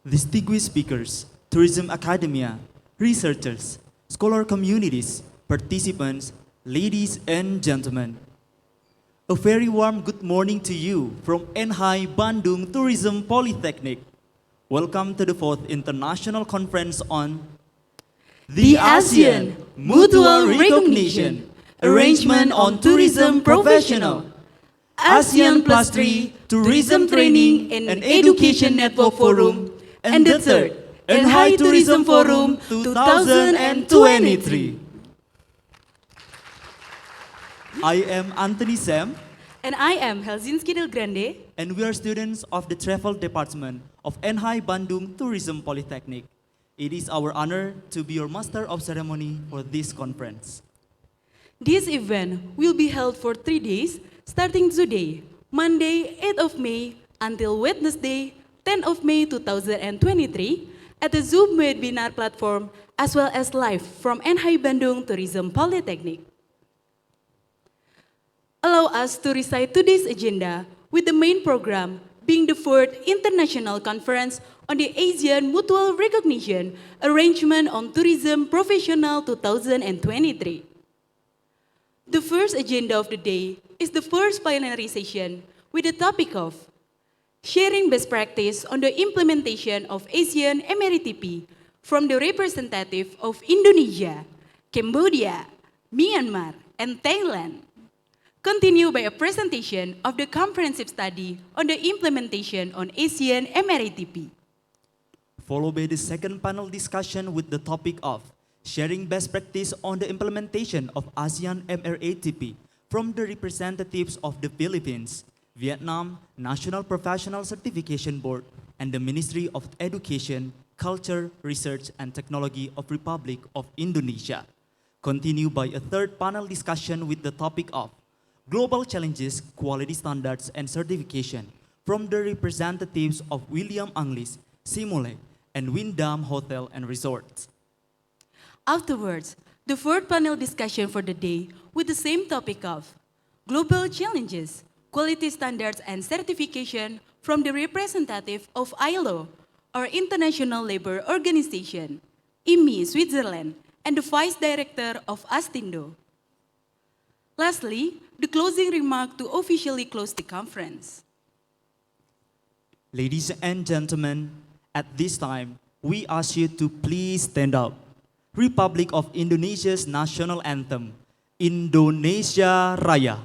distinguished speakers, tourism academia, researchers, scholar communities, participants, ladies and gentlemen. A very warm good morning to you from NHI Bandung Tourism Polytechnic. Welcome to the 4th International Conference on The ASEAN Mutual Recognition Arrangement on Tourism Professional ASEAN Plus 3 Tourism Training and Education Network Forum and the 3rd NHI Tourism Forum 2023. I am Anthony Sam. And I am Helsinki Del Grande. And we are students of the Travel Department of NHI Bandung Tourism Polytechnic. It is our honor to be your Master of Ceremony for this conference. This event will be held for 3 days, starting today, Monday, 8th of May, until Wednesday, 10th of May 2023, at the Zoom webinar platform, as well as live from NHI Bandung Tourism Polytechnic. Allow us to recite today's agenda with the main program being the 4th International Conference on the ASEAN Mutual Recognition Arrangement on Tourism Professional 2023. The first agenda of the day is the first plenary session with the topic of sharing best practice on the implementation of ASEAN MRA-TP from the representative of Indonesia, Cambodia, Myanmar, and Thailand. Continue by a presentation of the comprehensive study on the implementation on ASEAN MRA-TP. Followed by the second panel discussion with the topic of sharing best practice on the implementation of ASEAN MRA-TP from the representatives of the Philippines, Vietnam National Professional Certification Board, and the Ministry of Education, Culture, Research, and Technology of Republic of Indonesia. Continue by a third panel discussion with the topic of Global Challenges, Quality Standards, and Certification from the representatives of William Anglis, Simule, and Wyndham Hotel and Resorts. Afterwards, the fourth panel discussion for the day with the same topic of Global Challenges, Quality Standards, and Certification from the representative of ILO, or International Labour Organization, IMI, Switzerland, and the Vice Director of ASTINDO. Lastly, the closing remark to officially close the conference. Ladies and gentlemen, at this time, we ask you to please stand up. Republic of Indonesia's national anthem, Indonesia Raya.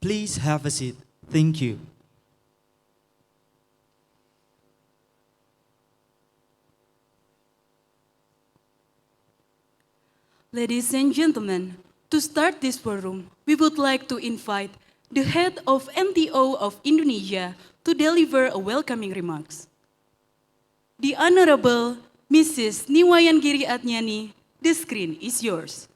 Please have a seat. Thank you. Ladies and gentlemen, to start this forum, we would like to invite the head of NTO of Indonesia to deliver a welcoming remarks. The Honorable Mrs. Niwayan Giri Atnyani, the screen is yours.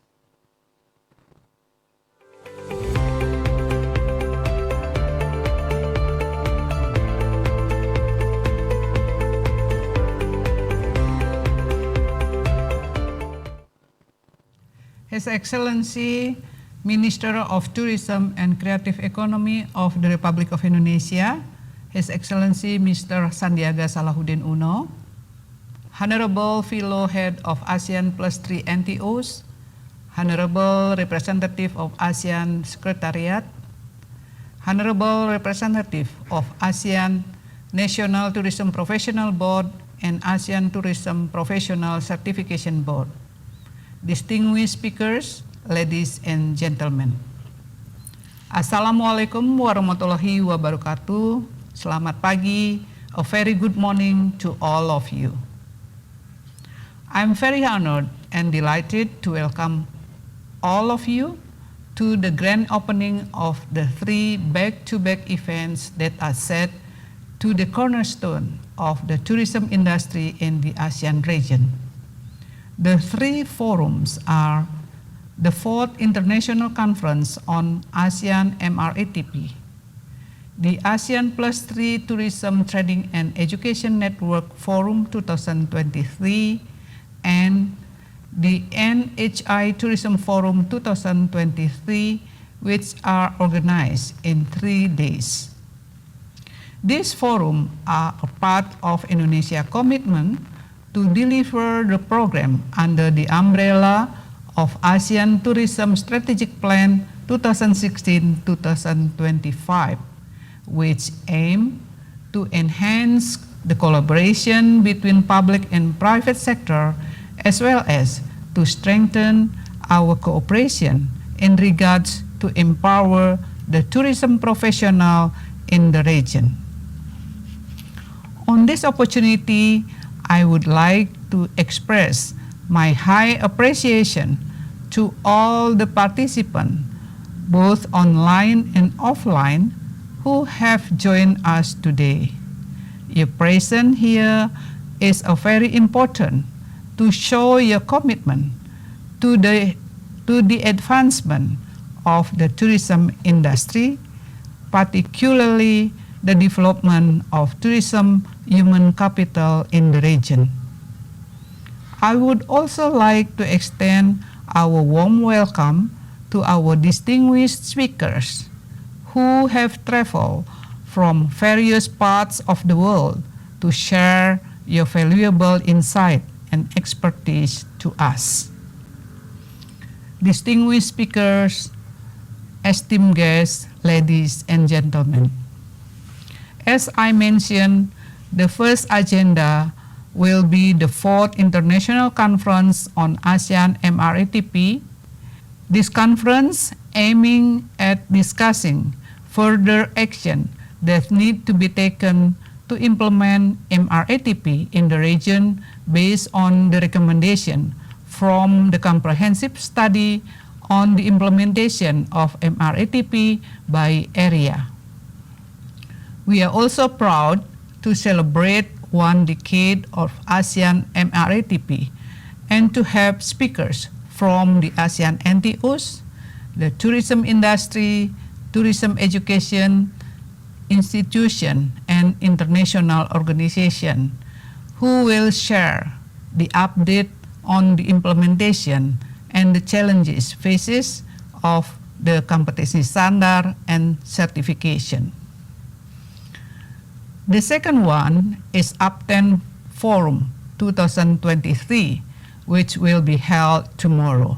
His Excellency, Minister of Tourism and Creative Economy of the Republic of Indonesia, His Excellency Mr. Sandiaga Salahuddin Uno, Honorable Fellow Head of ASEAN Plus 3 NTOs, Honorable Representative of ASEAN Secretariat, Honorable Representative of ASEAN National Tourism Professional Board and ASEAN Tourism Professional Certification Board, distinguished speakers, ladies and gentlemen. Assalamualaikum warahmatullahi wabarakatuh. Selamat pagi, a very good morning to all of you. I'm very honored and delighted to welcome all of you to the grand opening of the 3 back-to-back events that are set to the cornerstone of the tourism industry in the ASEAN region. The 3 forums are the 4th International Conference on ASEAN MRA-TP, the ASEAN Plus 3 Tourism Training and Education Network Forum 2023, and the NHI Tourism Forum 2023, which are organized in 3 days. These forums are a part of Indonesia's commitment to deliver the program under the umbrella of ASEAN Tourism Strategic Plan 2016-2025, which aim to enhance the collaboration between public and private sector, as well as to strengthen our cooperation in regards to empower the tourism professional in the region. On this opportunity, I would like to express my high appreciation to all the participants, both online and offline, who have joined us today. Your presence here is very important to show your commitment to the advancement of the tourism industry, particularly the development of tourism human capital in the region. I would also like to extend our warm welcome to our distinguished speakers who have traveled from various parts of the world to share your valuable insight and expertise to us. Distinguished speakers, esteemed guests, ladies and gentlemen. As I mentioned, the first agenda will be the 4th International Conference on ASEAN MRA-TP. This conference aiming at discussing further action that need to be taken to implement MRA-TP in the region based on the recommendation from the comprehensive study on the implementation of MRA-TP by area. We are also proud to celebrate 1 decade of ASEAN MRA-TP and to have speakers from the ASEAN NTOs, the tourism industry, tourism education, institution, and international organization who will share the update on the implementation and the challenges faces of the competition standard and certification. The second one is UP10 Forum 2023, which will be held tomorrow,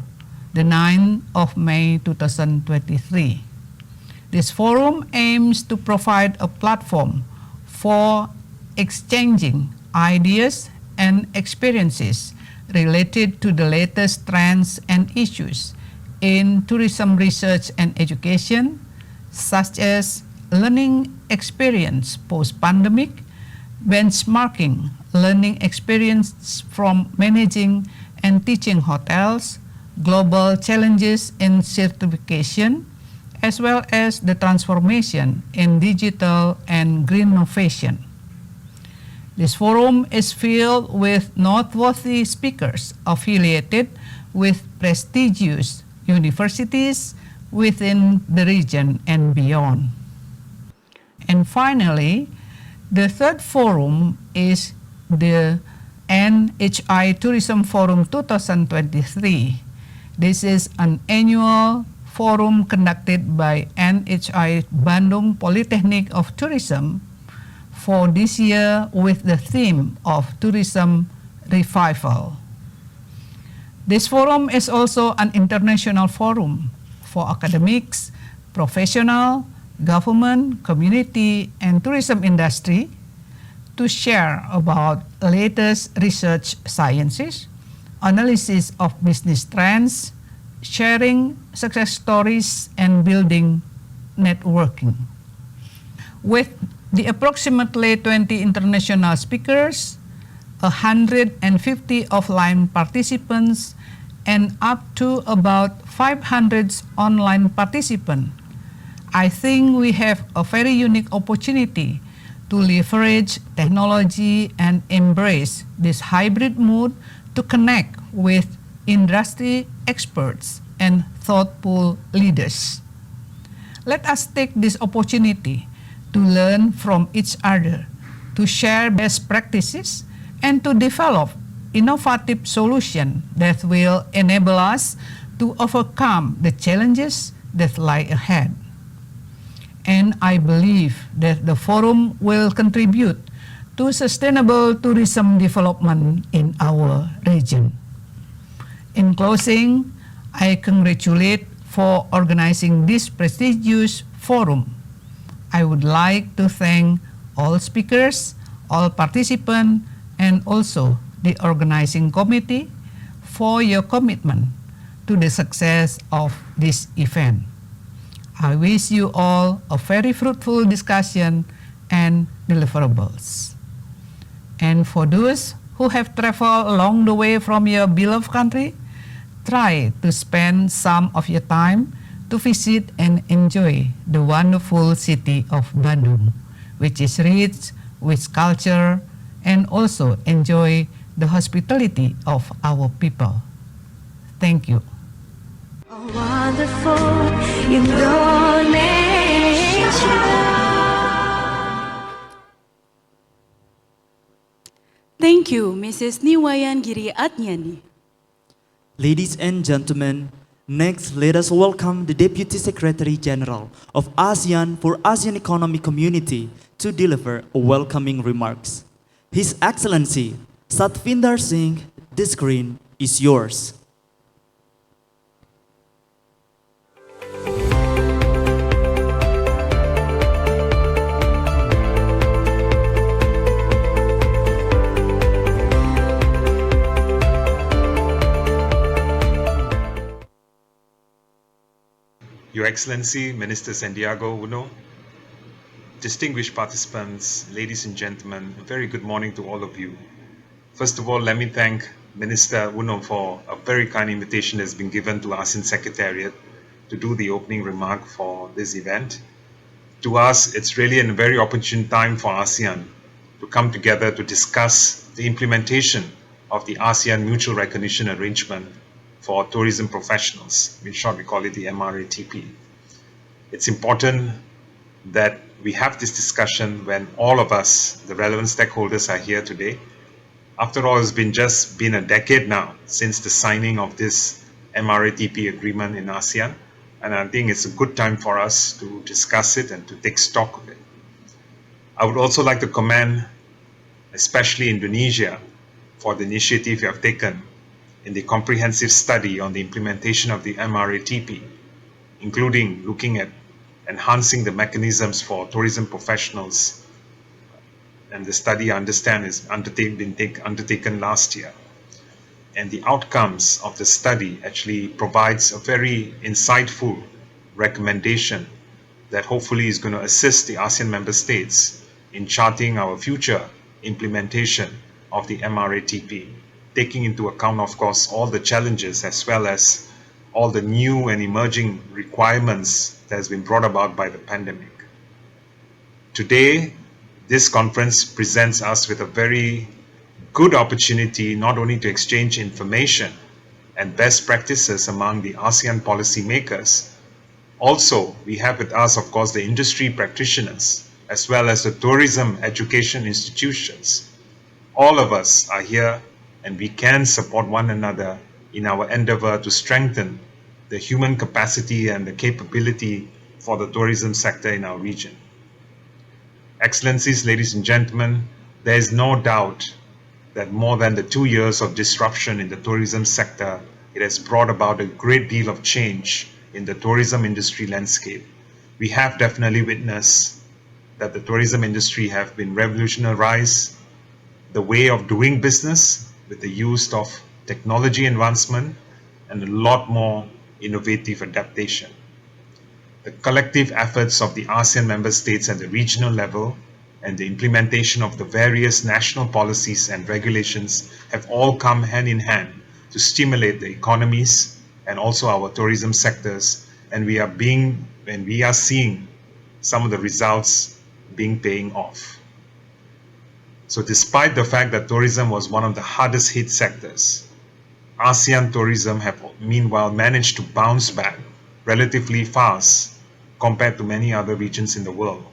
the 9th of May 2023. This forum aims to provide a platform for exchanging ideas and experiences related to the latest trends and issues in tourism research and education, such as learning experience post-pandemic, benchmarking learning experience from managing and teaching hotels, global challenges in certification, as well as the transformation in digital and green innovation. This forum is filled with noteworthy speakers affiliated with prestigious universities within the region and beyond. And finally, the third forum is the NHI Tourism Forum 2023. This is an annual forum conducted by NHI Bandung Polytechnic of Tourism for this year with the theme of tourism revival. This forum is also an international forum for academics, professional, government, community, and tourism industry to share about latest research sciences, analysis of business trends, sharing success stories, and building networking. With the approximately 20 international speakers, 150 offline participants, and up to about 500 online participants, I think we have a very unique opportunity to leverage technology and embrace this hybrid mode to connect with industry experts and thoughtful leaders. Let us take this opportunity to learn from each other, to share best practices, and to develop innovative solutions that will enable us to overcome the challenges that lie ahead. And I believe that the forum will contribute to sustainable tourism development in our region. In closing, I congratulate for organizing this prestigious forum. I would like to thank all speakers, all participants, and also the organizing committee for your commitment to the success of this event. I wish you all a very fruitful discussion and deliverables. And for those who have traveled along the way from your beloved country, try to spend some of your time to visit and enjoy the wonderful city of Bandung, which is rich with culture, and also enjoy the hospitality of our people. Thank you. A wonderful Indonesia. Thank you, Mrs. Niwayan Giri Adnyani. Ladies and gentlemen, next let us welcome the Deputy Secretary General of ASEAN for ASEAN Economic Community to deliver welcoming remarks. His Excellency Satvinder Singh, the screen is yours. Your Excellency, Minister Santiago Uno, distinguished participants, ladies and gentlemen, a very good morning to all of you. First of all, let me thank Minister Uno for a very kind invitation that's been given to ASEAN Secretariat to do the opening remark for this event. To us, it's really a very opportune time for ASEAN to come together to discuss the implementation of the ASEAN Mutual Recognition Arrangement for tourism professionals. In short, we call it the MRA-TP. It's important that we have this discussion when all of us, the relevant stakeholders, are here today. After all, it's just been a decade now since the signing of this MRA-TP agreement in ASEAN, and I think it's a good time for us to discuss it and to take stock of it. I would also like to commend especially Indonesia for the initiative you have taken in the comprehensive study on the implementation of the MRA-TP, including looking at enhancing the mechanisms for tourism professionals. And the study, I understand, is undertaken last year. And the outcomes of the study actually provides a very insightful recommendation that hopefully is going to assist the ASEAN member states in charting our future implementation of the MRA-TP, taking into account, of course, all the challenges as well as all the new and emerging requirements that has been brought about by the pandemic. Today, this conference presents us with a very good opportunity not only to exchange information and best practices among the ASEAN policymakers. Also, we have with us, of course, the industry practitioners, as well as the tourism education institutions. All of us are here and we can support one another in our endeavor to strengthen the human capacity and the capability for the tourism sector in our region. Excellencies, ladies and gentlemen, there is no doubt that more than the 2 years of disruption in the tourism sector, it has brought about a great deal of change in the tourism industry landscape. We have definitely witnessed that the tourism industry have been revolutionized the way of doing business with the use of technology advancement and a lot more innovative adaptation. The collective efforts of the ASEAN member states at the regional level and the implementation of the various national policies and regulations have all come hand in hand to stimulate the economies and also our tourism sectors, and we are seeing some of the results paying off. So despite the fact that tourism was one of the hardest hit sectors, ASEAN tourism have meanwhile managed to bounce back relatively fast compared to many other regions in the world.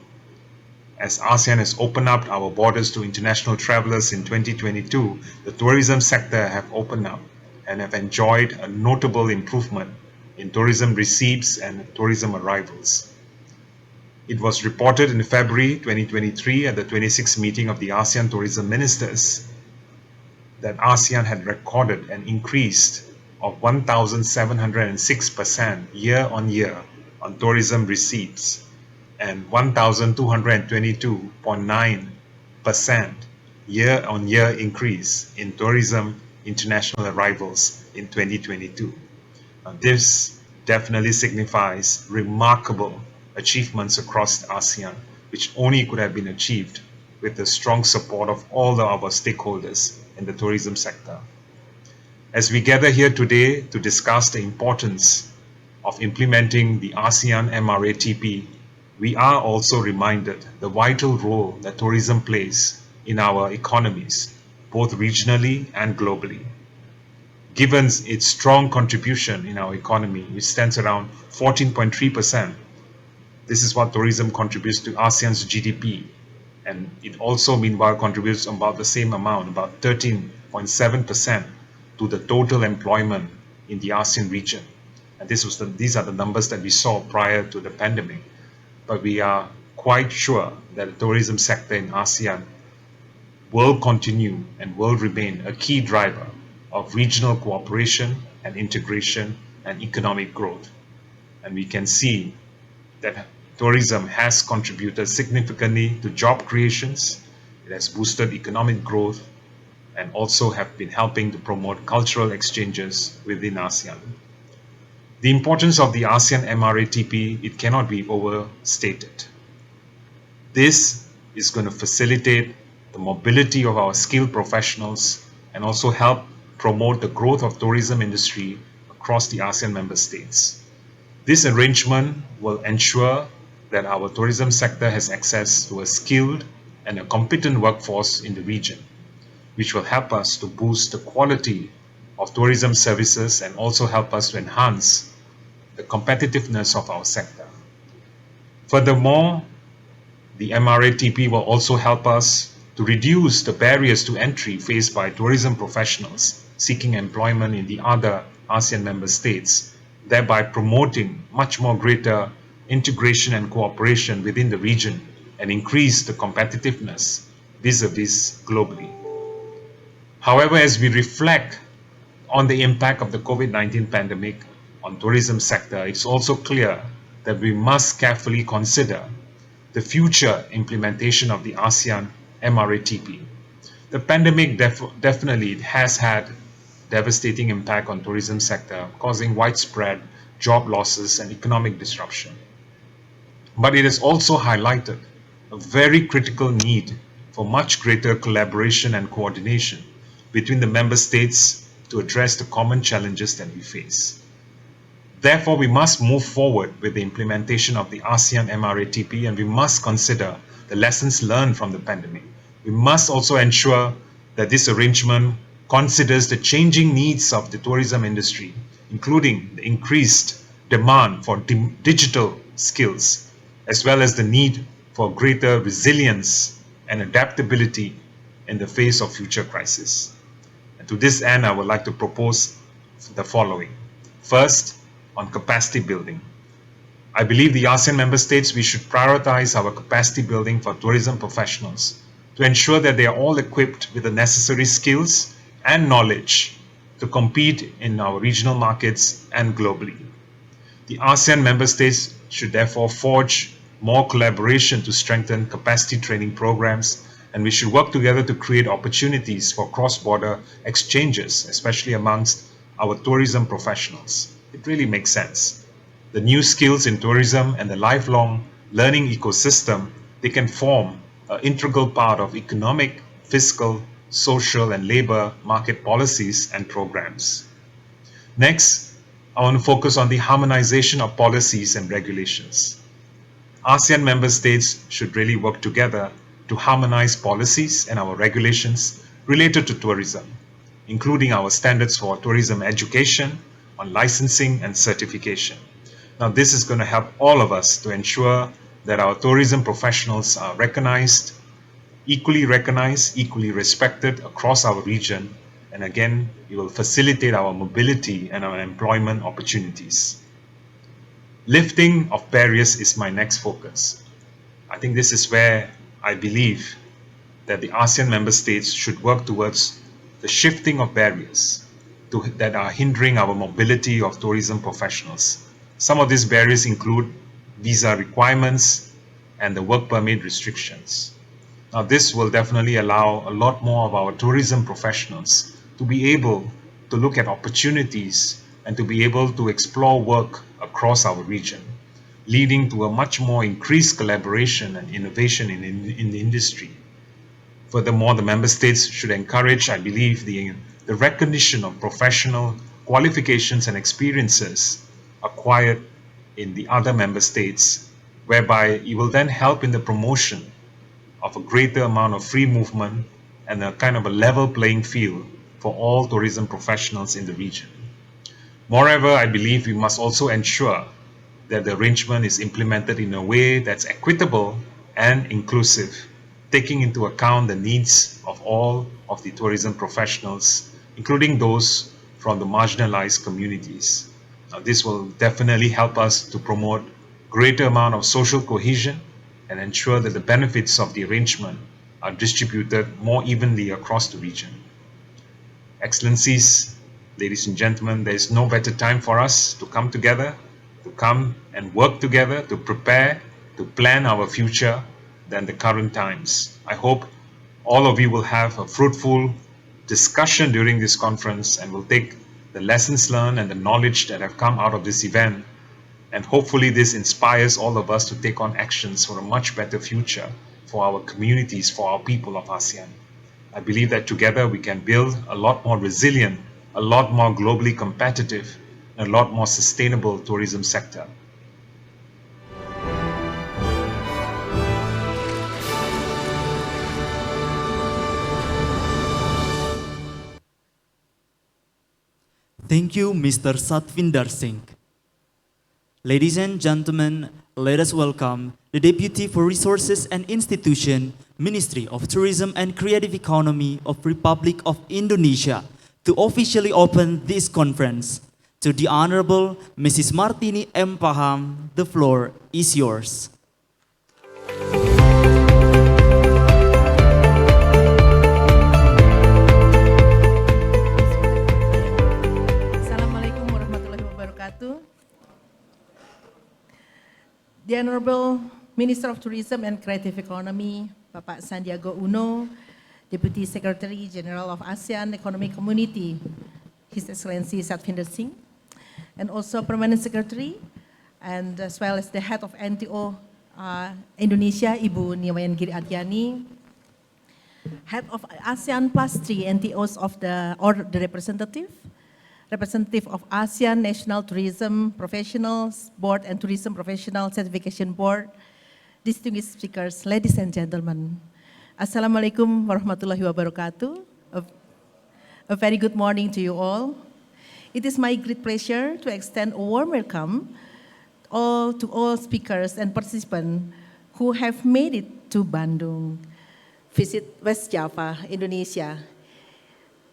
As ASEAN has opened up our borders to international travelers in 2022, the tourism sector have opened up and have enjoyed a notable improvement in tourism receipts and tourism arrivals. It was reported in February 2023 at the 26th meeting of the ASEAN Tourism Ministers that ASEAN had recorded an increase of 1,706% year-on-year on tourism receipts and 1,222.9% year-on-year increase in tourism international arrivals in 2022. This definitely signifies remarkable achievements across ASEAN, which only could have been achieved with the strong support of all our stakeholders in the tourism sector. As we gather here today to discuss the importance of implementing the ASEAN MRA-TP, we are also reminded the vital role that tourism plays in our economies, both regionally and globally. Given its strong contribution in our economy, which stands around 14.3%, this is what tourism contributes to ASEAN's GDP. And it also, meanwhile, contributes about the same amount, about 13.7% to the total employment in the ASEAN region. And these are the numbers that we saw prior to the pandemic. But we are quite sure that the tourism sector in ASEAN will continue and will remain a key driver of regional cooperation and integration and economic growth. And we can see that tourism has contributed significantly to job creations, it has boosted economic growth, and also have been helping to promote cultural exchanges within ASEAN. The importance of the ASEAN MRA-TP, it cannot be overstated. This is going to facilitate the mobility of our skilled professionals and also help promote the growth of tourism industry across the ASEAN member states. This arrangement will ensure that our tourism sector has access to a skilled and a competent workforce in the region, which will help us to boost the quality of tourism services and also help us to enhance the competitiveness of our sector. Furthermore, the MRA-TP will also help us to reduce the barriers to entry faced by tourism professionals seeking employment in the other ASEAN member states, thereby promoting much more greater integration and cooperation within the region and increase the competitiveness vis-a-vis globally. However, as we reflect on the impact of the COVID-19 pandemic on tourism sector, it's also clear that we must carefully consider the future implementation of the ASEAN MRA-TP. The pandemic definitely has had devastating impact on tourism sector, causing widespread job losses and economic disruption. But it has also highlighted a very critical need for much greater collaboration and coordination between the member states to address the common challenges that we face. Therefore, we must move forward with the implementation of the ASEAN MRA-TP, and we must consider the lessons learned from the pandemic. We must also ensure that this arrangement considers the changing needs of the tourism industry, including the increased demand for digital skills, as well as the need for greater resilience and adaptability in the face of future crises. And to this end, I would like to propose the following. First, on capacity building. I believe the ASEAN member states, we should prioritize our capacity building for tourism professionals to ensure that they are all equipped with the necessary skills and knowledge to compete in our regional markets and globally. The ASEAN member states should therefore forge more collaboration to strengthen capacity training programs, and we should work together to create opportunities for cross-border exchanges, especially amongst our tourism professionals. It really makes sense. The new skills in tourism and the lifelong learning ecosystem, they can form an integral part of economic, fiscal, social, and labor market policies and programs. Next, I want to focus on the harmonization of policies and regulations. ASEAN member states should really work together to harmonize policies and our regulations related to tourism, including our standards for tourism education, on licensing and certification. Now, this is going to help all of us to ensure that our tourism professionals are recognized, equally respected across our region, and again, it will facilitate our mobility and our employment opportunities. Lifting of barriers is my next focus. I think this is where I believe that the ASEAN member states should work towards the shifting of barriers that are hindering our mobility of tourism professionals. Some of these barriers include visa requirements and the work permit restrictions. Now, this will definitely allow a lot more of our tourism professionals to be able to look at opportunities and to be able to explore work across our region, leading to a much more increased collaboration and innovation in the industry. Furthermore, the member states should encourage, I believe, the recognition of professional qualifications and experiences acquired in the other member states, whereby it will then help in the promotion of a greater amount of free movement and a kind of a level playing field for all tourism professionals in the region. Moreover, I believe we must also ensure that the arrangement is implemented in a way that's equitable and inclusive, taking into account the needs of all of the tourism professionals, including those from the marginalized communities. Now, this will definitely help us to promote greater amount of social cohesion and ensure that the benefits of the arrangement are distributed more evenly across the region. Excellencies, ladies and gentlemen, there is no better time for us to come together, to come and work together, to prepare, to plan our future than the current times. I hope all of you will have a fruitful discussion during this conference and will take the lessons learned and the knowledge that have come out of this event, and hopefully this inspires all of us to take on actions for a much better future for our communities, for our people of ASEAN. I believe that together we can build a lot more resilient, a lot more globally competitive, and a lot more sustainable tourism sector. Thank you, Mr. Satvinder Singh. Ladies and gentlemen, let us welcome the Deputy for Resources and Institution, Ministry of Tourism and Creative Economy of Republic of Indonesia, to officially open this conference. To the Honorable Mrs. Martini M. Paham, the floor is yours. Assalamualaikum warahmatullahi wabarakatuh. The Honorable Minister of Tourism and Creative Economy, Bapak Sandiaga Uno, Deputy Secretary General of ASEAN Economic Community, His Excellency Satvinder Singh, and also Permanent Secretary, and as well as the Head of NTO Indonesia, Ibu Niwayan Giri Aryani, Head of ASEAN Plus 3 NTOs of the representative, representative of ASEAN National Tourism Professionals Board and Tourism Professional Certification Board, distinguished speakers, ladies and gentlemen. Assalamualaikum warahmatullahi wabarakatuh. A very good morning to you all. It is my great pleasure to extend a warm welcome to all speakers and participants who have made it to Bandung, visit West Java, Indonesia.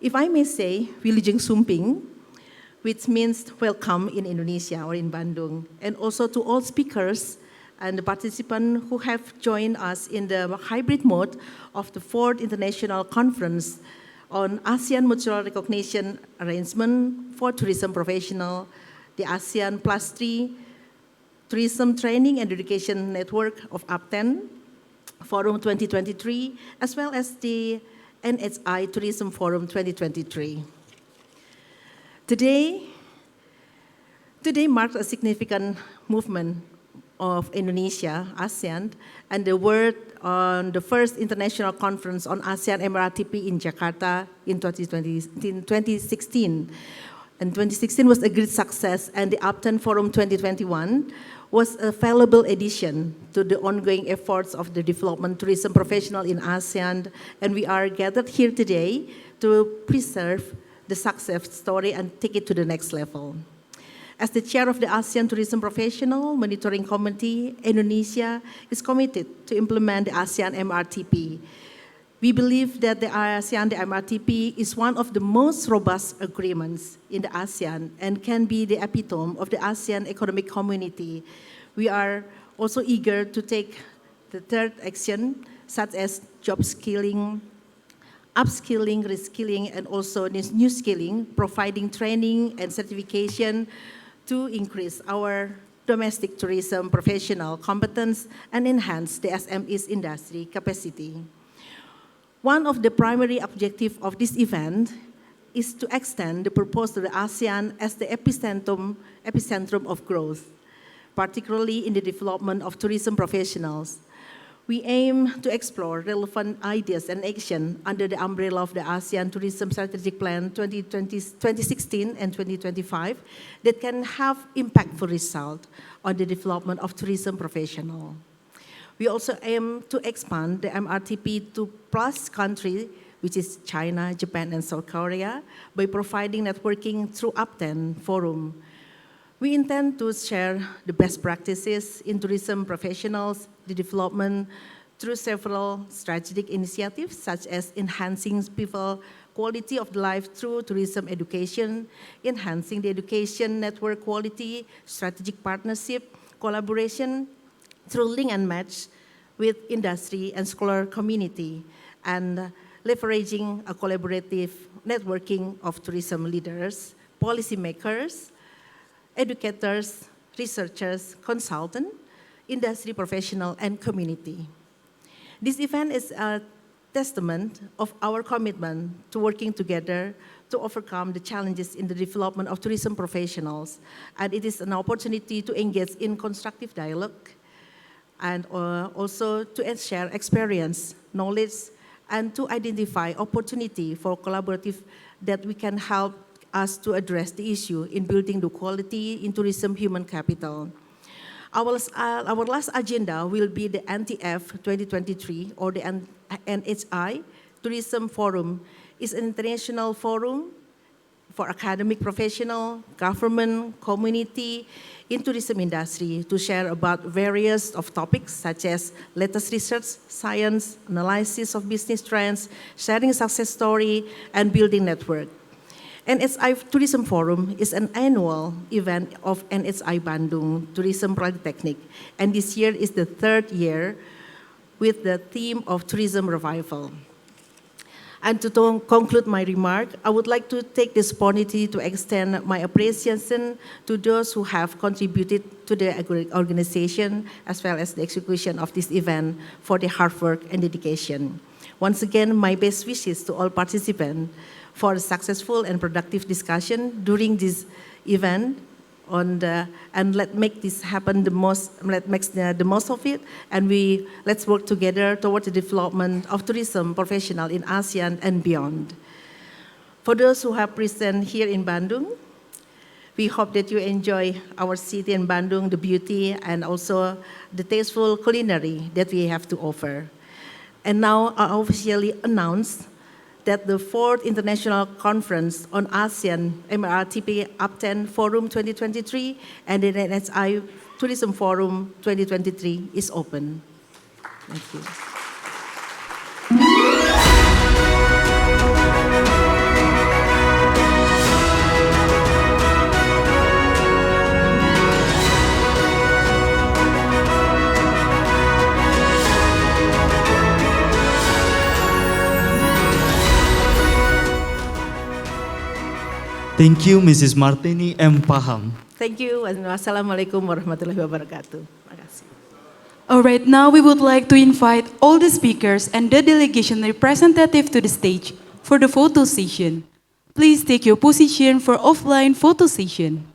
If I may say, Wilujeng Sumping, which means welcome in Indonesia or in Bandung, and also to all speakers and the participants who have joined us in the hybrid mode of the 4th International Conference on ASEAN Mutual Recognition Arrangement for Tourism Professional, the ASEAN +3 Tourism Training and Education Network of APTEN, Forum 2023, as well as the NHI Tourism Forum 2023. Today marks a significant movement of Indonesia, ASEAN, and the world on the first international conference on ASEAN MRA-TP in Jakarta in 2016. And 2016 was a great success, and the APTEN Forum 2021 was a valuable addition to the ongoing efforts of the development tourism professional in ASEAN, and we are gathered here today to preserve the success story and take it to the next level. As the chair of the ASEAN Tourism Professional Monitoring Committee, Indonesia is committed to implement the ASEAN MRTP. We believe that the ASEAN MRTP is one of the most robust agreements in the ASEAN and can be the epitome of the ASEAN economic community. We are also eager to take the third action, such as job skilling, upskilling, reskilling, and also new skilling, providing training and certification to increase our domestic tourism professional competence and enhance the SMEs industry capacity. One of the primary objectives of this event is to extend the purpose of the ASEAN as the epicentrum of growth, particularly in the development of tourism professionals. We aim to explore relevant ideas and action under the umbrella of the ASEAN Tourism Strategic Plan 2016 and 2025 that can have impactful result on the development of tourism professional. We also aim to expand the MRTP to plus countries, which is China, Japan, and South Korea, by providing networking through APTEN Forum. We intend to share the best practices in tourism professionals, the development through several strategic initiatives, such as enhancing people quality of life through tourism education, enhancing the education network quality, strategic partnership, collaboration through link and match with industry and scholar community, and leveraging a collaborative networking of tourism leaders, policymakers, educators, researchers, consultants, industry professional, and community. This event is a testament of our commitment to working together to overcome the challenges in the development of tourism professionals, and it is an opportunity to engage in constructive dialogue and also to share experience, knowledge, and to identify opportunity for collaborative that we can help us to address the issue in building the quality in tourism human capital. Our last agenda will be the NTF 2023, or the NHI Tourism Forum. It's an international forum for academic professional, government, community, in tourism industry to share about various of topics such as latest research, science, analysis of business trends, sharing success story, and building network. NHI Tourism Forum is an annual event of NHI Bandung Tourism Polytechnic, and this year is the third year with the theme of tourism revival. And to conclude my remark, I would like to take this opportunity to extend my appreciation to those who have contributed to the organization as well as the execution of this event for their hard work and dedication. Once again, my best wishes to all participants for a successful and productive discussion during this event. And let's make this happen let's make the most of it, and let's work together toward the development of tourism professional in ASEAN and beyond. For those who have present here in Bandung, We hope that you enjoy our city in Bandung, the beauty and also the tasteful culinary that we have to offer. And now I officially announce that the 4th International Conference on ASEAN MRA-TP Up 10 Forum 2023 and the NSI Tourism Forum 2023 is open. Thank you. Thank you, Mrs. Martini M. Paham. Thank you. Wassalamualaikum warahmatullahi wabarakatuh. Terima kasih. All right, now we would like to invite all the speakers and the delegation representative to the stage for the photo session. Please take your position for offline photo session.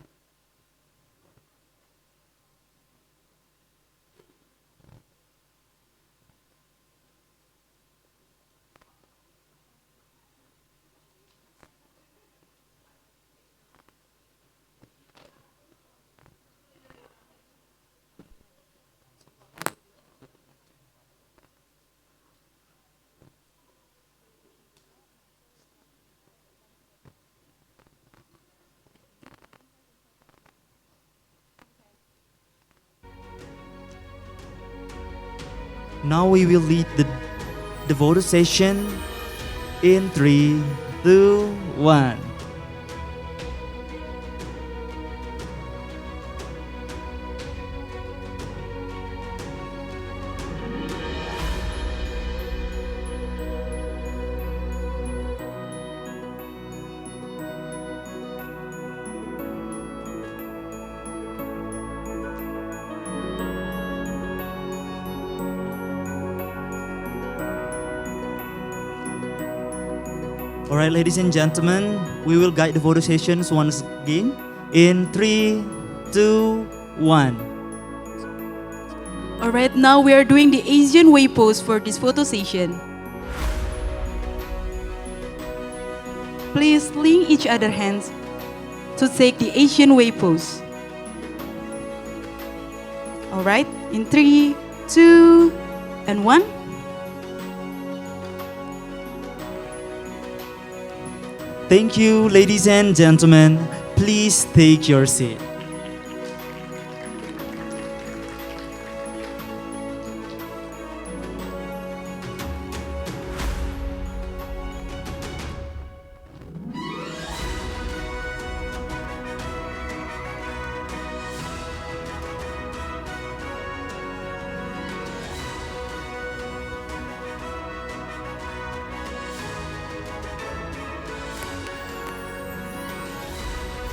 Now we will lead the photo session in 3, 2, 1. All right, ladies and gentlemen, we will guide the photo sessions once again in 3, 2, 1. All right, now we are doing the Asian way pose for this photo session. Please link each other hands to take the Asian way pose. All right, in 3, 2, and 1. Thank you, ladies and gentlemen. Please take your seat.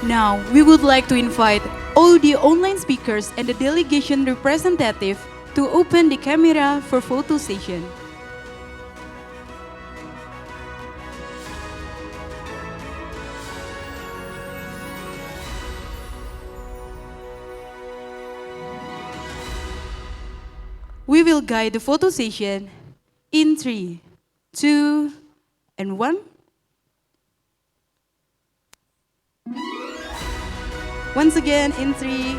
Now, we would like to invite all the online speakers and the delegation representative to open the camera for photo session. We will guide the photo session in 3, 2, and 1. Once again, in 3,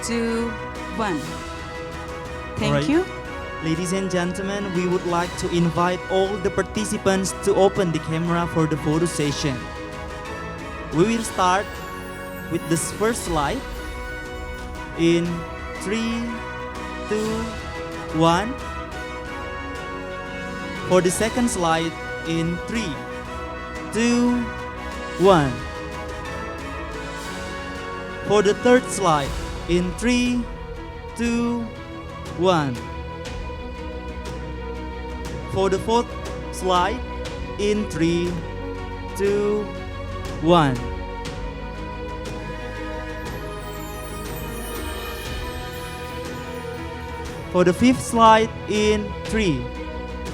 2, 1. Thank Alright. you. Ladies and gentlemen, we would like to invite all the participants to open the camera for the photo session. We will start with this first slide in 3, 2, 1. For the second slide in 3, 2, 1. For the third slide in 3, 2, 1. For the fourth slide in 3, 2, 1. For the fifth slide in 3,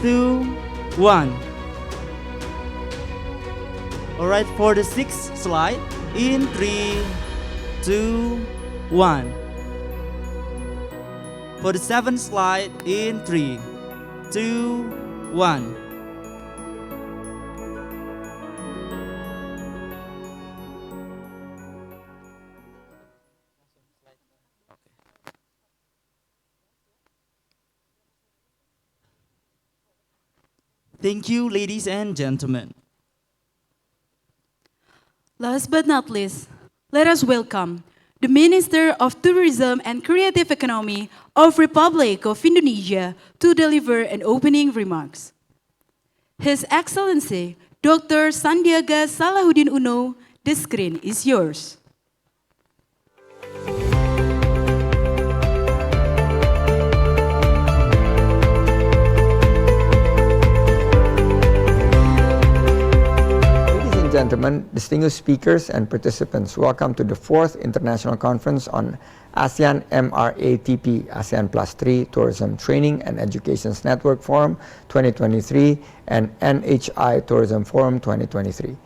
2, 1. Alright, for the sixth slide in 3, 2, 1. For the seventh slide in 3, 2, 1. Thank you, ladies and gentlemen. Last but not least, let us welcome the Minister of Tourism and Creative Economy of Republic of Indonesia to deliver an opening remarks. His Excellency, Dr. Sandiaga Salahuddin Uno, the screen is yours. Ladies and gentlemen, distinguished speakers and participants, welcome to the 4th International Conference on ASEAN MRA-TP, ASEAN Plus 3 Tourism Training and Educations Network Forum 2023 and NHI Tourism Forum 2023.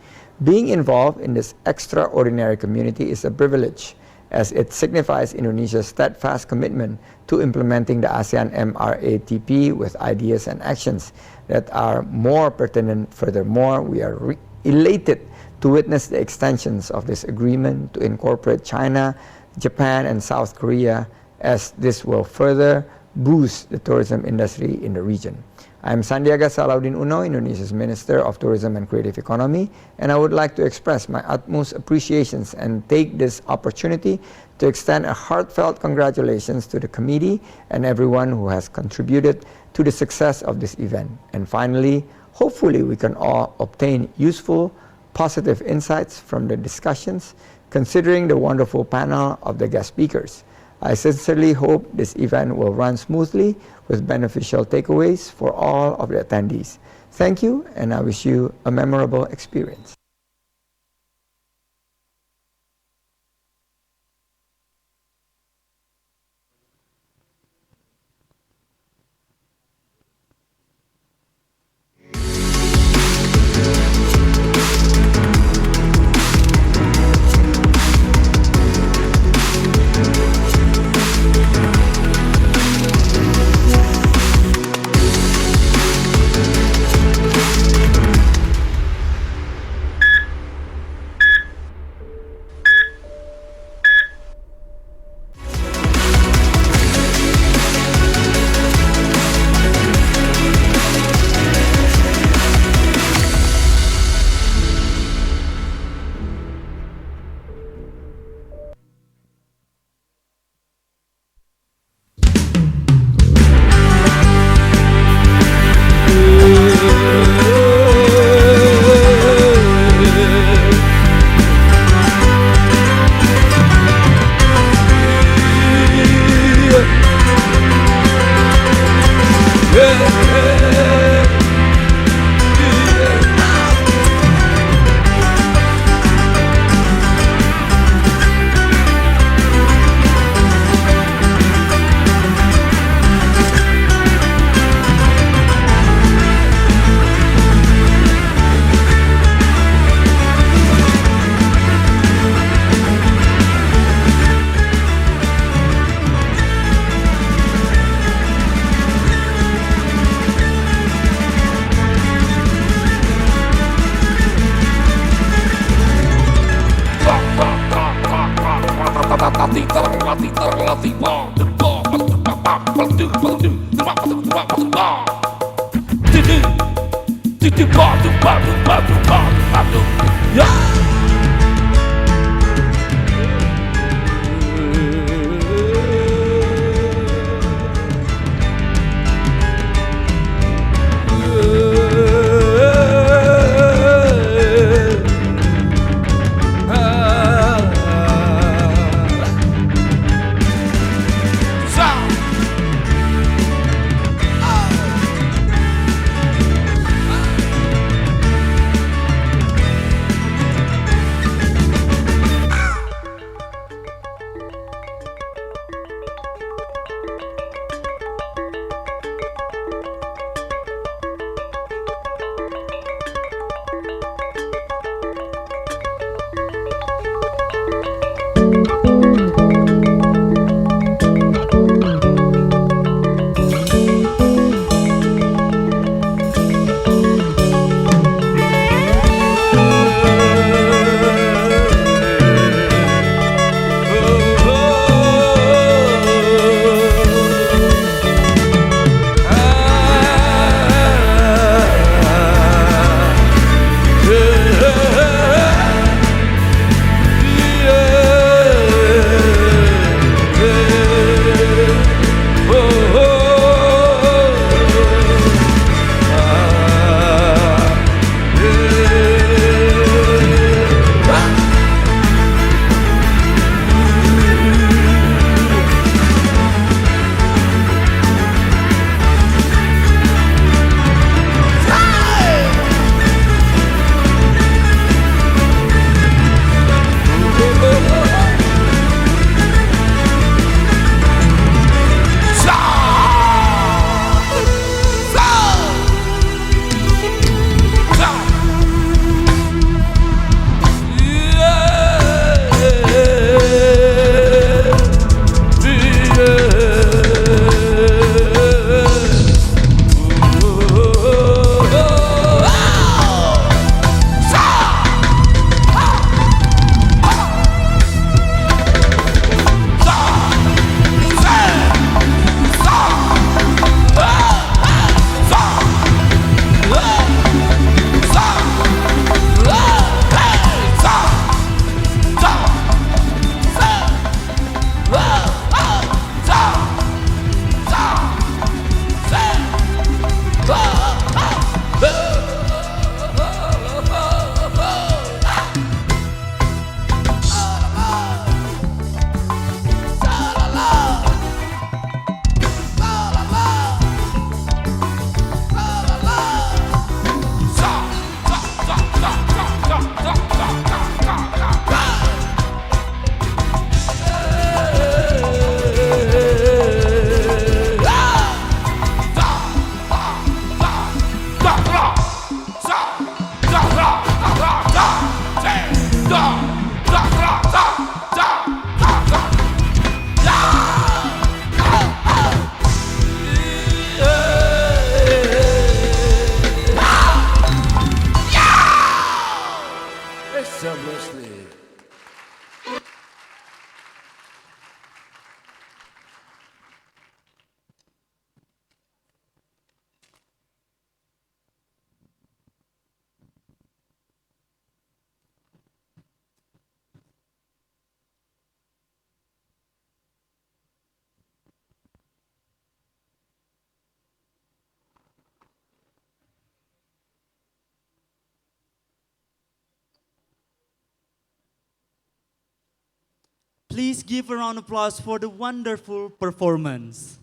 Being involved in this extraordinary community is a privilege, as it signifies Indonesia's steadfast commitment to implementing the ASEAN MRA-TP with ideas and actions that are more pertinent. Furthermore, we are elated to witness the extensions of this agreement to incorporate China, Japan, and South Korea, as this will further boost the tourism industry in the region. I am Sandiaga Salahuddin Uno, Indonesia's Minister of Tourism and Creative Economy, and I would like to express my utmost appreciations and take this opportunity to extend a heartfelt congratulations to the committee and everyone who has contributed to the success of this event. And finally, hopefully we can all obtain useful, positive insights from the discussions, considering the wonderful panel of the guest speakers. I sincerely hope this event will run smoothly with beneficial takeaways for all of the attendees. Thank you, and I wish you a memorable experience. Please give a round of applause for the wonderful performance.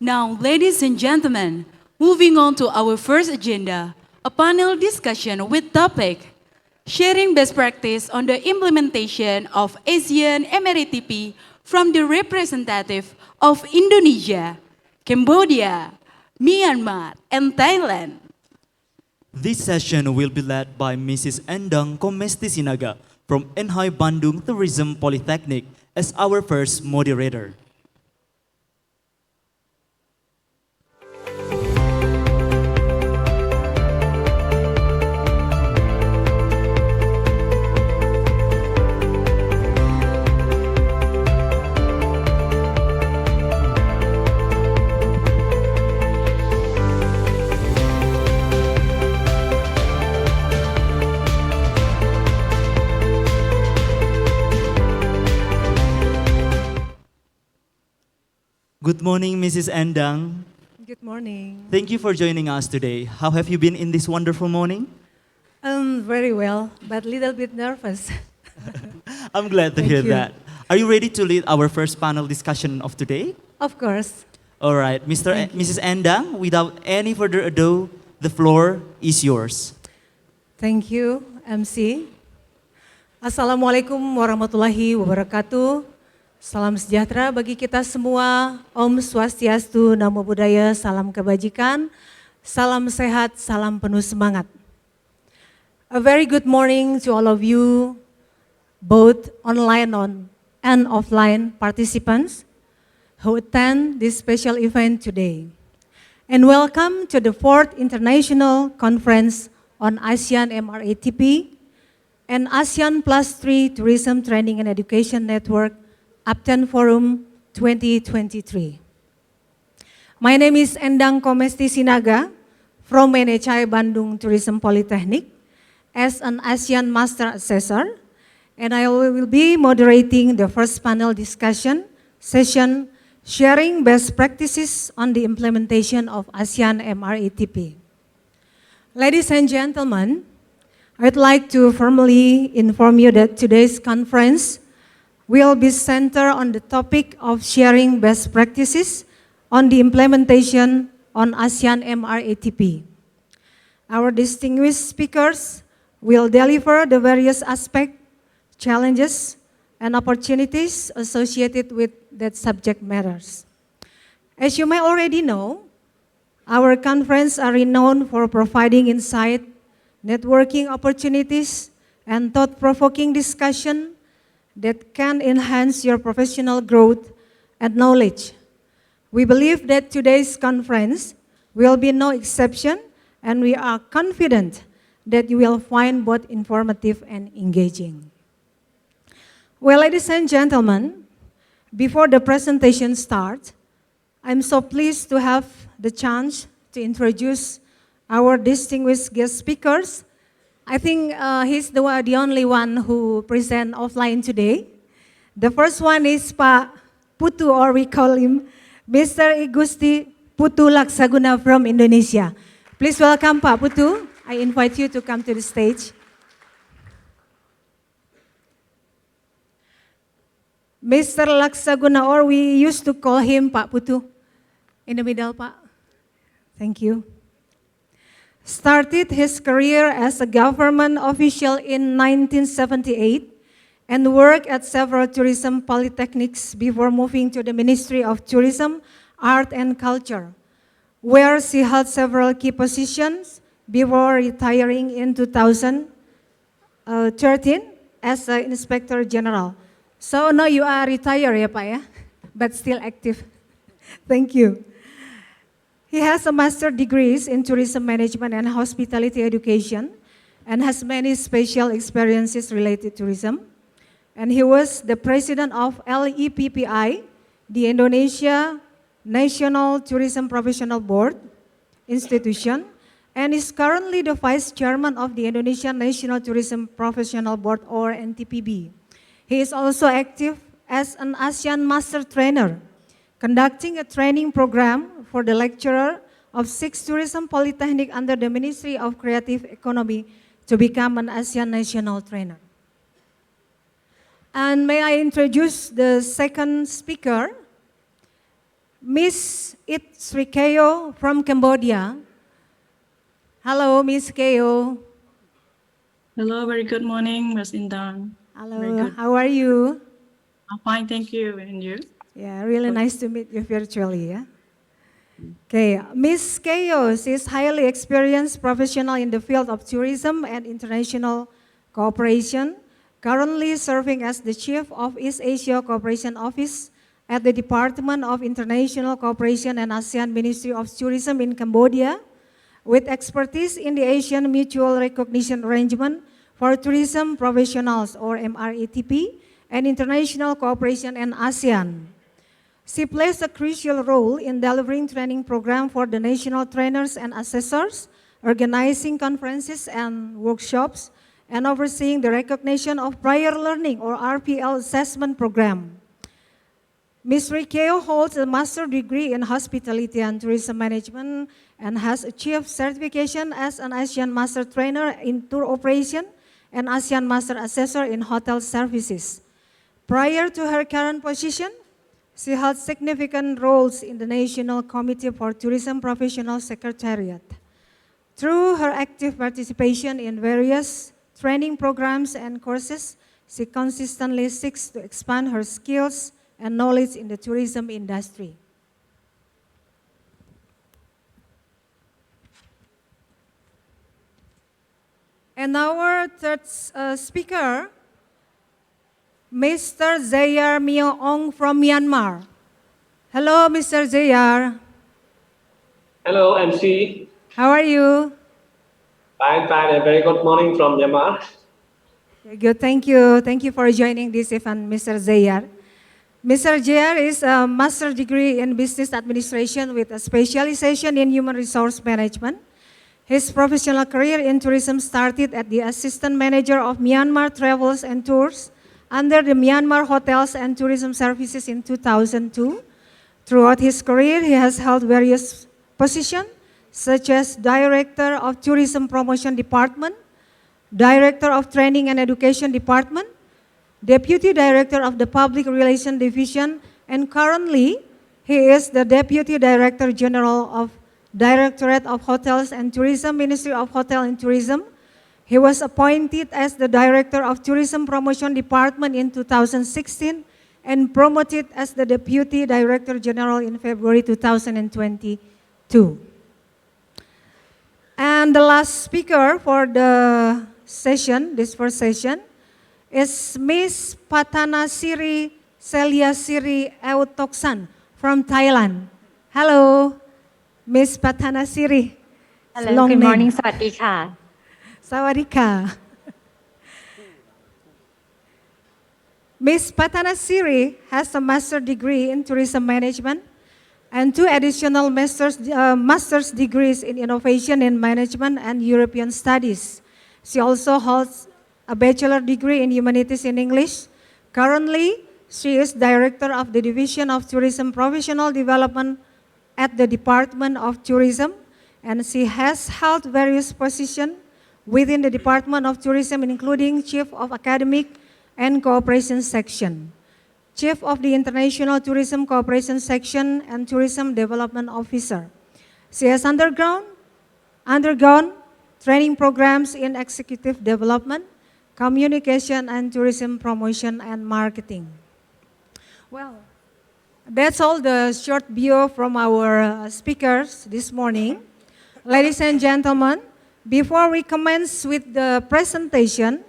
Now, ladies and gentlemen, moving on to our first agenda, a panel discussion with topic, sharing best practice on the implementation of ASEAN MRA-TP from the representative of Indonesia, Cambodia, Myanmar, and Thailand. This session will be led by Mrs. Endang Komesti Sinaga from NHI Bandung Tourism Polytechnic as our first moderator. Good morning, Mrs. Endang. Good morning. Thank you for joining us today. How have you been in this wonderful morning? Very well, but a little bit nervous. I'm glad to Thank hear you. that. Are you ready to lead our first panel discussion of today? Of course. All right, Mrs. Endang, without any further ado, the floor is yours. Thank you, MC. Assalamualaikum warahmatullahi wabarakatuh. Salam sejahtera bagi kita semua. Om Swastiastu, Namo Buddhaya, salam kebajikan, salam sehat, salam penuh semangat. A very good morning to all of you, both online and offline participants who attend this special event today. And welcome to the 4th International Conference on ASEAN MRA-TP and ASEAN Plus 3 Tourism Training and Education Network APTEN Forum 2023. My name is Endang Komesti Sinaga from NHI Bandung Tourism Polytechnic as an ASEAN Master Assessor, and I will be moderating the first panel discussion session, sharing best practices on the implementation of ASEAN MRA-TP. Ladies and gentlemen, I'd like to formally inform you that today's conference will be centered on the topic of sharing best practices on the implementation on ASEAN MRA-TP. Our distinguished speakers will deliver the various aspects, challenges, and opportunities associated with that subject matters. As you may already know, our conference are renowned for providing insight, networking opportunities, and thought-provoking discussion that can enhance your professional growth and knowledge. We believe that today's conference will be no exception, and we are confident that you will find both informative and engaging. Well, ladies and gentlemen, before the presentation starts, I'm so pleased to have the chance to introduce our distinguished guest speakers. I think he's the only one who present offline today. The first one is Pak Putu, or we call him Mr. Igusti Putu Laksaguna from Indonesia. Please welcome Pak Putu. I invite you to come to the stage. Mr. Laksaguna, or we used to call him Pak Putu. In the middle, Pak. Thank you. Started his career as a government official in 1978 and worked at several tourism polytechnics before moving to the Ministry of Tourism, Art and Culture, where she held several key positions before retiring in 2013 as an Inspector General. So now you are retired, ya Pak ya, but still active. Thank you. He has a master's degrees in tourism management and hospitality education and has many special experiences related to tourism. And he was the president of LEPPI, the Indonesia National Tourism Professional Board institution, and is currently the vice chairman of the Indonesian National Tourism Professional Board, or NTPB. He is also active as an ASEAN Master Trainer, conducting a training program for the lecturer of 6 tourism polytechnic under the Ministry of Creative Economy to become an ASEAN National Trainer. And may I introduce the second speaker, Miss It Srikeo from Cambodia. Hello, Miss Keo. Hello, very good morning, Ms. Indan. Hello, how are you? I'm fine, thank you. And you? Yeah, really nice to meet you virtually. Yeah? Okay, Ms. Keo is highly experienced professional in the field of tourism and international cooperation, currently serving as the Chief of East Asia Cooperation Office at the Department of International Cooperation and ASEAN Ministry of Tourism in Cambodia, with expertise in the Asian Mutual Recognition Arrangement for Tourism Professionals, or MRA-TP, and international cooperation in ASEAN. She plays a crucial role in delivering training programs for the national trainers and assessors, organizing conferences and workshops, and overseeing the recognition of prior learning, or RPL assessment program. Ms. Rikeo holds a master's degree in hospitality and tourism management and has achieved certification as an ASEAN Master Trainer in tour operation and ASEAN Master Assessor in hotel services. Prior to her current position, she held significant roles in the National Committee for Tourism Professional Secretariat. Through her active participation in various training programs and courses, she consistently seeks to expand her skills and knowledge in the tourism industry. And our third speaker, Mr. Zayar Mio Ong from Myanmar. Hello, Mr. Zayar. Hello, MC. How are you? Fine, fine. A very good morning from Myanmar. Very good, thank you. Thank you for joining this event, Mr. Zayar. Mr. Zayar is a master's degree in business administration with a specialization in human resource management. His professional career in tourism started at the assistant manager of Myanmar Travels and Tours under the Myanmar Hotels and Tourism Services in 2002. Throughout his career, he has held various positions such as Director of Tourism Promotion Department, Director of Training and Education Department, Deputy Director of the Public Relations Division, and currently he is the Deputy Director General of Directorate of Hotels and Tourism, Ministry of Hotel and Tourism. He was appointed as the Director of Tourism Promotion Department in 2016 and promoted as the Deputy Director General in February 2022. And the last speaker for the session, this first session, is Miss Patanasiri Selyasiri Eutoksan from Thailand. Hello, Miss Patanasiri. Hello, Long good name. morning, สวัสดีค่ะ Sawadika. Ms. Patanasiri has a master's degree in tourism management and 2 additional master's degrees in innovation in management and European studies. She also holds a bachelor degree in humanities in English. Currently, she is director of the Division of Tourism Professional Development at the Department of Tourism, and she has held various positions within the Department of Tourism, including Chief of Academic and Cooperation Section, Chief of the International Tourism Cooperation Section, and Tourism Development Officer. She has undergone training programs in executive development, communication, and tourism promotion and marketing. Well, that's all the short bio from our speakers this morning. Ladies and gentlemen, before we commence with the presentation,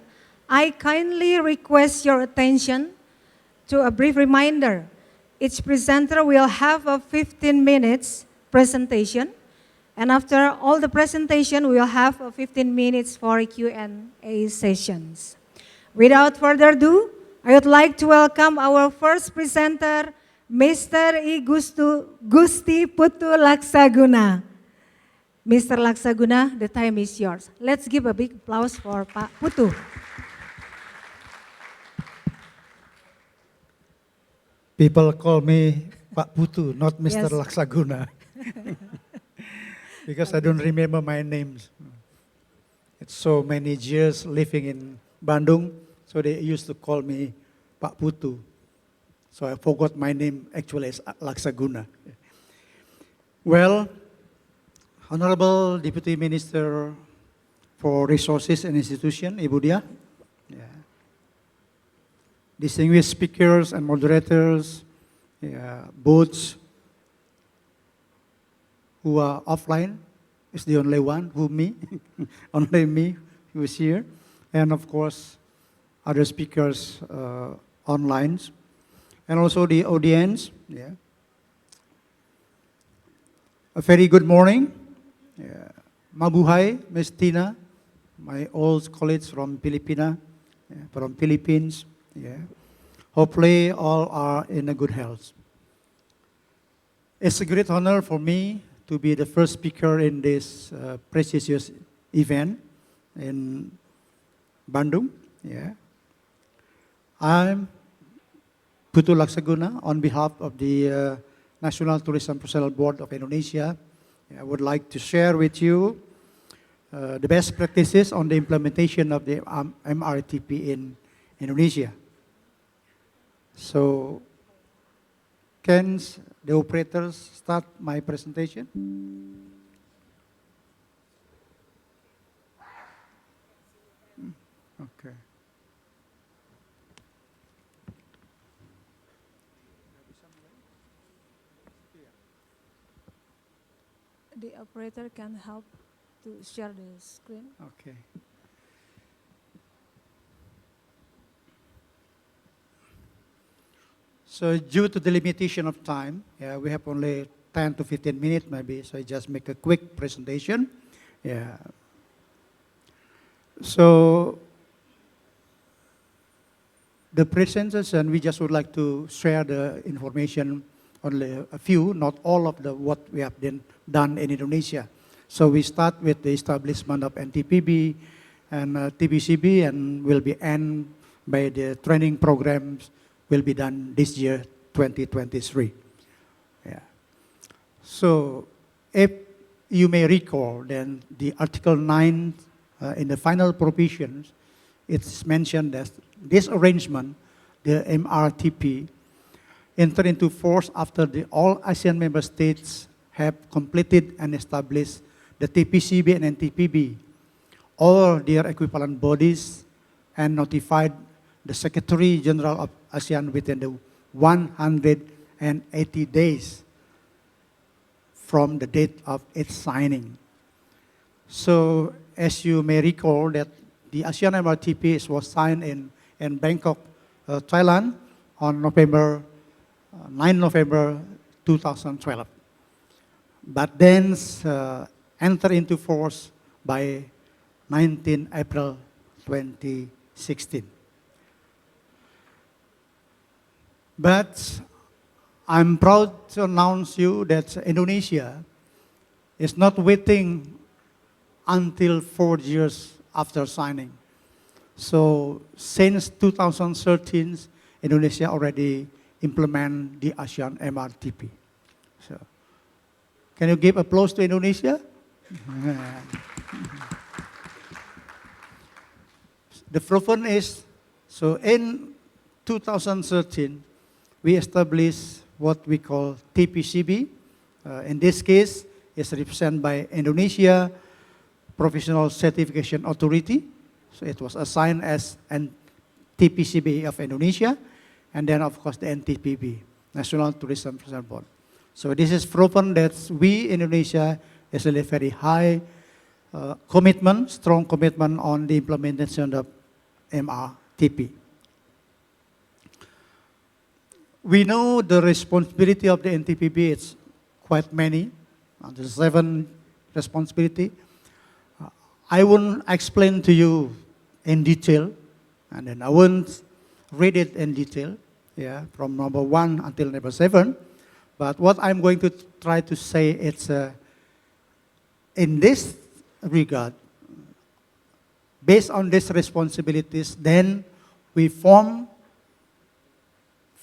I kindly request your attention to a brief reminder. Each presenter will have a 15 minutes presentation, and after all the presentation, we will have 15 minutes for Q&A sessions. Without further ado, I would like to welcome our first presenter, Mr. I Gusti Putu Laksaguna. Mr. Laksaguna, the time is yours. Let's give a big applause for Pak Putu. People call me Pak Putu, not Mr. Yes. Laksaguna. Because I don't remember my names. It's so many years living in Bandung, so they used to call me Pak Putu. So I forgot my name actually is Laksaguna. Well, Honorable Deputy Minister for Resources and Institution, Ibu Dia, distinguished speakers and moderators, both who are offline, is the only one, only me who is here, and of course, other speakers online, and also the audience. A very good morning. Mabuhay, Ms. Tina, my old colleagues from Philippines. Hopefully all are in a good health. It's a great honor for me to be the first speaker in this prestigious event in Bandung. I'm Putu Laksaguna on behalf of the National Tourism Professional Board of Indonesia. I would like to share with you the best practices on the implementation of the MRA-TP in Indonesia. So, can the operators start my presentation? Okay. The operator can help to share the screen. Okay. So due to the limitation of time, we have only 10 to 15 minutes maybe, so I just make a quick presentation. So the presentation, we just would like to share the information, only a few, not all of what we have done in Indonesia. So we start with the establishment of NTPB and TBCB, and will be end by the training programs will be done this year, 2023. Yeah. So if you may recall, then the Article 9 in the final provisions, it's mentioned that this arrangement, the MRA-TP, entered into force after all ASEAN member states have completed and established the TPCB and NTPB, or their equivalent bodies, and notified the Secretary General of ASEAN within the 180 days from the date of its signing. So, as you may recall, that the ASEAN MRA-TP was signed in Bangkok, Thailand, on 9 November 2012. But then entered into force by 19 April 2016. But I'm proud to announce you that Indonesia is not waiting until 4 years after signing. So since 2013, Indonesia already implement the ASEAN MRA-TP. So, can you give applause to Indonesia? The proof is, so in 2013, we established what we call TPCB. In this case, it's represented by Indonesia Professional Certification Authority. So it was assigned as an TPCB of Indonesia, and then of course the NTPB, National Tourism Professional Board. So this is proven that we, Indonesia, is a very high commitment, strong commitment on the implementation of MRA-TP. We know the responsibility of the NTPB is quite many. There's 7 responsibility. I won't explain to you in detail, and then I won't read it in detail, yeah, from number 1 until number 7. But what I'm going to try to say is, in this regard, based on these responsibilities, then we form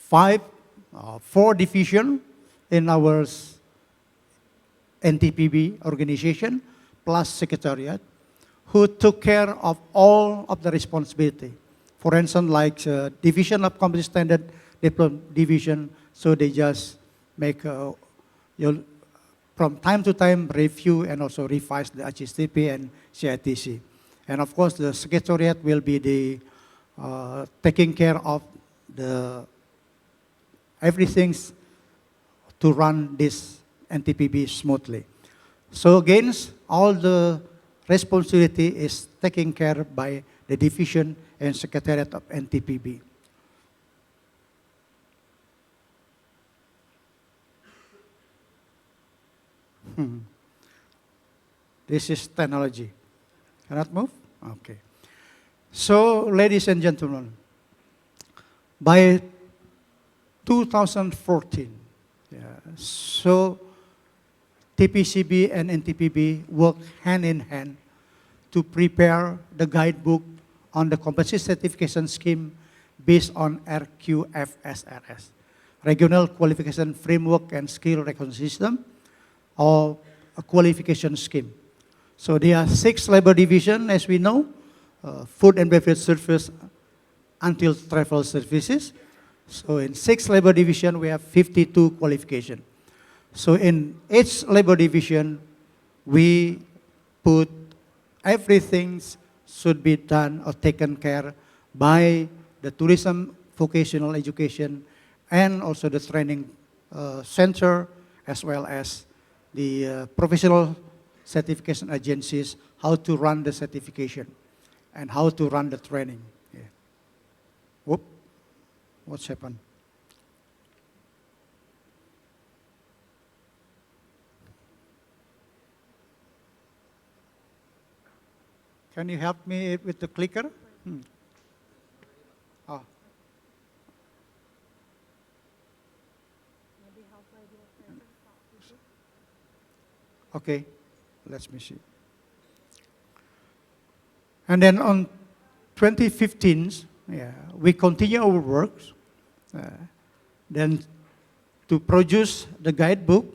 4 divisions in our NTPB organization, plus secretariat, who took care of all of the responsibility. For instance, like division of company standard division, so they just make from time to time review and also revise the HSTP and CITC. And of course, the secretariat will be the taking care of the everything to run this NTPB smoothly. So again, all the responsibility is taken care by the division and secretariat of NTPB. This is technology. Cannot move? Okay. So, ladies and gentlemen, by 2014, so TPCB and NTPB work hand in hand to prepare the guidebook on the competency certification scheme based on RQFSRS, Regional Qualification Framework and Skill Recognition System, or a qualification scheme. So there are 6 labor divisions, as we know, food and beverage service until travel services. So in 6 labor division, we have 52 qualifications. So in each labor division, we put everything should be done or taken care by the tourism vocational education and also the training center, as well as the professional certification agencies, how to run the certification and how to run the training. Yeah. Whoop, what's happened? Can you help me with the clicker? Oh. Okay. let me see. And then on 2015, we continue our works. Then to produce the guidebook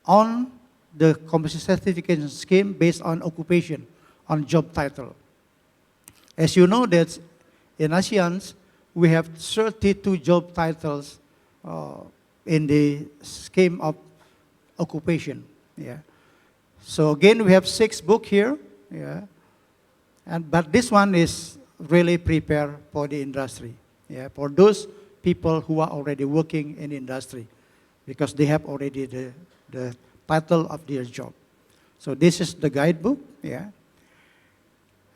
on the competency certification scheme based on occupation, on job title. As you know that in ASEAN, we have 32 job titles in the scheme of occupation. So again, we have 6 books here. But this one is really prepared for the industry. For those people who are already working in industry, because they have already the title of their job. So this is the guidebook.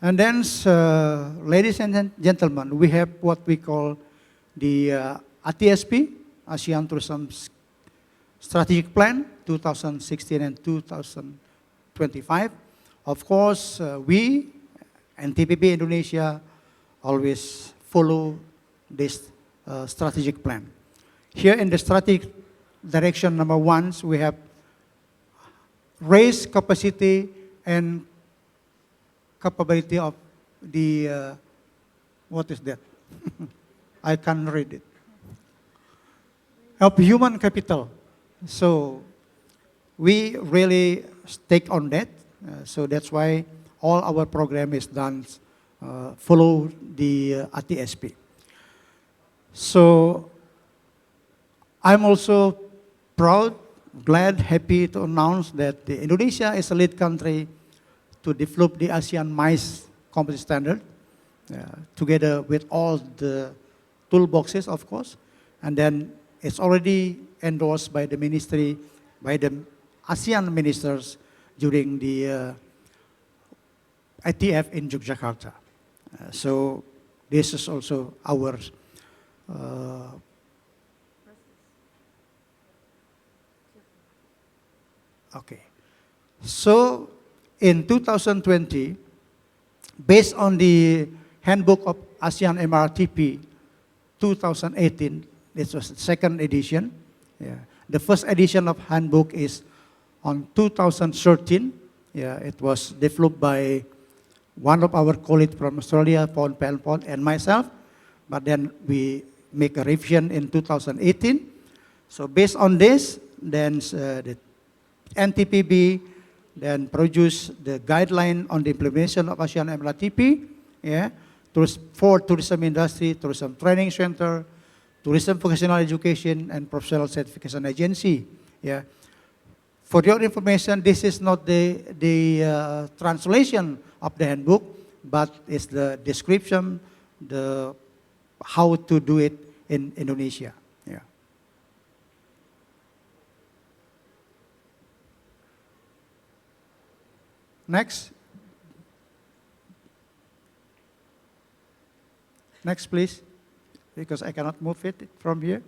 And then, ladies and gentlemen, we have what we call the ATSP, ASEAN Tourism Strategic Plan, 2016 and 2025. Of course, we and TPP Indonesia always follow this strategic plan. Here in the strategic direction number 1, we have raise capacity and capability of the, what is that? I can't read it. Of human capital. So we really take on that. So that's why all our program is done, follow the ATSP. So I'm also proud, glad, happy to announce that Indonesia is a lead country to develop the ASEAN MICE competency standard, together with all the toolboxes, of course. And then it's already endorsed by the ministry, by the ASEAN ministers during the ITF in Yogyakarta. So this is also our okay. So in 2020, based on the handbook of ASEAN MRA-TP 2018, this was the 2nd edition. The first edition of handbook is on 2013. It was developed by one of our colleagues from Australia, Paul Pelpon, and myself. But then we make a revision in 2018. So based on this, then the NTPB then produce the guideline on the implementation of ASEAN MRA-TP, for tourism industry, tourism training center, tourism vocational education, and professional certification agency. For your information, this is not the translation of the handbook, but it's the description, the how to do it in Indonesia. Next. Next, please, because I cannot move it from here.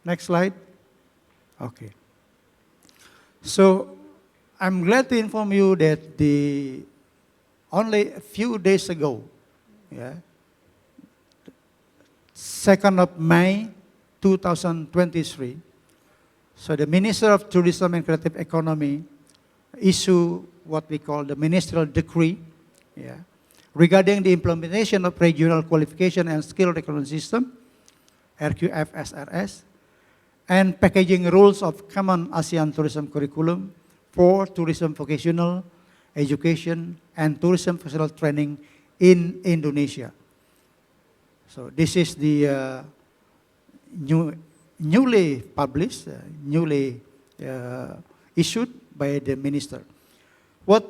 Next slide. Okay. So I'm glad to inform you that only a few days ago, 2nd of May 2023, so the Minister of Tourism and Creative Economy issue what we call the ministerial decree regarding the implementation of regional qualification and skill recognition system, RQFSRS, and packaging rules of common ASEAN tourism curriculum for tourism vocational education and tourism professional training in Indonesia. So this is the newly published, newly issued by the minister. What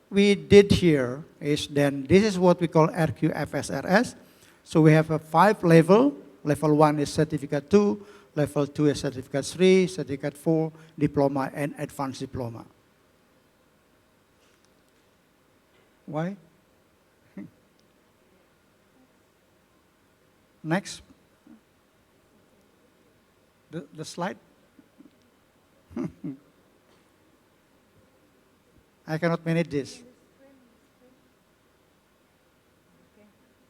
we did here is then, this is what we call RQFSRS. So we have a 5 level. Level 1 is Certificate 2, Level 2 is Certificate 3, Certificate 4, Diploma, and Advanced Diploma. Why? Next. The slide. I cannot manage this.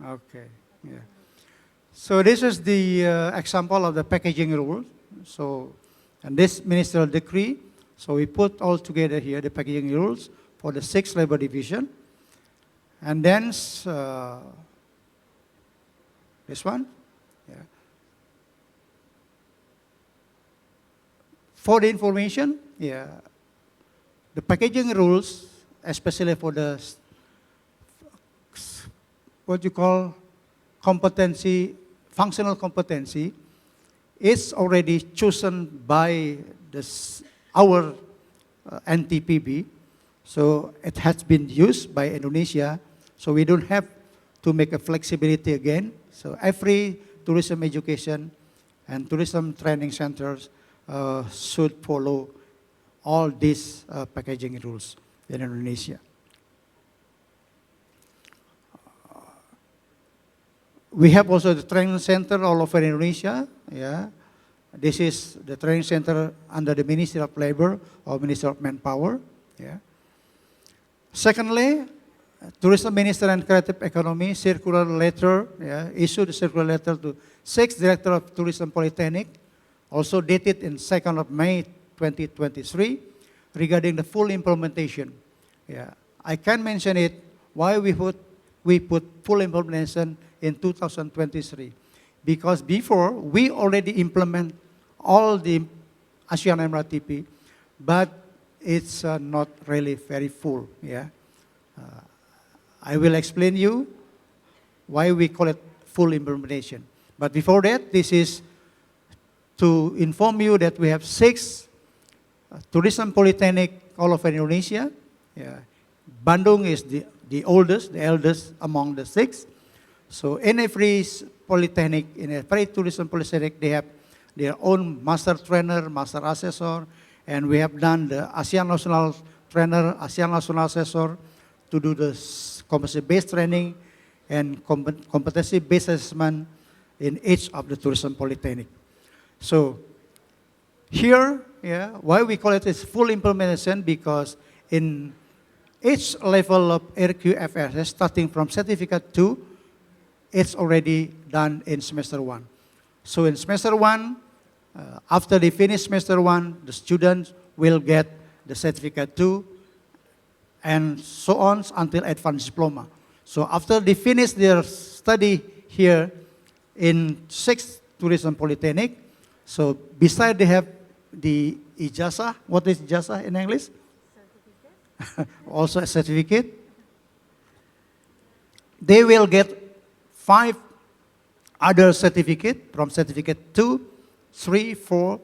Okay, So this is the example of the packaging rule. So, and this ministerial decree. So we put all together here the packaging rules for the 6 labor division. And then this one. Yeah. For the information, yeah, the packaging rules, especially for the what you call competency, functional competency, is already chosen by our NTPB. So it has been used by Indonesia. So we don't have to make a flexibility again. So every tourism education and tourism training centers should follow all these packaging rules in Indonesia. We have also the training center all over Indonesia. Yeah, this is the training center under the Ministry of Labor or Ministry of Manpower. Yeah. Secondly, Tourism Minister and Creative Economy circular letter, issued a circular letter to 6 Director of Tourism Polytechnic, also dated in 2nd of May 2023, regarding the full implementation. Yeah, I can mention it, why we put full implementation in 2023. Because before, we already implement all the ASEAN MRA-TP, but it's not really very full. Yeah, I will explain you why we call it full implementation. But before that, this is to inform you that we have 6 tourism polytechnic all over Indonesia. Yeah. Bandung is the oldest, the eldest among the 6. So in every polytechnic, in every tourism polytechnic, they have their own master trainer, master assessor, and we have done the ASEAN National Trainer, ASEAN National Assessor to do the competency-based training and competency-based assessment in each of the tourism polytechnic. So here, yeah, why we call it is full implementation, because in each level of RQFS, starting from certificate 2, it's already done in semester 1. So in semester 1, after they finish semester 1, the students will get the certificate 2 and so on until advanced diploma. So after they finish their study here in 6 tourism polytechnic, so beside they have the ijazah. What is ijazah in English? Certificate. Also a certificate. They will get 5 other certificates from certificate 2, 3, 4,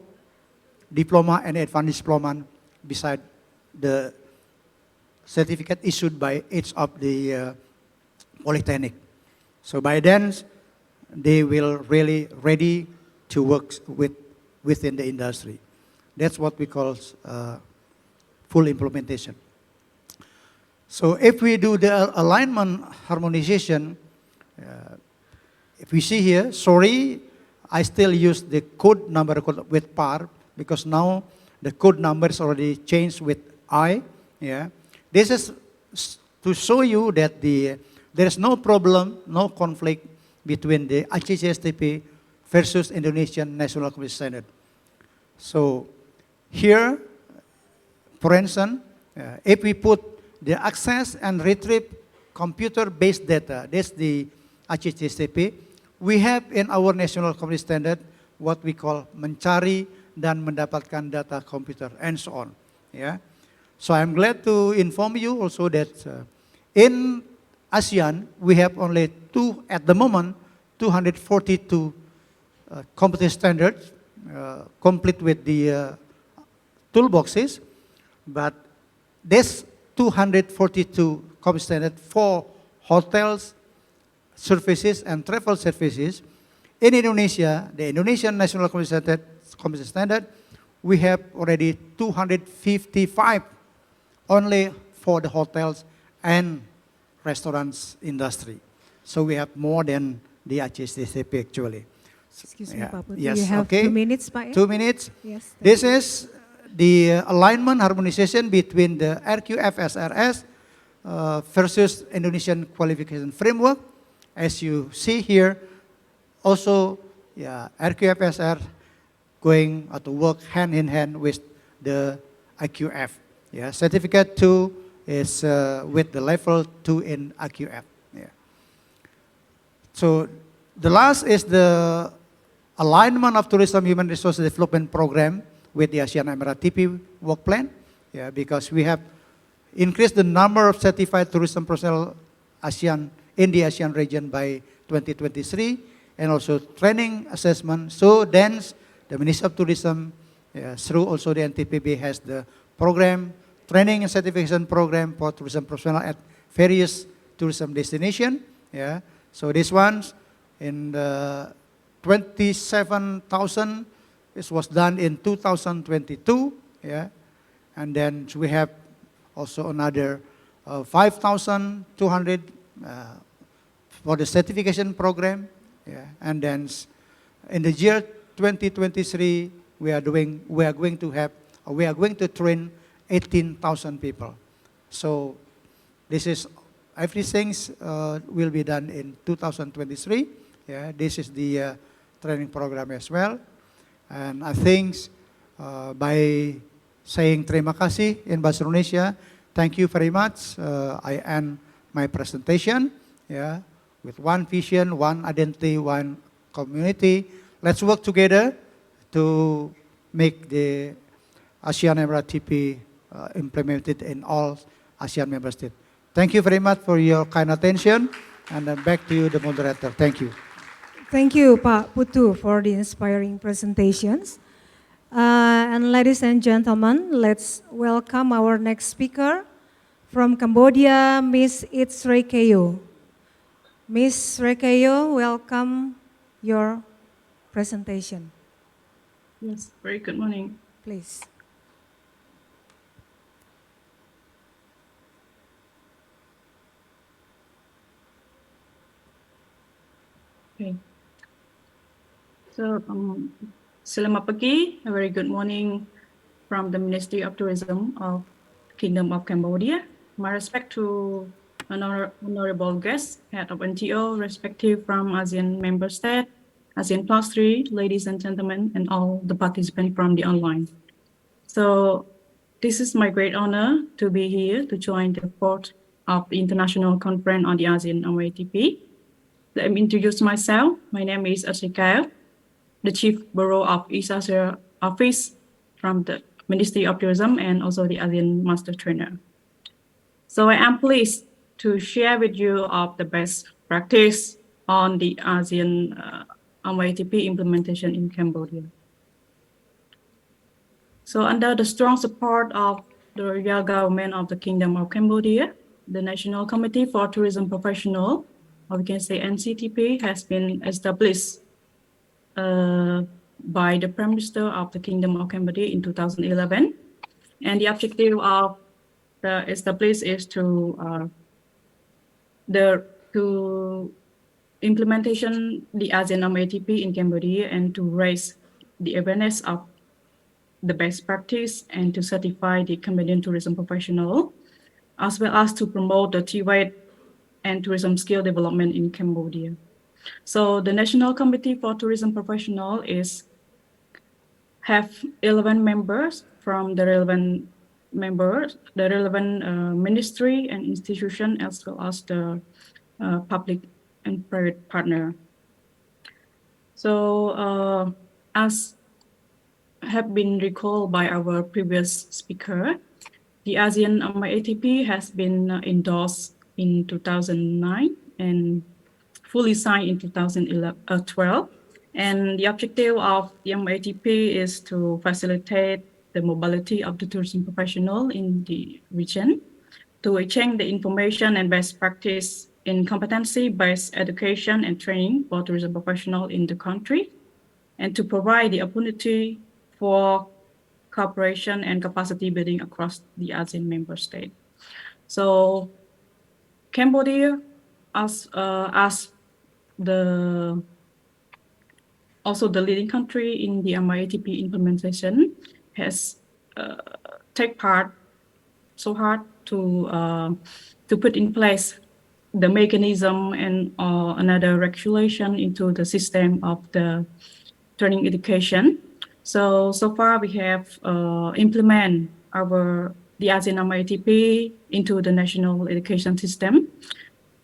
diploma and advanced diploma beside the certificate issued by each of the polytechnic. So by then, they will really ready to work within the industry. That's what we call full implementation. So if we do the alignment harmonization, if we see here, sorry, I still use the code number with PAR, because now the code number is already changed with I. Yeah, this is to show you that there is no problem, no conflict between the HCSTP versus Indonesian National Community Standard. So here, for instance, if we put the access and retrieve computer-based data, that's the HCSTP, we have in our National Community Standard what we call mencari dan mendapatkan data komputer and so on. Yeah. So I'm glad to inform you also that in ASEAN, we have only at the moment, 242 competence standards, complete with the toolboxes, but this 242 competence standards for hotels, services, and travel services. In Indonesia, the Indonesian National Competence Standard, we have already 255 only for the hotels and restaurants industry. So we have more than the HCSTP actually. Excuse me, Pak Putu. Yes, you have okay. 2 minutes, Pak. 2 minutes. Yes. This is the alignment harmonization between the RQFSRS versus Indonesian Qualification Framework. As you see here, also, RQFSR going to work hand in hand with the IQF. Yeah, certificate 2 is with the level 2 in IQF. Yeah. So the last is the alignment of tourism human resource development program with the ASEAN MRA-TP work plan. Yeah, because we have increased the number of certified tourism personnel ASEAN in the ASEAN region by 2023, and also training assessment. So then the Ministry of Tourism, through also the NTPB, has the program, training and certification program for tourism personnel at various tourism destination. Yeah. So this one in the 27,000, this was done in 2022. Yeah. And then we have also another 5,200 for the certification program. Yeah. And then in the year 2023, we are going to train 18,000 people. So this is everything will be done in 2023. Yeah, this is the training program as well. And I think by saying terima kasih in Bahasa Indonesia, thank you very much. I end my presentation. Yeah, with one vision, one identity, one community. Let's work together to make the ASEAN MRA-TP implemented in all ASEAN member states. Thank you very much for your kind attention, and then back to you, the moderator. Thank you. Thank you, Pak Putu, for the inspiring presentations. And ladies and gentlemen, let's welcome our next speaker from Cambodia, Ms. Itsrekeo. Ms. Rekeo, welcome your presentation. Yes, very good morning. Please. Okay. So, selamat pagi, a very good morning from the Ministry of Tourism of Kingdom of Cambodia. My respect to honorable guests, head of NTO, respective from ASEAN member state, ASEAN +3, ladies and gentlemen, and all the participants from the online. So this is my great honor to be here to join the fourth of the International Conference on the ASEAN MRA-TP. Let me introduce myself. My name is Asrika, the Chief Bureau of East Asia Office from the Ministry of Tourism and also the ASEAN Master Trainer. So I am pleased to share with you of the best practice on the ASEAN MRA-TP implementation in Cambodia. So under the strong support of the royal government of the Kingdom of Cambodia, the National Committee for Tourism Professional, or we can say NCTP, has been established by the Prime Minister of the Kingdom of Cambodia in 2011. And the objective of the established is to implementation the ASEAN MRA-TP in Cambodia and to raise the awareness of the best practice and to certify the Cambodian tourism professional, as well as to promote the TWAIT and tourism skill development in Cambodia. So the National Committee for Tourism Professional have 11 members from the relevant ministry and institution, as well as the public and private partner. So as have been recalled by our previous speaker, the ASEAN MRA-TP has been endorsed in 2009 and fully signed in 2012. And the objective of the MRA-TP is to facilitate the mobility of the tourism professional in the region, to exchange the information and best practice in competency-based education and training for tourism professionals in the country, and to provide the opportunity for cooperation and capacity building across the ASEAN member state. So Cambodia, as also the leading country in the MRA-TP implementation, has take part so hard to put in place the mechanism and another regulation into the system of the training education. So far we have implement the ASEAN MRA-TP into the national education system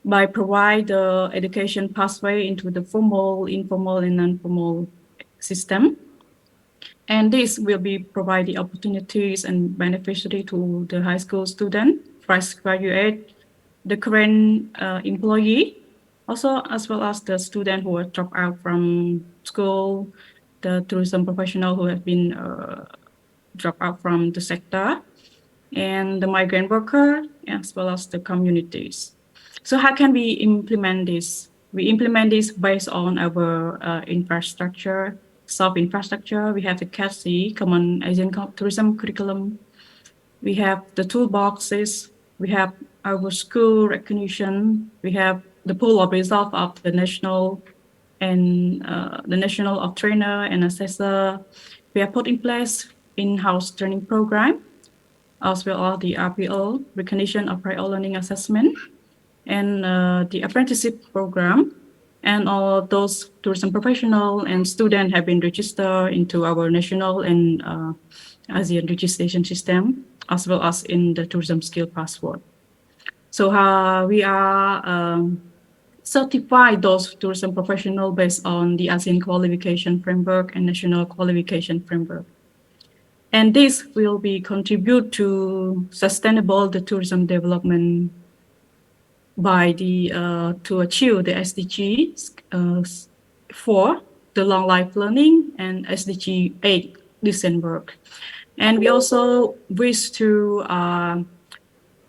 by provide the education pathway into the formal, informal, and non-formal system. And this will be provide the opportunities and beneficiary to the high school student, fresh graduate, the current employee, also as well as the student who are dropped out from school, the tourism professional who have been dropped out from the sector, and the migrant worker, as well as the communities. So how can we implement this? We implement this based on our infrastructure, soft infrastructure. We have the CASI, Common Asian Tourism Curriculum. We have the toolboxes. We have our school recognition. We have the pool of results of the national and the national of trainer and assessor. We have put in place in-house training program, as well as the RPO, recognition of prior learning assessment, and the apprenticeship program. And all those tourism professional and students have been registered into our national and ASEAN registration system, as well as in the tourism skill passport. So we are certify those tourism professional based on the ASEAN qualification framework and national qualification framework. And this will be contribute to sustainable the tourism development by the to achieve the SDG 4, the long life learning, and SDG 8, decent work. And we also wish to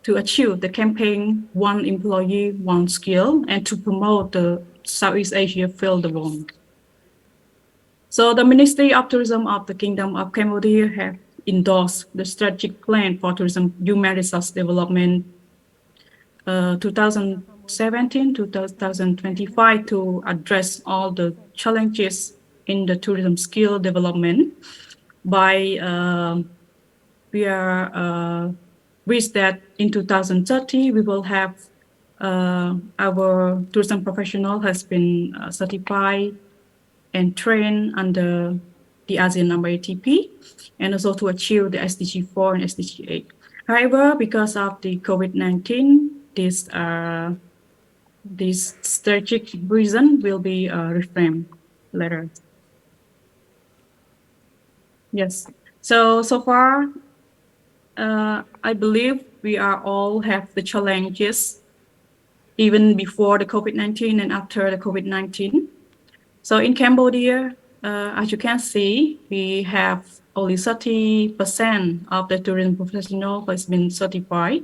achieve the campaign One Employee, One Skill, and to promote the Southeast Asia Field Development. So the Ministry of Tourism of the Kingdom of Cambodia have endorsed the strategic plan for tourism human resource development 2017-2025 to address all the challenges in the tourism skill development. By we are wish that in 2030 we will have our tourism professional has been certified and trained under the ASEAN MRA-TP, and also to achieve the SDG 4 and SDG 8. However, because of the COVID-19, this strategic reason will be reframed later. Yes. So far, I believe we are all have the challenges even before the COVID-19 and after the COVID-19. So in Cambodia, as you can see, we have only 30% of the tourism professional has been certified,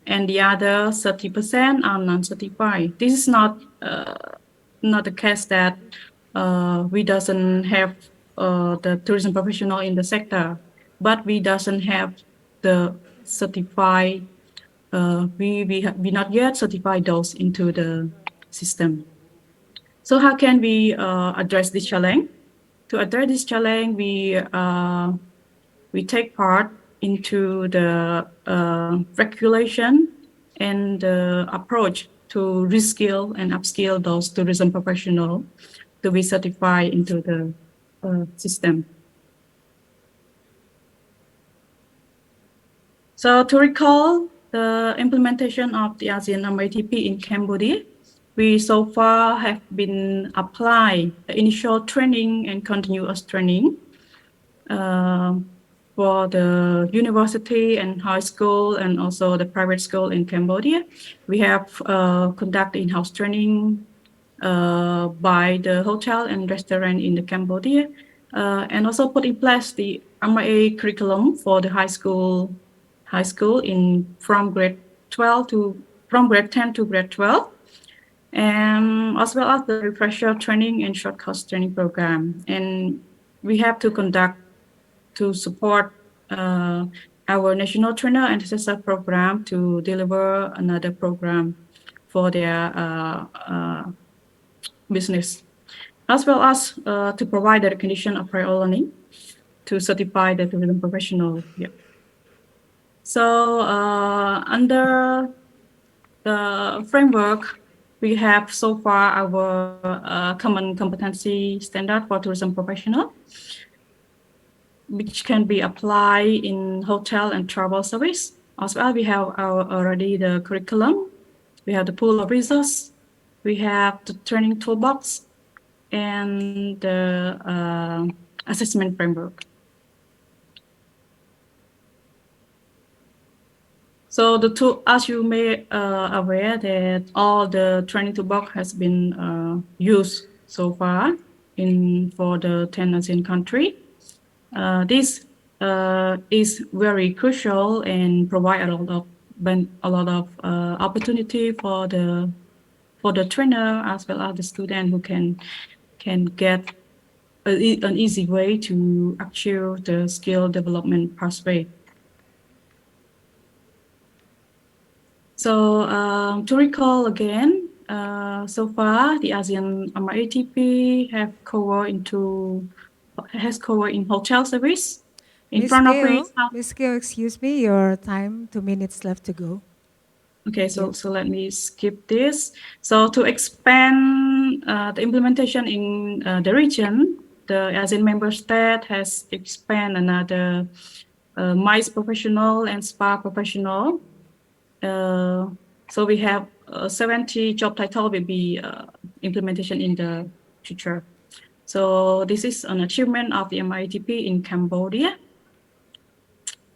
and the other 30% are non-certified. This is not the case that we doesn't have the tourism professional in the sector, but we doesn't have the certified. We not yet certified those into the system. So how can we address this challenge? To address this challenge, we take part into the regulation and the approach to reskill and upskill those tourism professionals to be certified into the system. So to recall the implementation of the ASEAN MRA-TP in Cambodia, we so far have been applying the initial training and continuous training for the university and high school and also the private school in Cambodia. We have conducted in-house training by the hotel and restaurant in the Cambodia, and also put in place the MRA curriculum for the high school from grade 10 to grade 12. And as well as the refresher training and short course training program. And we have to conduct to support our national trainer and assessor program to deliver another program for their business, as well as to provide the recognition of prior learning to certify the tourism professional. Yeah. So under the framework, we have so far our common competency standard for tourism professional. which can be applied in hotel and travel service. As well, we have already the curriculum, we have the pool of resources, we have the training toolbox, and the assessment framework. So the tool, as you may aware that all the training toolbox has been used so far for the 10 ASEAN country. This is very crucial and provide a lot of opportunity for the trainer as well as the student who can get an easy way to achieve the skill development pathway. So to recall again, so far the ASEAN MRA-TP has covered in hotel service, in front office. Ms. Keo, excuse me, your time, 2 minutes left to go. Okay, so let me skip this. So to expand the implementation in the region, the ASEAN member state has expanded another MICE professional and SPA professional. So we have 70 job title will be implementation in the future. So this is an achievement of the MRA-TP in Cambodia.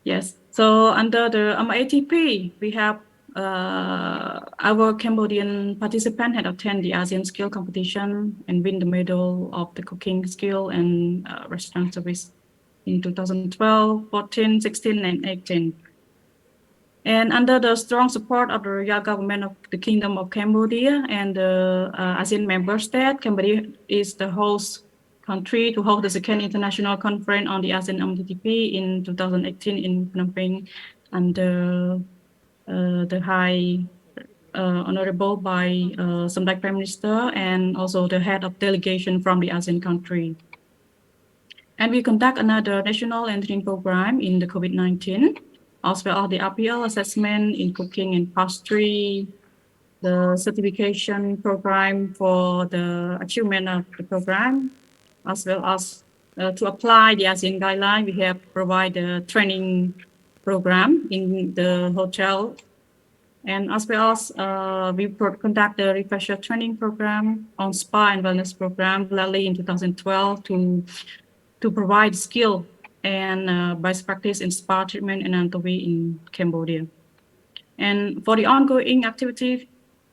Yes, so under the MRA-TP, we have our Cambodian participant had attended the ASEAN skill competition and win the medal of the cooking skill and restaurant service in 2012, 14, 16, and 18. And under the strong support of the royal government of the Kingdom of Cambodia and the ASEAN member state, Cambodia is the host country to hold the second international conference on the ASEAN MRA-TP in 2018 in Phnom Penh under the High Honorable by Samdech Prime Minister and also the head of delegation from the ASEAN country. And we conduct another national and training program in the COVID-19, as well as the RPL assessment in cooking and pastry, the certification program for the achievement of the program, as well as to apply the ASEAN guideline, we have provided a training program in the hotel. And as well as we conduct the refresher training program on spa and wellness program, lately in 2012 to provide skill and best practice in spa treatment and anatomy in Cambodia. And for the ongoing activity,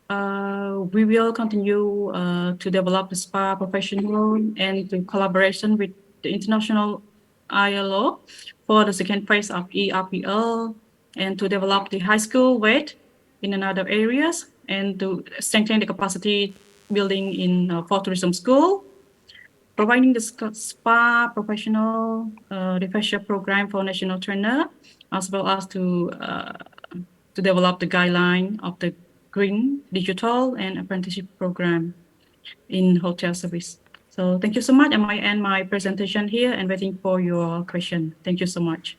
we will continue to develop the spa professional and to collaboration with the international ILO for the second phase of ERPL and to develop the high school weight in another areas and to strengthen the capacity building in for tourism school, providing the spa professional refresher program for national trainer, as well as to develop the guideline of the green, digital, and apprenticeship program in hotel service. So thank you so much. I might end my presentation here and waiting for your question. Thank you so much.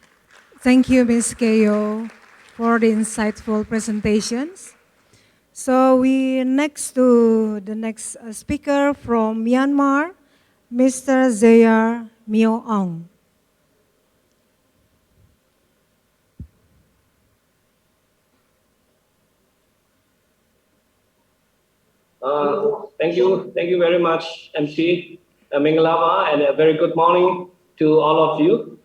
Thank you, Ms. Keo, for the insightful presentations. So we next to the next speaker from Myanmar, Mr. Zayar Myo Aung. Thank you very much, MC Mingalama, and a very good morning to all of you.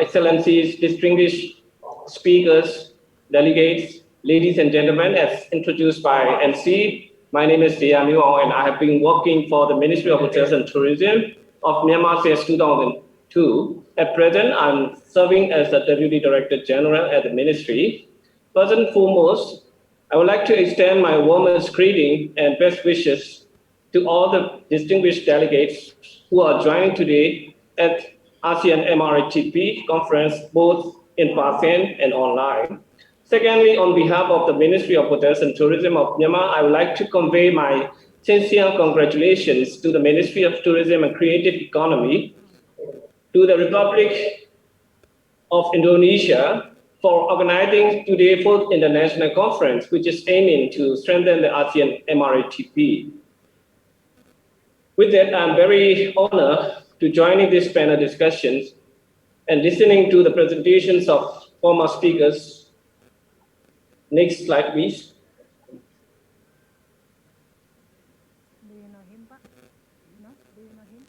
Excellencies, distinguished speakers, delegates, ladies and gentlemen, as introduced by MC, my name is Zayar Myo Aung, and I have been working for the Ministry of Hotels and Tourism of Myanmar since 2002. At present, I'm serving as the Deputy Director General at the Ministry. First and foremost, I would like to extend my warmest greeting and best wishes to all the distinguished delegates who are joining today at ASEAN MRA-TP conference, both in person and online. Secondly, on behalf of the Ministry of Hotels and Tourism of Myanmar, I would like to convey my sincere congratulations to the Ministry of Tourism and Creative Economy, to the Republic of Indonesia, for organizing today's fourth international conference, which is aiming to strengthen the ASEAN MRA-TP. With that, I'm very honored to join in this panel discussions and listening to the presentations of former speakers. Next slide, please. Do you know him, Pak? No? Do you know him?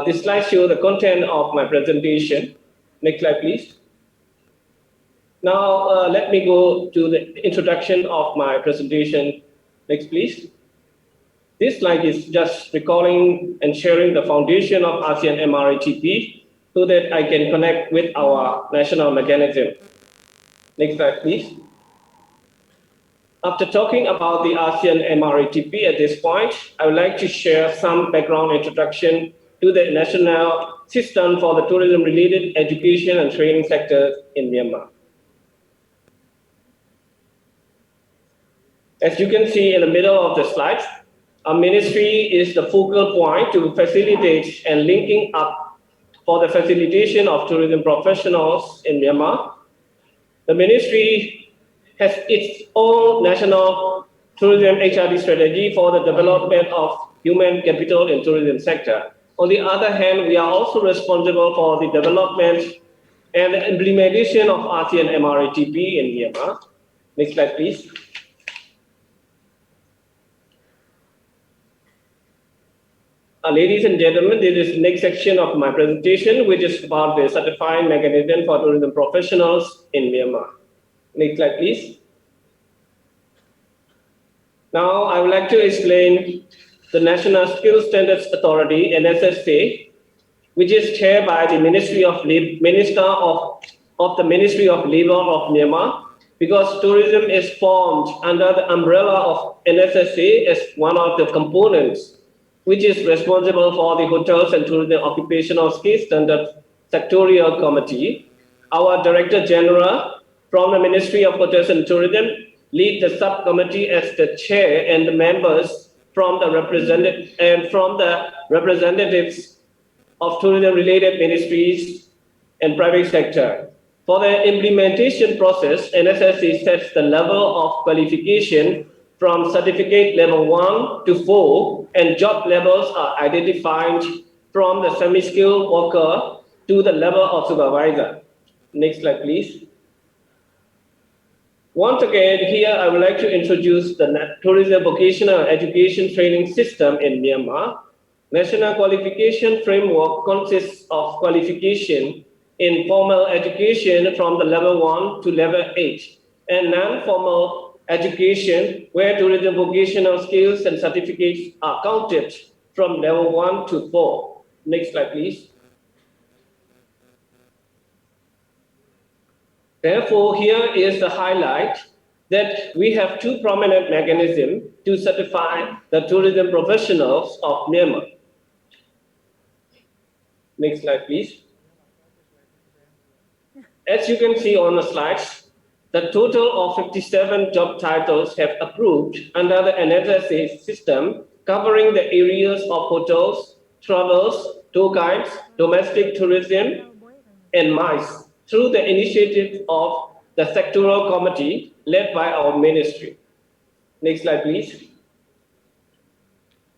This slide shows the content of my presentation. Next slide, please. Now, let me go to the introduction of my presentation. Next, please. This slide is just recalling and sharing the foundation of ASEAN MRA-TP so that I can connect with our national mechanism. Next slide, please. After talking about the ASEAN MRA-TP at this point, I would like to share some background introduction to the national system for the tourism-related education and training sector in Myanmar. As you can see in the middle of the slide, our ministry is the focal point to facilitate and linking up for the facilitation of tourism professionals in Myanmar. The ministry has its own national tourism HRD strategy for the development of human capital in tourism sector. On the other hand, we are also responsible for the development and the implementation of ASEAN MRA-TP in Myanmar. Next slide, please. Ladies and gentlemen, this is the next section of my presentation, which is about the certifying mechanism for tourism professionals in Myanmar. Next slide, please. Now, I would like to explain the National Skills Standards Authority, NSSA, which is chaired by the Minister of the Ministry of Labor of Myanmar, because tourism is formed under the umbrella of NSSA as one of the components, which is responsible for the Hotels and Tourism Occupational Skills Standards Sectorial Committee. Our Director General from the Ministry of Hotels and Tourism lead the subcommittee as the chair, and the members from the representatives of tourism-related ministries and private sector. For the implementation process, NSSA sets the level of qualification from certificate level 1 to 4, and job levels are identified from the semi-skilled worker to the level of supervisor. Next slide, please. Once again, here I would like to introduce the tourism vocational education training system in Myanmar. National qualification framework consists of qualification in formal education from the level 1 to level 8, and non-formal education where tourism vocational skills and certificates are counted from level 1 to 4. Next slide, please. Therefore, here is the highlight that we have two prominent mechanisms to certify the tourism professionals of Myanmar. Next slide, please. As you can see on the slides, the total of 57 job titles have approved under the NSSA system, covering the areas of hotels, travels, tour guides, domestic tourism, and MICE through the initiative of the sectoral committee led by our ministry. Next slide, please.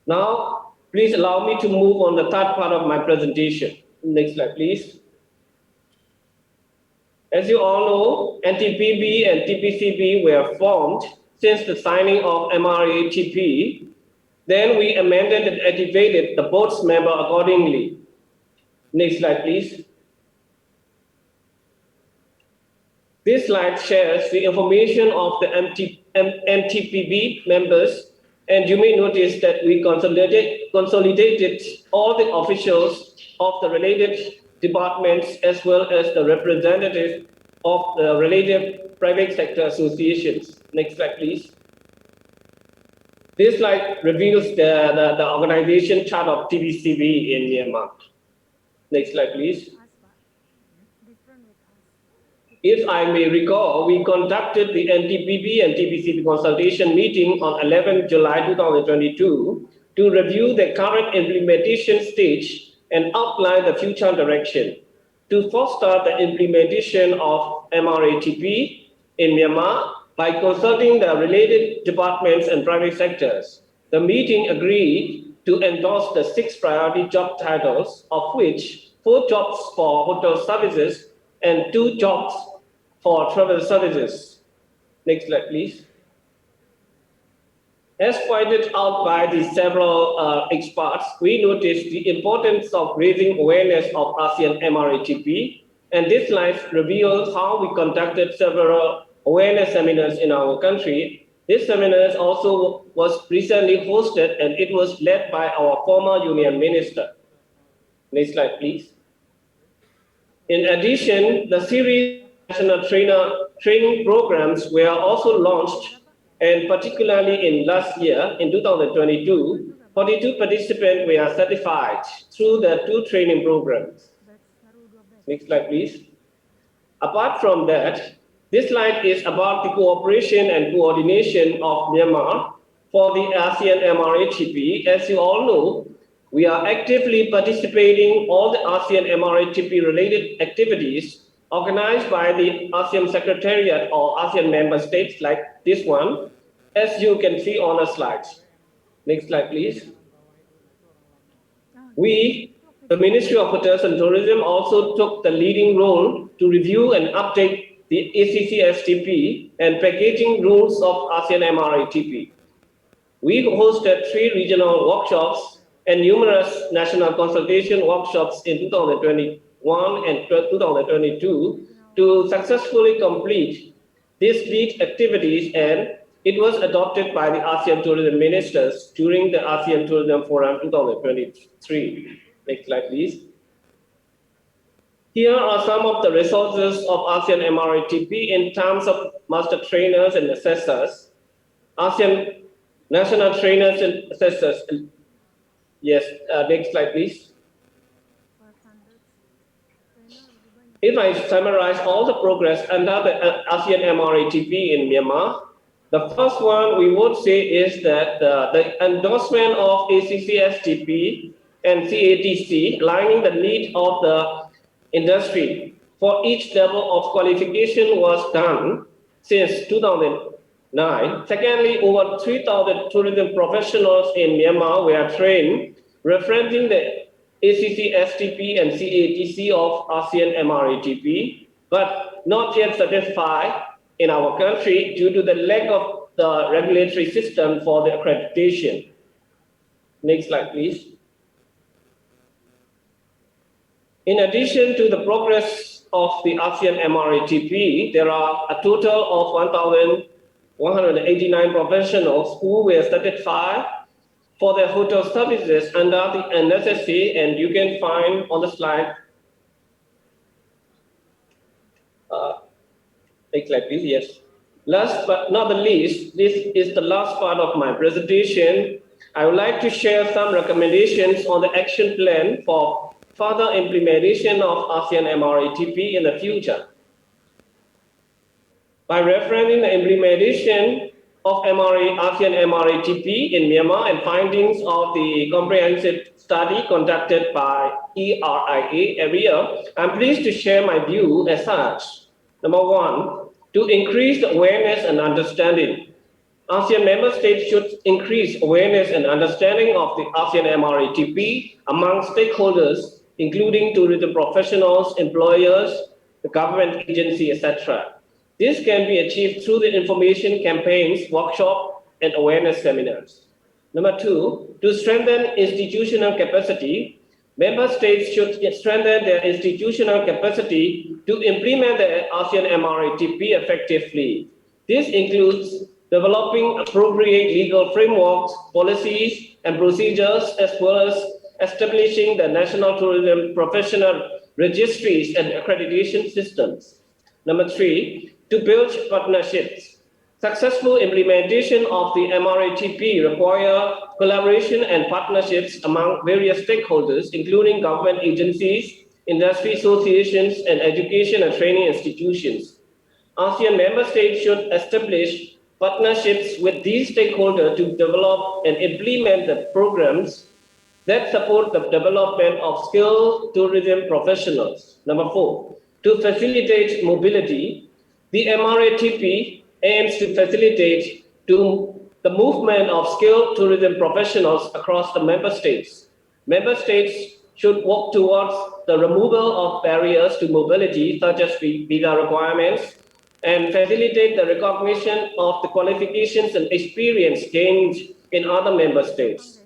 Now, please allow me to move on the third part of my presentation. Next slide, please. As you all know, NTPB and TPCB were formed since the signing of MRA-TP. Then we amended and activated the board's member accordingly. Next slide, please. This slide shares the information of the NTPB members, and you may notice that we consolidated all the officials of the related departments as well as the representatives of the related private sector associations. Next slide, please. This slide reveals the organization chart of TPCB in Myanmar. Next slide, please. If I may recall, we conducted the NTPB and TPCB consultation meeting on 11 July 2022 to review the current implementation stage and outline the future direction. To foster the implementation of MRA-TP in Myanmar, By consulting the related departments and private sectors, the meeting agreed to endorse the 6 priority job titles, of which 4 jobs for hotel services and 2 jobs for travel services. Next slide, please. As pointed out by the several experts, we noticed the importance of raising awareness of ASEAN MRA-TP, and this slide reveals how we conducted several awareness seminars in our country. This seminar also was recently hosted, and it was led by our former union minister. Next slide, please. In addition, the series of national training programs were also launched, and particularly in last year, in 2022, 42 participants were certified through the 2 training programs. Next slide, please. Apart from that, this slide is about the cooperation and coordination of Myanmar for the ASEAN MRA-TP. As you all know, we are actively participating in all the ASEAN MRA-TP related activities organized by the ASEAN Secretariat or ASEAN member states like this one, as you can see on the slides. Next slide, please. We, the Ministry of Hotels and Tourism, also took the leading role to review and update the ACC-STP and packaging rules of ASEAN MRA-TP. We hosted 3 regional workshops and numerous national consultation workshops in 2021 and 2022 to successfully complete these big activities, and it was adopted by the ASEAN tourism ministers during the ASEAN Tourism Forum 2023. Next slide, please. Here are some of the resources of ASEAN MRA-TP in terms of master trainers and assessors. ASEAN national trainers and assessors. Yes, next slide, please. If I summarize all the progress under the ASEAN MRA-TP in Myanmar, the first one we would say is that the endorsement of ACC-STP and CATC, aligning the need of the industry for each level of qualification was done since 2009. Secondly, over 3,000 tourism professionals in Myanmar were trained, referencing the ACC-STP and CATC of ASEAN MRA-TP, but not yet certified in our country due to the lack of the regulatory system for the accreditation. Next slide, please. In addition to the progress of the ASEAN MRA-TP, there are a total of 1,189 professionals who were certified for their hotel services under the NSSC, and you can find on the slide. Next slide, please. Yes. Last but not the least, this is the last part of my presentation. I would like to share some recommendations on the action plan for further implementation of ASEAN MRA-TP in the future. By referencing the implementation of ASEAN MRA-TP in Myanmar and findings of the comprehensive study conducted by ERIA every year, I'm pleased to share my view as such. Number 1, to increase the awareness and understanding. ASEAN member states should increase awareness and understanding of the ASEAN MRA-TP among stakeholders, including tourism professionals, employers, the government agency, etc. This can be achieved through the information campaigns, workshops, and awareness seminars. Number 2, to strengthen institutional capacity, member states should strengthen their institutional capacity to implement the ASEAN MRA-TP effectively. This includes developing appropriate legal frameworks, policies, and procedures, as well as establishing the national tourism professional registries and accreditation systems. Number 3, to build partnerships. Successful implementation of the MRA-TP require collaboration and partnerships among various stakeholders, including government agencies, industry associations, and education and training institutions. ASEAN member states should establish partnerships with these stakeholders to develop and implement the programs that support the development of skilled tourism professionals. Number 4, to facilitate mobility, the MRA-TP aims to facilitate the movement of skilled tourism professionals across the member states. Member states should work towards the removal of barriers to mobility, such as visa requirements, and facilitate the recognition of the qualifications and experience gained in other member states.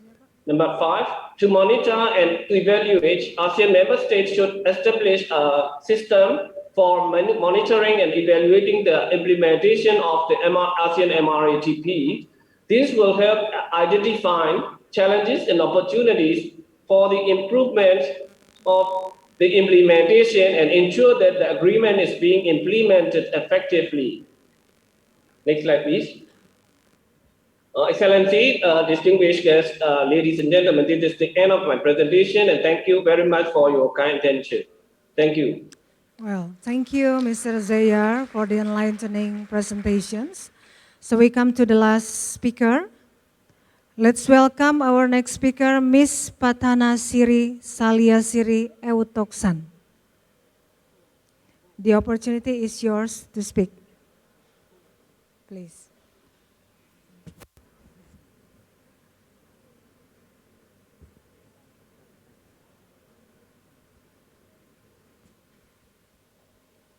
Number 5, to monitor and evaluate, ASEAN member states should establish a system for monitoring and evaluating the implementation of the ASEAN MRA-TP. This will help identify challenges and opportunities for the improvement of the implementation and ensure that the agreement is being implemented effectively. Next slide, please. Excellency, distinguished guests, ladies and gentlemen, this is the end of my presentation, and thank you very much for your kind attention. Thank you. Well, thank you, Mr. Zayar, for the enlightening presentations. So we come to the last speaker. Let's welcome our next speaker, Miss Patana Siri Salia Siri Eutoksan. The opportunity is yours to speak. Please.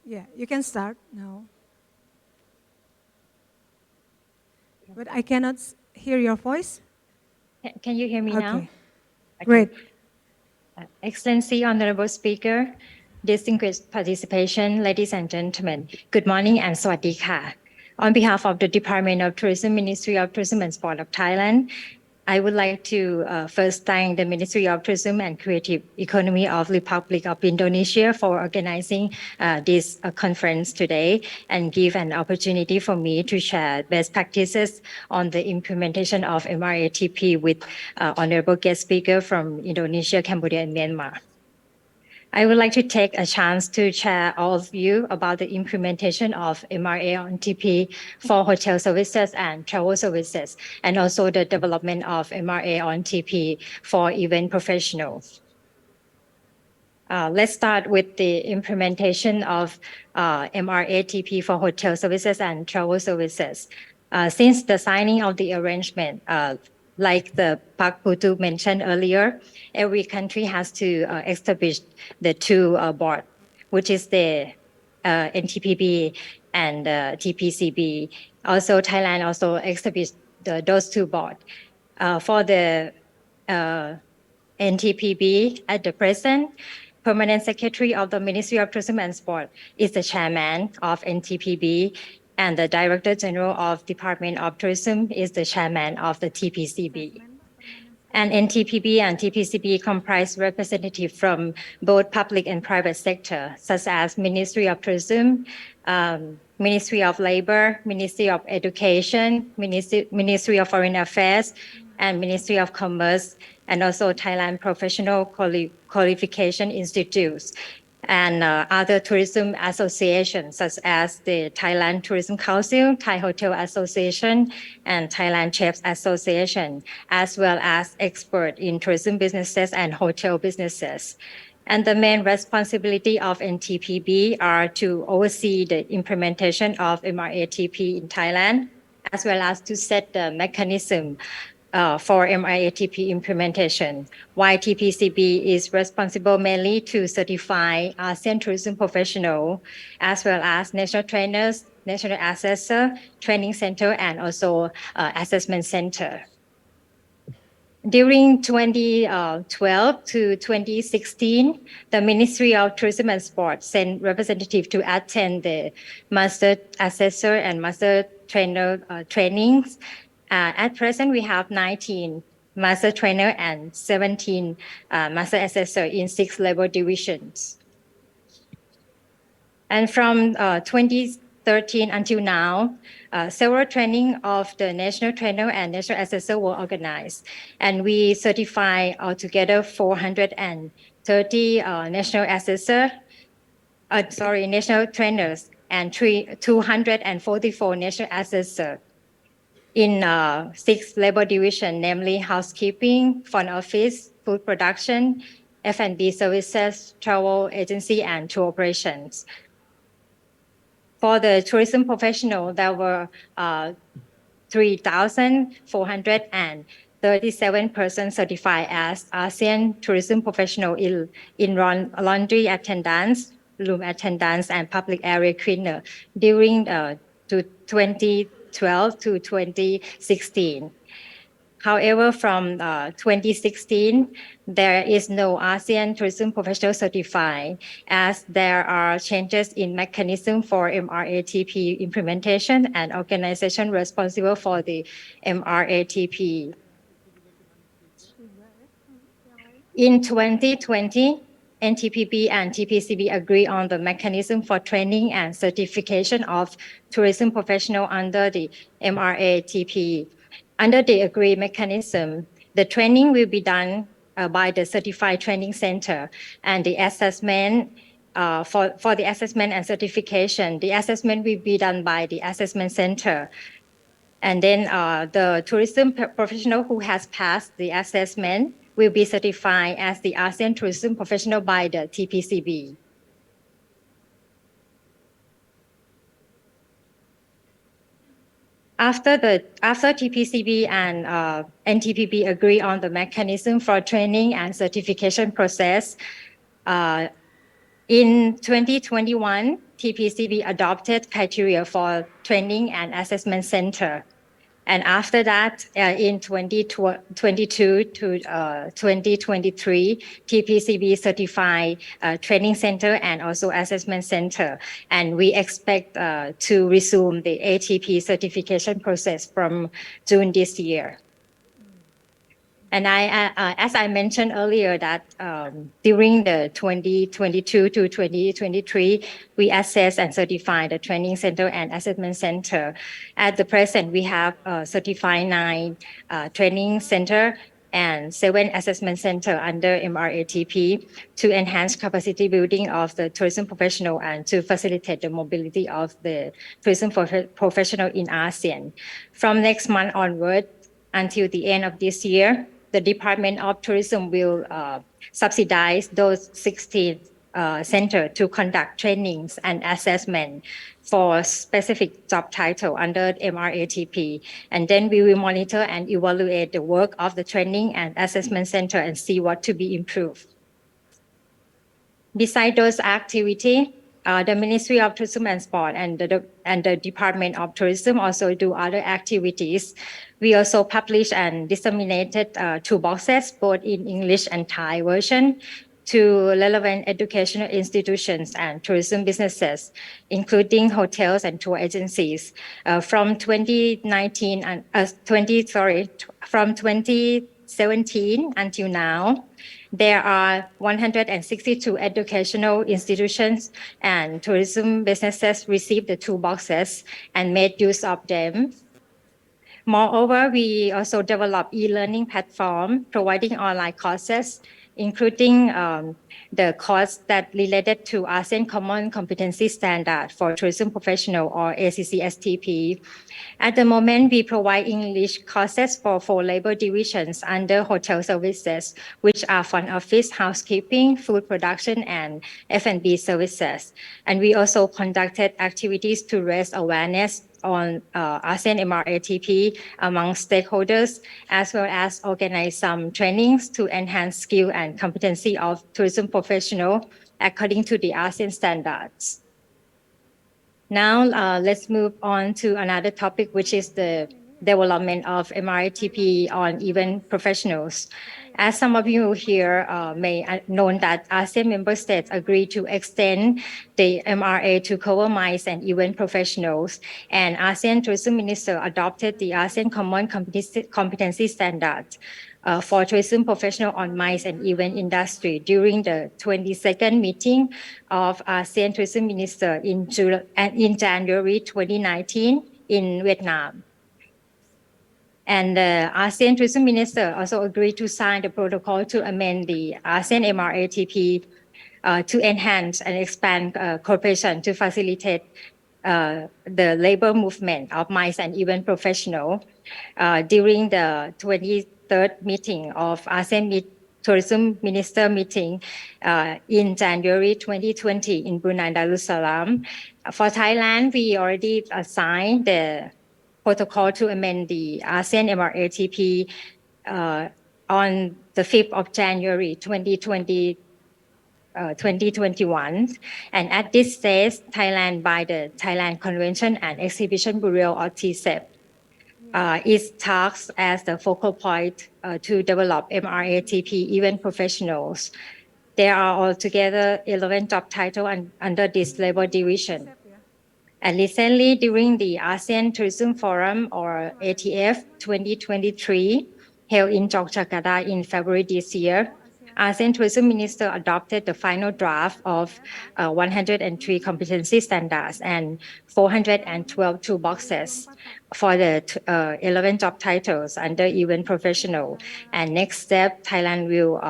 Yeah, you can start now. But I cannot hear your voice. Can you hear me now? Okay. Great. Excellency, Honorable Speaker, distinguished participation, ladies and gentlemen, good morning and Sawadee Ka. On behalf of the Department of Tourism, Ministry of Tourism and Sport of Thailand, I would like to first thank the Ministry of Tourism and Creative Economy of Republic of Indonesia for organizing this conference today and give an opportunity for me to share best practices on the implementation of MRA-TP with honorable guest speaker from Indonesia, Cambodia, and Myanmar. I would like to take a chance to share all of you about the implementation of MRA on TP for hotel services and travel services, and also the development of MRA on TP for event professionals. Let's start with the implementation of MRA-TP for hotel services and travel services. Since the signing of the arrangement, like the Pak Putu mentioned earlier, every country has to establish the two board, which is the NTPB and TPCB. Also, Thailand also established those two boards. For the NTPB, at the present, Permanent Secretary of the Ministry of Tourism and Sport is the chairman of NTPB, and the Director General of Department of Tourism is the chairman of the TPCB. And NTPB and TPCB comprise representatives from both public and private sector, such as Ministry of Tourism, Ministry of Labor, Ministry of Education, Ministry of Foreign Affairs, and Ministry of Commerce, and also Thailand Professional Qualification Institutes, and other tourism associations such as the Thailand Tourism Council, Thai Hotel Association, and Thailand Chefs Association, as well as experts in tourism businesses and hotel businesses. And the main responsibility of NTPB are to oversee the implementation of MRA-TP in Thailand, as well as to set the mechanism for MRA-TP implementation, while TPCB is responsible mainly to certify ASEAN tourism professionals, as well as national trainers, national assessor, training center, and also assessment center. During 2012 to 2016, the Ministry of Tourism and Sport sent representatives to attend the Master Assessor and Master Trainer trainings. At present, we have 19 Master Trainer and 17 Master Assessor in 6 level divisions. And from 2013 until now, several training of the National Trainer and National Assessor were organized. And we certify altogether 430 National Assessor, National Trainers, and 244 National Assessor in 6 labor divisions, namely housekeeping, front office, food production, F&B services, travel agency, and tour operations. For the tourism professional, there were 3,437 persons certified as ASEAN tourism professional in laundry attendance, room attendance, and public area cleaner during 2012 to 2016. However, from 2016, there is no ASEAN tourism professional certified, as there are changes in mechanism for MRA-TP implementation and organization responsible for the MRA-TP. In 2020, NTPB and TPCB agree on the mechanism for training and certification of tourism professional under the MRA-TP. Under the agreed mechanism, the training will be done by the Certified Training Center, and the assessment for the assessment and certification, the assessment will be done by the Assessment Center. And then the tourism professional who has passed the assessment will be certified as the ASEAN tourism professional by the TPCB. After TPCB and NTPB agree on the mechanism for training and certification process, in 2021, TPCB adopted criteria for training and assessment center. And after that, in 2022 to 2023, TPCB certified training center and also assessment center. And we expect to resume the ATP certification process from June this year. And as I mentioned earlier, that during the 2022 to 2023, we assess and certify the training center and assessment center. At the present, we have certified 9 training center and 7 assessment center under MRA-TP to enhance capacity building of the tourism professional and to facilitate the mobility of the tourism professional in ASEAN. From next month onward, until the end of this year, the Department of Tourism will subsidize those 16 centers to conduct trainings and assessment for specific job title under MRA-TP. And then we will monitor and evaluate the work of the training and assessment center and see what to be improved. Besides those activities, the Ministry of Tourism and Sport and the Department of Tourism also do other activities. We also publish and disseminated toolboxes both in English and Thai version to relevant educational institutions and tourism businesses, including hotels and tour agencies. From 2017 until now, there are 162 educational institutions and tourism businesses received the toolboxes and made use of them. Moreover, we also develop e-learning platform providing online courses, including the course that related to ASEAN Common Competency Standard for Tourism Professional or ACCSTP. At the moment, we provide English courses for 4 labor divisions under hotel services, which are front office, housekeeping, food production, and F&B services. And we also conducted activities to raise awareness on ASEAN MRA-TP among stakeholders, as well as organize some trainings to enhance skill and competency of tourism professionals according to the ASEAN standards. Now, let's move on to another topic, which is the development of MRA-TP on event professionals. As some of you here may know that ASEAN member states agreed to extend the MRA to cover MICE and event professionals, and ASEAN Tourism Minister adopted the ASEAN Common Competency Standard for tourism professional on MICE and event industry during the 22nd meeting of ASEAN Tourism Minister in January 2019 in Vietnam. And the ASEAN Tourism Minister also agreed to sign the protocol to amend the ASEAN MRA-TP to enhance and expand cooperation to facilitate the labor movement of MICE and event professionals during the 23rd meeting of ASEAN Tourism Minister meeting in January 2020 in Brunei Darussalam. For Thailand, we already signed the protocol to amend the ASEAN MRA-TP on the 5th of January 2020. 2021. And at this stage, Thailand, by the Thailand Convention and Exhibition Bureau or TCEP, is tasked as the focal point to develop MRA-TP event professionals. There are altogether 11 job titles under this labor division. And recently, during the ASEAN Tourism Forum or ATF 2023, held in Jakarta in February this year, ASEAN Tourism Minister adopted the final draft of 103 competency standards and 412 toolboxes for the 11 job titles under event professional. And next step, Thailand will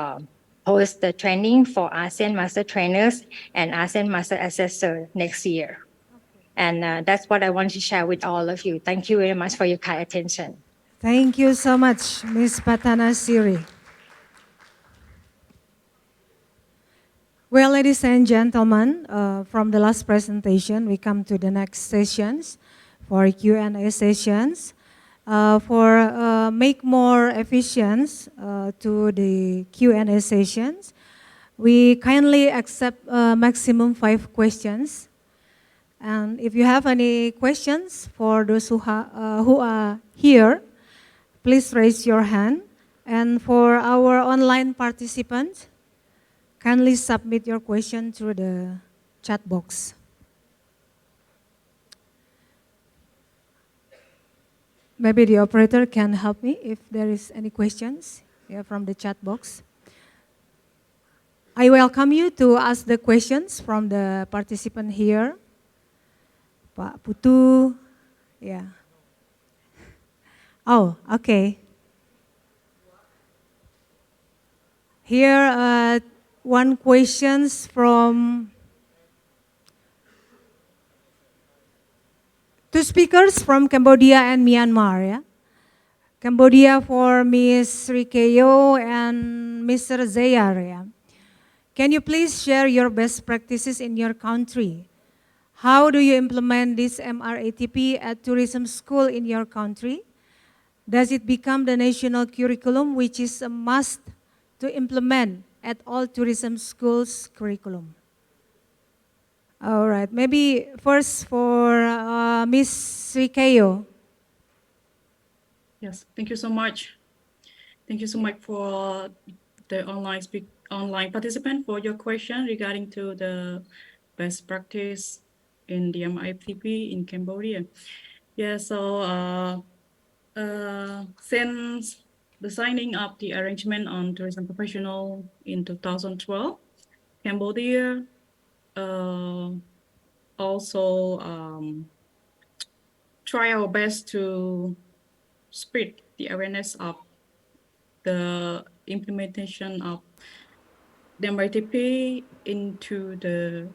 host the training for ASEAN Master Trainers and ASEAN Master Assessor next year. And that's what I want to share with all of you. Thank you very much for your kind attention. Thank you so much, Ms. Patana Siri. Well, ladies and gentlemen, from the last presentation, we come to the next sessions for Q&A sessions. For make more efficient to the Q&A sessions, we kindly accept maximum 5 questions. And if you have any questions for those who are here, please raise your hand. And for our online participants, kindly submit your question through the chat box. Maybe the operator can help me if there is any questions from the chat box. I welcome you to ask the questions from the participant here. Pak Putu, yeah. Oh, okay. Here, one questions from 2 speakers from Cambodia and Myanmar. Yeah? Cambodia for Ms. Rikeo and Mr. Zayar. Yeah? Can you please share your best practices in your country? How do you implement this MRA-TP at tourism school in your country? Does it become the national curriculum, which is a must to implement at all tourism schools' curriculum? All right, maybe first for Ms. Rikeo. Yes, thank you so much. Thank you so much for the online participant for your question regarding to the best practice in the MRA-TP in Cambodia. Yeah, so since the signing of the arrangement on tourism professional in 2012, Cambodia also try our best to spread the awareness of the implementation of the MRA-TP into the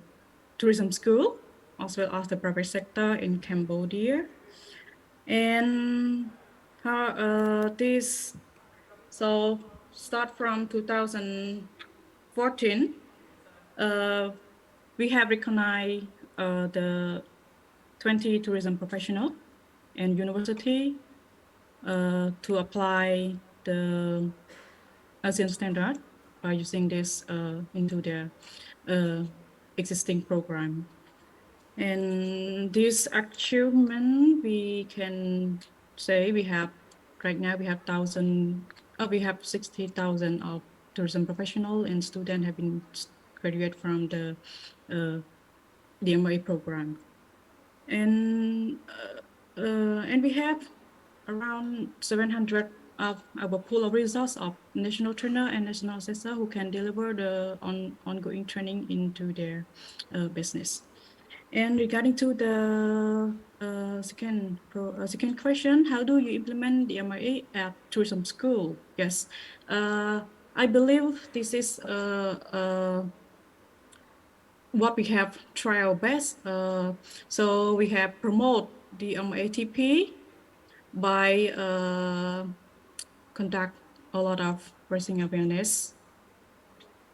tourism school, as well as the private sector in Cambodia. And so start from 2014, we have recognized the 20 tourism professional and university to apply the ASEAN standard by using this into their existing program. And this achievement, we can say we have, right now we have 60,000 of tourism professional and students have been graduated from the MRA program. And we have around 700 of our pool of results of national trainer and national assessor who can deliver the ongoing training into their business. And regarding to the second question, how do you implement the MRA at tourism school? Yes, I believe this is what we have tried our best. So we have promote the MRA-TP by conduct a lot of raising awareness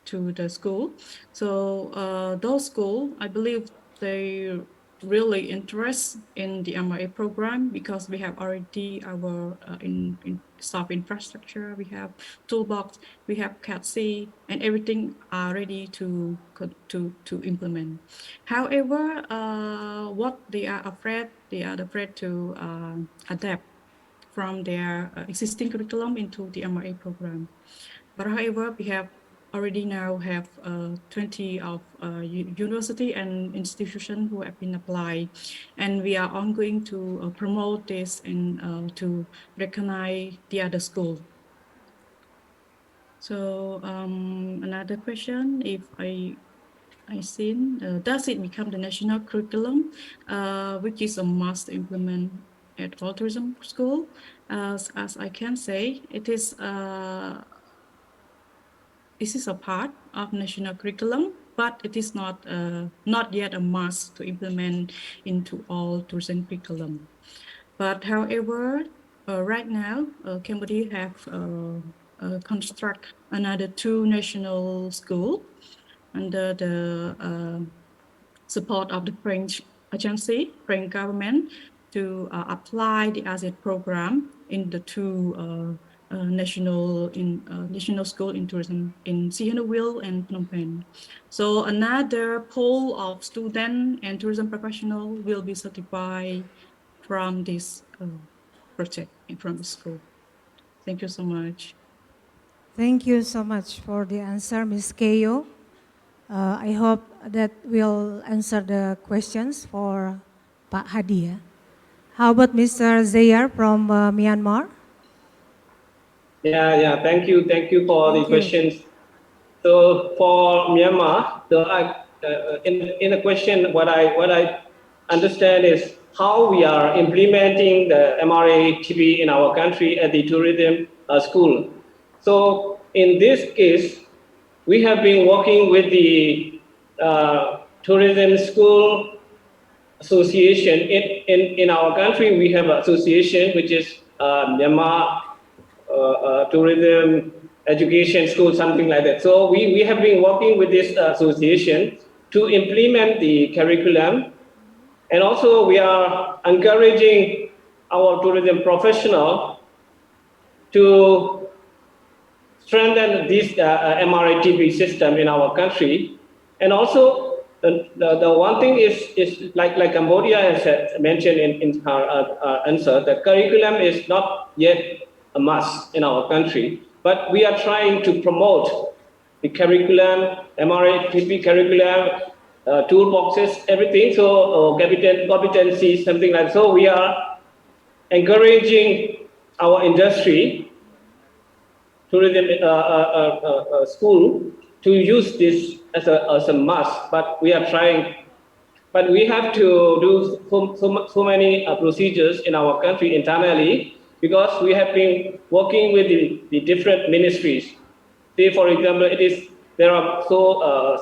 to the school. So those schools, I believe they really interest in the MRA program because we have already our in soft infrastructure, we have toolbox, we have CAT-C, and everything are ready to implement. However, what they are afraid to adapt from their existing curriculum into the MRA program. But however, we have already now have 20 of university and institution who have been applied, and we are ongoing to promote this and to recognize the other school. So another question, if I seen, does it become the national curriculum, which is a must implement at all tourism school? As I can say, it is this is a part of national curriculum, but it is not yet a must to implement into all tourism curriculum. But however, right now, Cambodia have construct another 2 national school under the support of the French agency, French government, to apply the ASEAN program in the 2 national school in tourism in Sihanoukville and Phnom Penh. So another pool of student and tourism professional will be certified from this project and from the school. Thank you so much. Thank you so much for the answer, Ms. Keyo. I hope that will answer the questions for Pak Hadi. How about Mr. Zayar from Myanmar? Yeah. Thank you for the questions. So for Myanmar, in the question, what I understand is how we are implementing the MRA-TP in our country at the tourism school. So in this case, we have been working with the tourism school association. In our country, we have an association which is Myanmar Tourism Education School, something like that. So we have been working with this association to implement the curriculum, and also we are encouraging our tourism professional to strengthen this MRA-TP system in our country. And also the one thing is like Cambodia has mentioned in her answer, the curriculum is not yet a must in our country, but we are trying to promote the curriculum, MRA-TP curriculum, toolboxes, everything. So competencies, something like that. So we are encouraging our industry, tourism school, to use this as a must. But we are trying. But we have to do so many procedures in our country internally, because we have been working with the different ministries. Say, for example, there are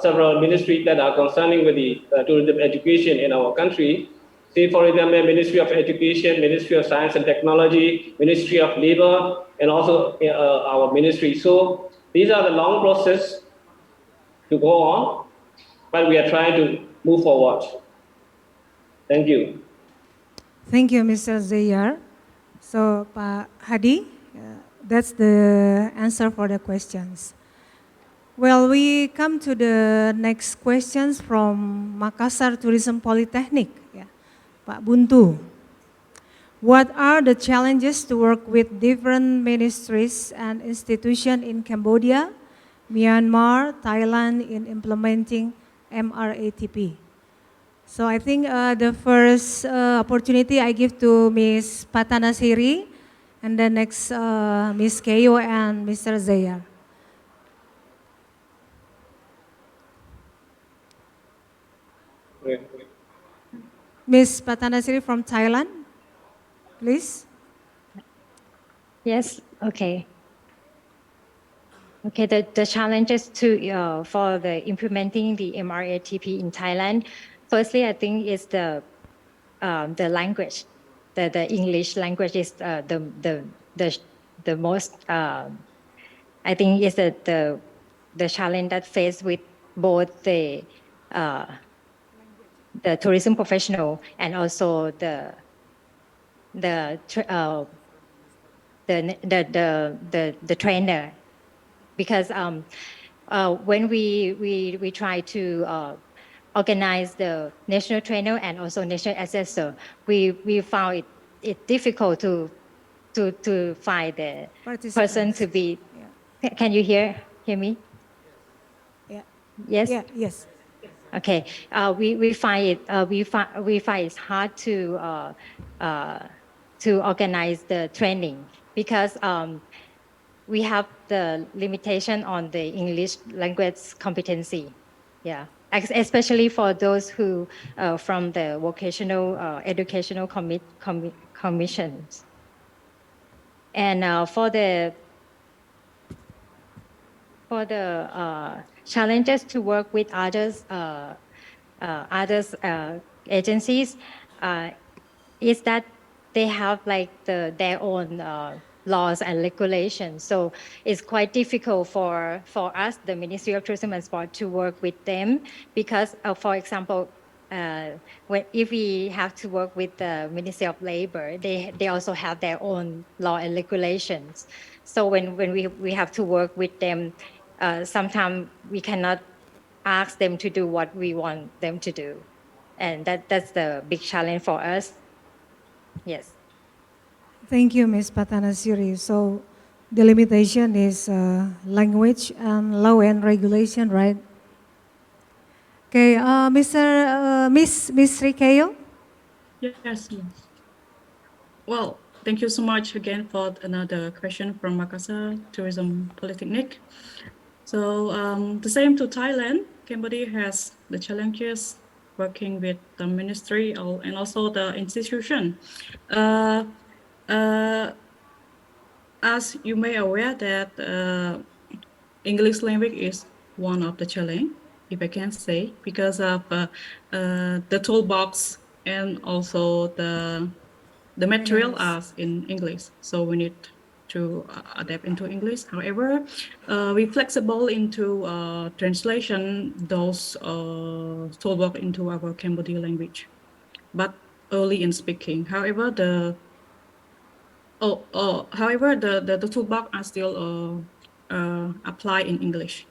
several ministries that are concerning with the tourism education in our country. Say, for example, Ministry of Education, Ministry of Science and Technology, Ministry of Labor, and also our ministry. So these are the long process to go on, but we are trying to move forward. Thank you. Thank you, Mr. Zayar. So, Pak Hadi, that's the answer for the questions. Well, we come to the next questions from Makassar Tourism Polytechnic. Pak Buntu. What are the challenges to work with different ministries and institutions in Cambodia, Myanmar, Thailand in implementing MRA-TP? So I think the first opportunity I give to Ms. Patanasiri, and then next Ms. Keyo and Mr. Zayar. Ms. Patanasiri from Thailand, please. Yes, okay. Okay, the challenges for the implementing the MRA-TP in Thailand. Firstly, I think is the language. The English language is the most. I think is the the challenge that faced with both the tourism professional and also the trainer, because when we try to organize the national trainer and also national assessor, we found it difficult to find the person to be. Can you hear me? Yeah. Yes. Yeah. Yes. Okay, we find it we find it's hard to organize the training because we have the limitation on the English language competency. Yeah, especially for those who from the vocational educational commissions. And for the challenges to work with others agencies is that they have like their own laws and regulations. So it's quite difficult for us, the Ministry of Tourism and Sport, to work with them because, for example, if we have to work with the Ministry of Labor, they also have their own law and regulations. So when we have to work with them, sometimes we cannot ask them to do what we want them to do. And that's the big challenge for us. Yes. Thank you, Ms. Patanasiri. So the limitation is language and law and regulation, right? Okay, Miss Rikeo? Yes. Well, thank you so much again for another question from Makassar Tourism Polytechnic. So the same to Thailand, Cambodia has the challenges working with the ministry and also the institution. As you may aware that English language is one of the challenge, if I can say, because of the toolbox and also the material are in English. So we need to adapt into English. However, we flexible into translation those toolbox into our Cambodian language, but only in speaking. However, the toolbox are still applied in English.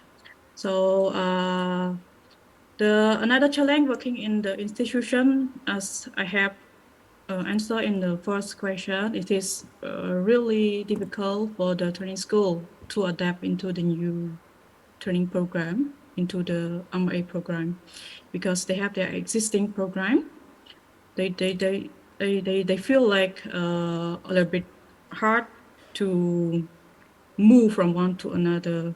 So another challenge working in the institution, as I have answer in the first question, it is really difficult for the training school to adapt into the new training program, into the MRA program, because they have their existing program. They feel like a little bit hard to move from one to another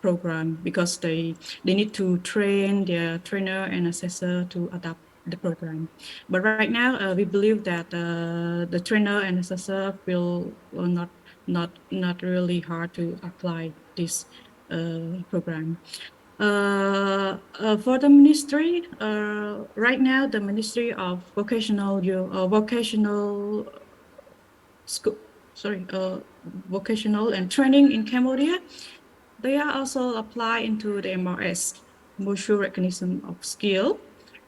program because they need to train their trainer and assessor to adapt the program. But right now, we believe that the trainer and assessor will not really hard to apply this program. For the ministry, right now, the Ministry of Vocational and Training in Cambodia, they are also apply into the MRS, Mutual Recognition of Skill,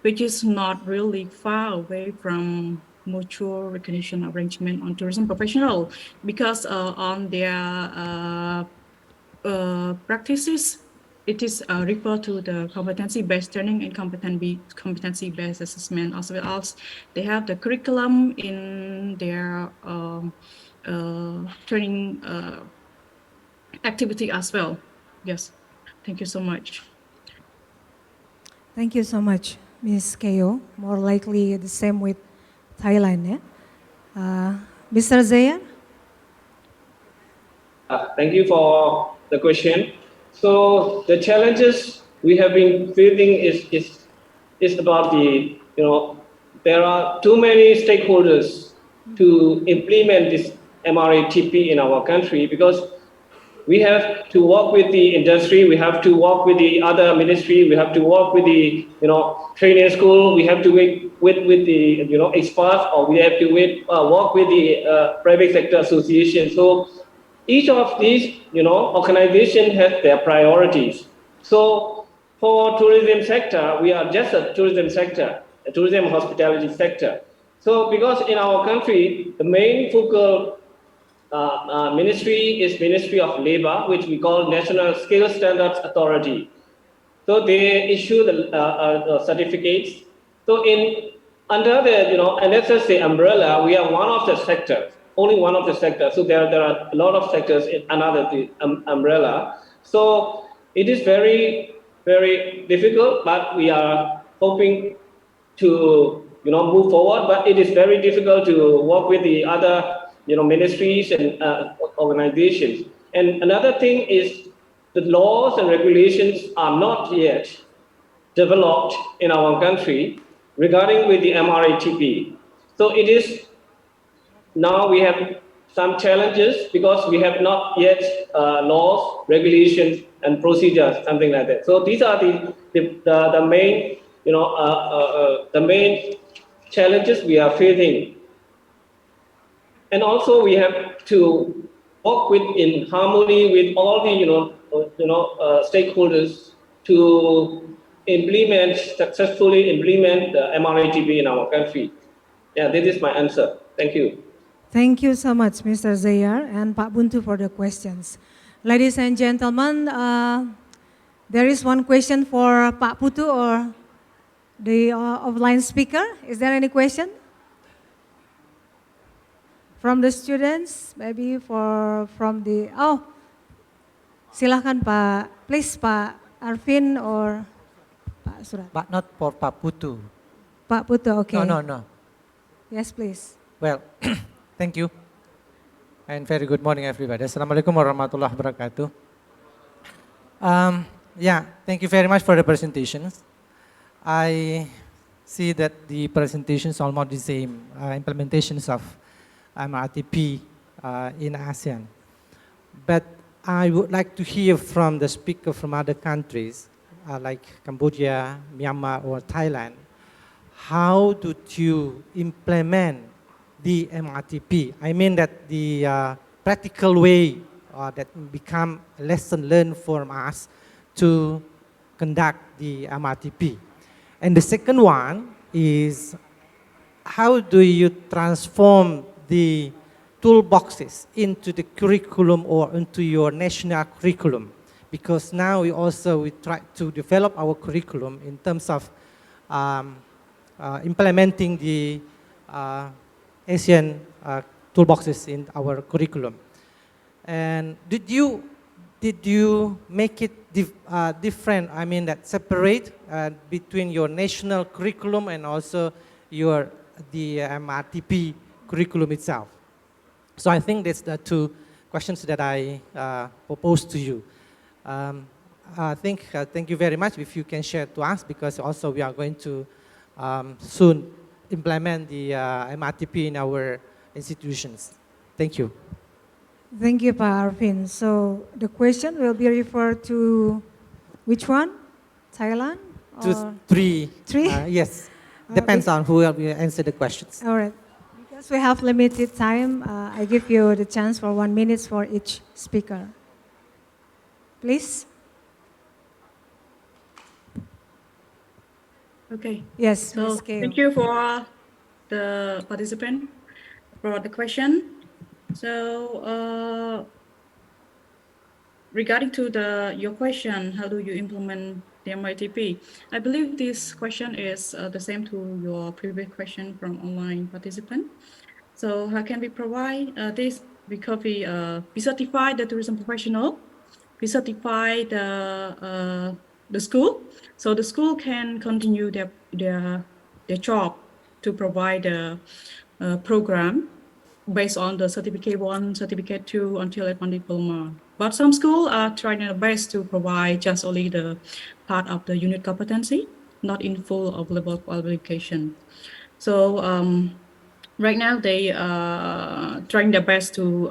which is not really far away from mutual recognition arrangement on tourism professional, because on their practices, it is referred to the competency-based training and competency-based assessment, as well as they have the curriculum in their training activity as well. Yes, thank you so much. Thank you so much, Ms. Keo. More likely the same with Thailand, yeah? Mr. Zayan? Thank you for the question. So the challenges we have been facing is about there are too many stakeholders to implement this MRA-TP in our country, because we have to work with the industry, we have to work with the other ministry, we have to work with the training school, we have to work with the experts, or we have to work with the private sector association. So each of these, organization has their priorities. So for tourism sector, we are just a tourism sector, a tourism hospitality sector. So because in our country, the main focal ministry is Ministry of Labor, which we call National Skill Standards Authority. So they issue the certificates. So under the NSSA umbrella, we are one of the sectors, only one of the sectors. So there are a lot of sectors in another umbrella. So it is very, very difficult, but we are hoping to move forward. But it is very difficult to work with the other ministries and organizations. And another thing is the laws and regulations are not yet developed in our country regarding with the MRA-TP. So it is now we have some challenges because we have not yet laws, regulations, and procedures, something like that. So these are the main, the main challenges we are facing. And also we have to work in harmony with all the stakeholders to successfully implement the MRA-TP in our country. Yeah, this is my answer. Thank you. Thank you so much, Mr. Zayar and Pak Buntu for the questions. Ladies and gentlemen, there is one question for Pak Putu or the offline speaker. Is there any question? From the students, maybe from the, silakan Pak, please Pak Arvin or Pak Surat. But not for Pak Putu. Pak Putu, okay. No. Yes, please. Well, thank you. And very good morning, everybody. Assalamualaikum warahmatullahi wabarakatuh. Yeah, thank you very much for the presentations. I see that the presentations are almost the same, implementations of MRA-TP in ASEAN. But I would like to hear from the speaker from other countries, like Cambodia, Myanmar, or Thailand. How do you implement the MRA-TP? I mean that the practical way that become a lesson learned from us to conduct the MRA-TP. And the second one is, how do you transform the toolboxes into the curriculum or into your national curriculum? Because now we try to develop our curriculum in terms of implementing the ASEAN toolboxes in our curriculum. And did you make it different? I mean that separate between your national curriculum and also the MRA-TP curriculum itself. So I think that's the two questions that I propose to you. Thank you very much if you can share to us, because also we are going to soon implement the MRA-TP in our institutions. Thank you. Thank you, Pak Arvin. So the question will be referred to which one? Thailand? To three. Three? Yes. Depends on who will answer the questions. All right. Because we have limited time, I give you the chance for 1 minute for each speaker. Please. Okay. Yes, So Ms. Keo. thank you for the participant for the question. So regarding to your question, how do you implement the MRA-TP? I believe this question is the same to your previous question from online participant. So how can we provide this? Because we certify the tourism professional, we certify the school, so the school can continue their job to provide the program based on the certificate 1, certificate 2 until at 1 diploma. But some schools are trying their best to provide just only the part of the unit competency, not in full of level qualification. So right now they are trying their best to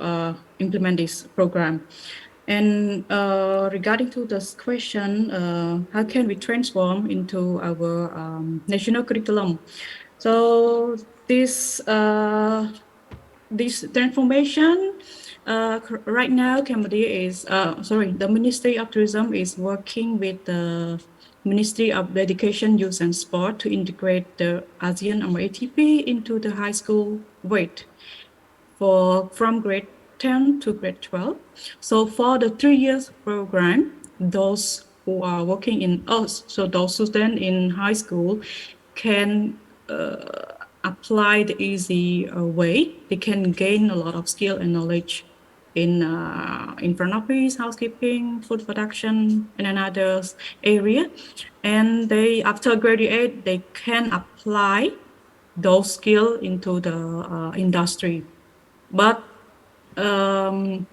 implement this program. And regarding to this question, how can we transform into our national curriculum? So this transformation Right now, Cambodia is, the Ministry of Tourism is working with the Ministry of Education, Youth and Sport to integrate the ASEAN MRA-TP into the high school weight from grade 10 to grade 12. So for the 3 years program, those who are working in us, so those students in high school can apply the easy way. They can gain a lot of skill and knowledge in front office, housekeeping, food production, and another area. And they, after graduate, they can apply those skills into the industry. But the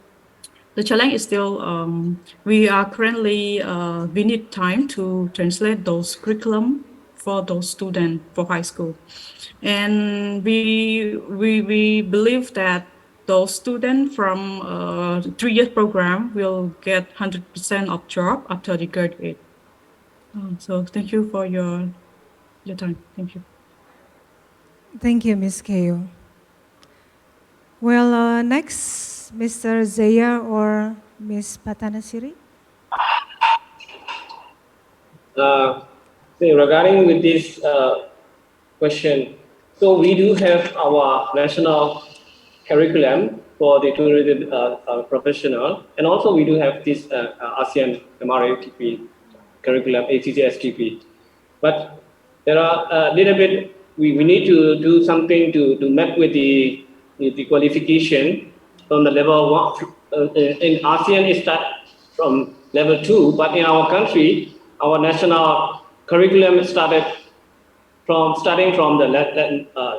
challenge is still we are currently we need time to translate those curriculum for those students for high school, and we believe that those students from 3 year program will get 100% of job after they graduate. So thank you for your time. Thank you. Thank you, Ms. Keo. Well, next, Mr. Zaya or Ms. Patanasiri. Regarding with this question, so we do have our national curriculum for the tourism professional, and also we do have this ASEAN MRA-TP curriculum, ACCSTP. But there are a little bit, we need to do something to map with the qualification from the level 1. In ASEAN, it starts from level 2, but in our country, our national curriculum starting from the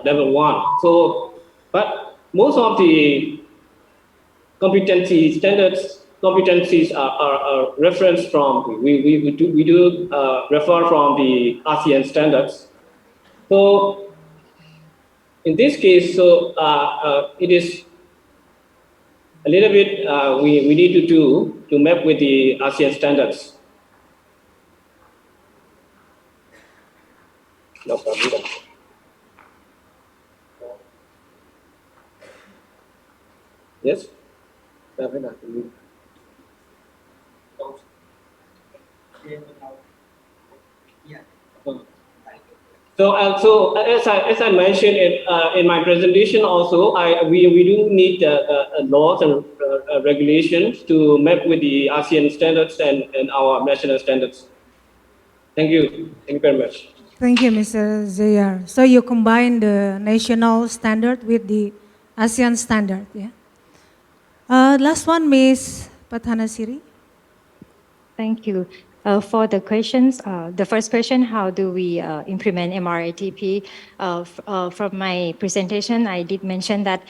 level 1. So, but most of the competencies are referenced from, we do refer from the ASEAN standards. So in this case, so it is a little bit we need to do to map with the ASEAN standards. No problem. Yes? So as I mentioned in my presentation also, we do need laws and regulations to map with the ASEAN standards and our national standards. Thank you. Thank you very much. Thank you, Mr. Zayar. So you combine the national standard with the ASEAN standard, yeah? Last one, Ms. Pathanasiri. Thank you. For the questions, the first question, how do we implement MRA-TP? From my presentation, I did mention that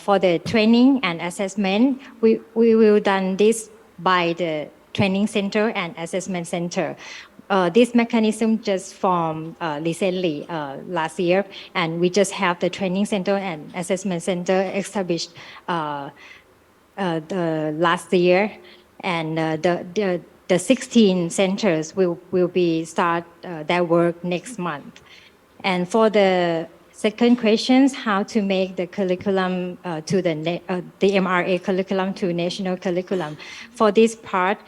for the training and assessment, we will done this by the training center and assessment center. This mechanism just formed recently, last year, and we just have the training center and assessment center established the last year, and the 16 centers will be start their work next month. And for the second questions, how to make the curriculum to the MRA curriculum to national curriculum. For this part,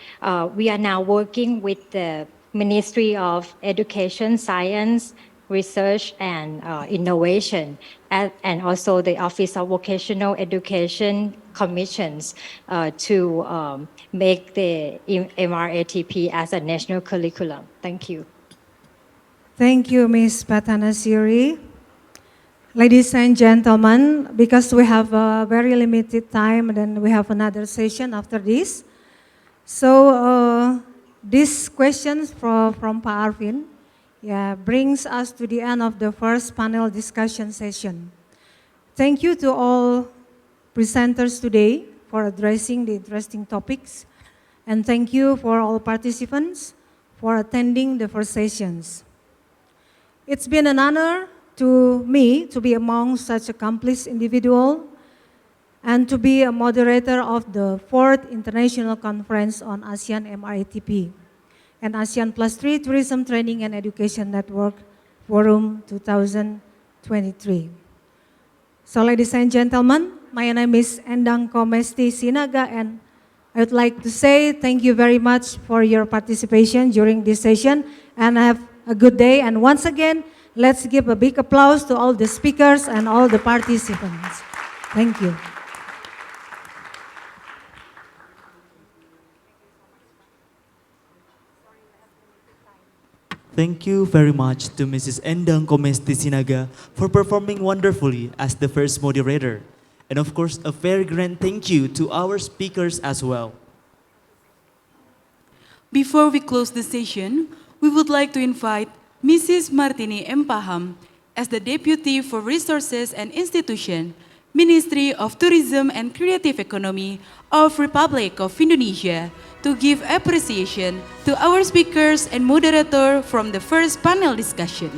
we are now working with the Ministry of Education, Science, Research and Innovation, and also the Office of Vocational Education Commissions to make the MRA-TP as a national curriculum. Thank you. Thank you, Ms. Pathanasiri. Ladies and gentlemen, because we have a very limited time, and then we have another session after this. So these questions from Pa Arvin brings us to the end of the first panel discussion session. Thank you to all presenters today for addressing the interesting topics, and thank you for all participants for attending the first sessions. It's been an honor to me to be among such accomplished individuals and to be a moderator of the 4th International Conference on ASEAN MRA-TP and ASEAN +3 Tourism Training and Education Network Forum 2023. So ladies and gentlemen, My name is Endang Komesti Sinaga, and I would like to say thank you very much for your participation during this session, and have a good day. And once again, let's give a big applause to all the speakers and all the participants. Thank you. Thank you very much to Mrs. Endang Komesti Sinaga for performing wonderfully as the first moderator. And of course, a very grand thank you to our speakers as well. Before we close the session, we would like to invite Mrs. Martini M. Paham as the Deputy for Resources and Institution, Ministry of Tourism and Creative Economy of Republic of Indonesia, to give appreciation to our speakers and moderator from the first panel discussion.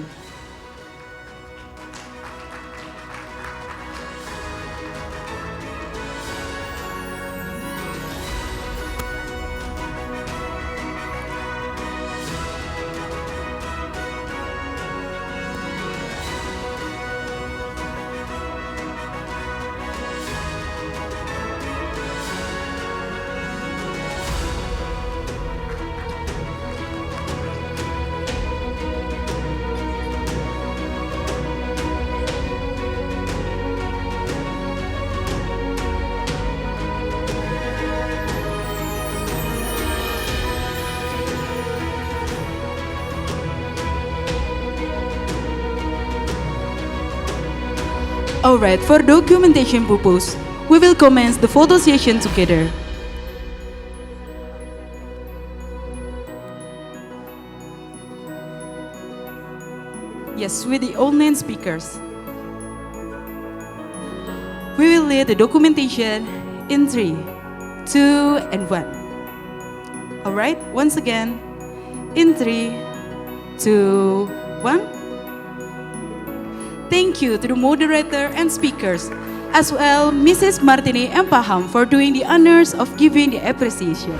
Alright, for documentation purpose, we will commence the photo session together. Yes, with the online speakers. We will lead the documentation in 3, 2, and 1. Alright, once again, in 3, 2, 1. Thank you to the moderator and speakers, as well Mrs. Martini M. Paham for doing the honors of giving the appreciation.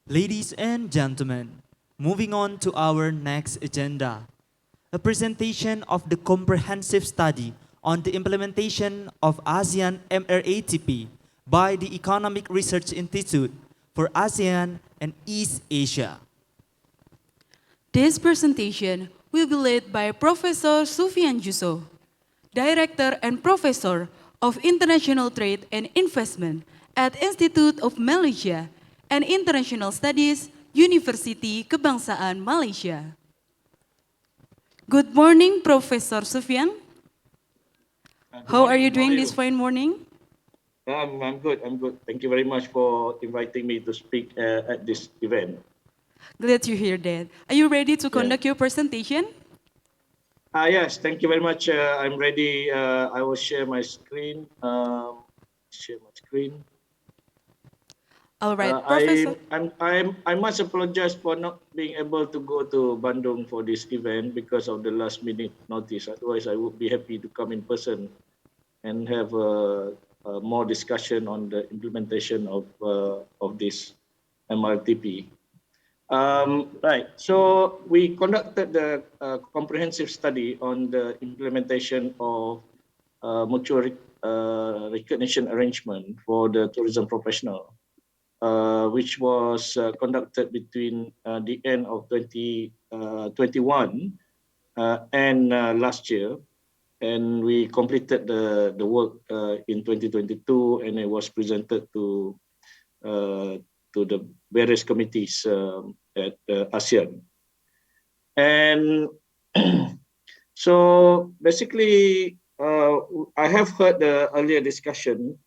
Ladies and gentlemen, moving on to our next agenda, a presentation of the comprehensive study on the implementation of ASEAN MRA-TP by the Economic Research Institute for ASEAN and East Asia. This presentation will be led by Professor Sufian Juso, Director and Professor of International Trade and Investment at Institute of Malaysia and International Studies, University Kebangsaan Malaysia. Good morning, Professor Sufyan. How are you doing this fine morning? I'm good. I'm good. Thank you very much for inviting me to speak at this event. Glad to hear that. Are you ready to conduct your presentation? Yes, thank you very much. I'm ready. I will share my screen. Share my screen. All right, Professor. I must apologize for not being able to go to Bandung for this event because of the last minute notice. Otherwise, I would be happy to come in person and have more discussion on the implementation of this MRTP. Right. So we conducted the comprehensive study on the implementation of mutual recognition arrangement for the tourism professional, which was conducted between the end of 2021 and last year. And we completed the work in 2022, and it was presented to the various committees at ASEAN. And so basically, I have heard the earlier discussion,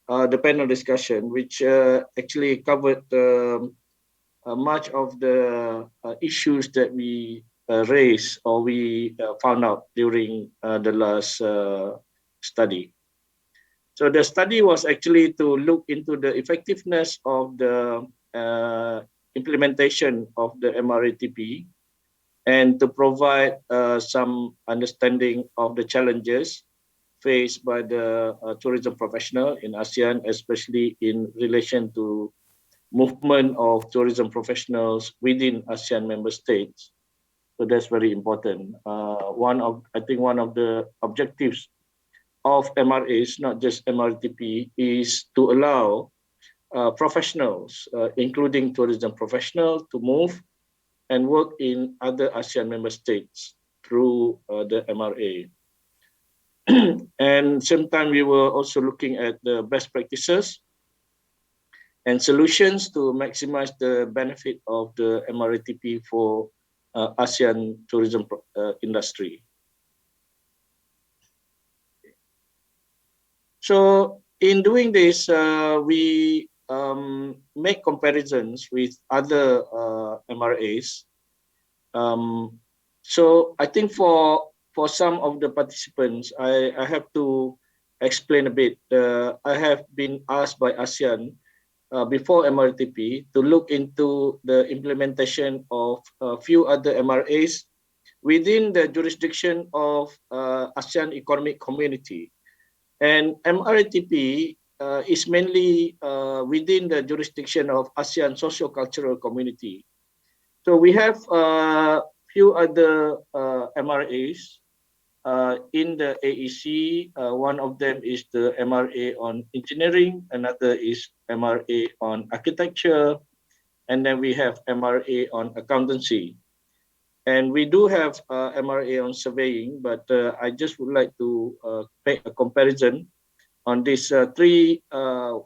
the panel discussion, which actually covered much of the issues that we raised or we found out during the last study. So the study was actually to look into the effectiveness of the implementation of the MRA-TP and to provide some understanding of the challenges faced by the tourism professional in ASEAN, especially in relation to movement of tourism professionals within ASEAN member states. So that's very important. I think one of the objectives of MRAs, not just MRTP, is to allow professionals, including tourism professionals, to move and work in other ASEAN member states through the MRA. And same time, we were also looking at the best practices and solutions to maximize the benefit of the MRA-TP for ASEAN tourism industry. So in doing this, we make comparisons with other MRAs. So I think for some of the participants, I have to explain a bit. I have been asked by ASEAN before MRTP to look into the implementation of a few other MRAs within the jurisdiction of ASEAN Economic Community. And MRA-TP is mainly within the jurisdiction of ASEAN Socio-Cultural Community. So we have a few other MRAs in the AEC. One of them is the MRA on engineering, another is MRA on architecture, and then we have MRA on accountancy. And we do have MRA on surveying, but I just would like to make a comparison on these three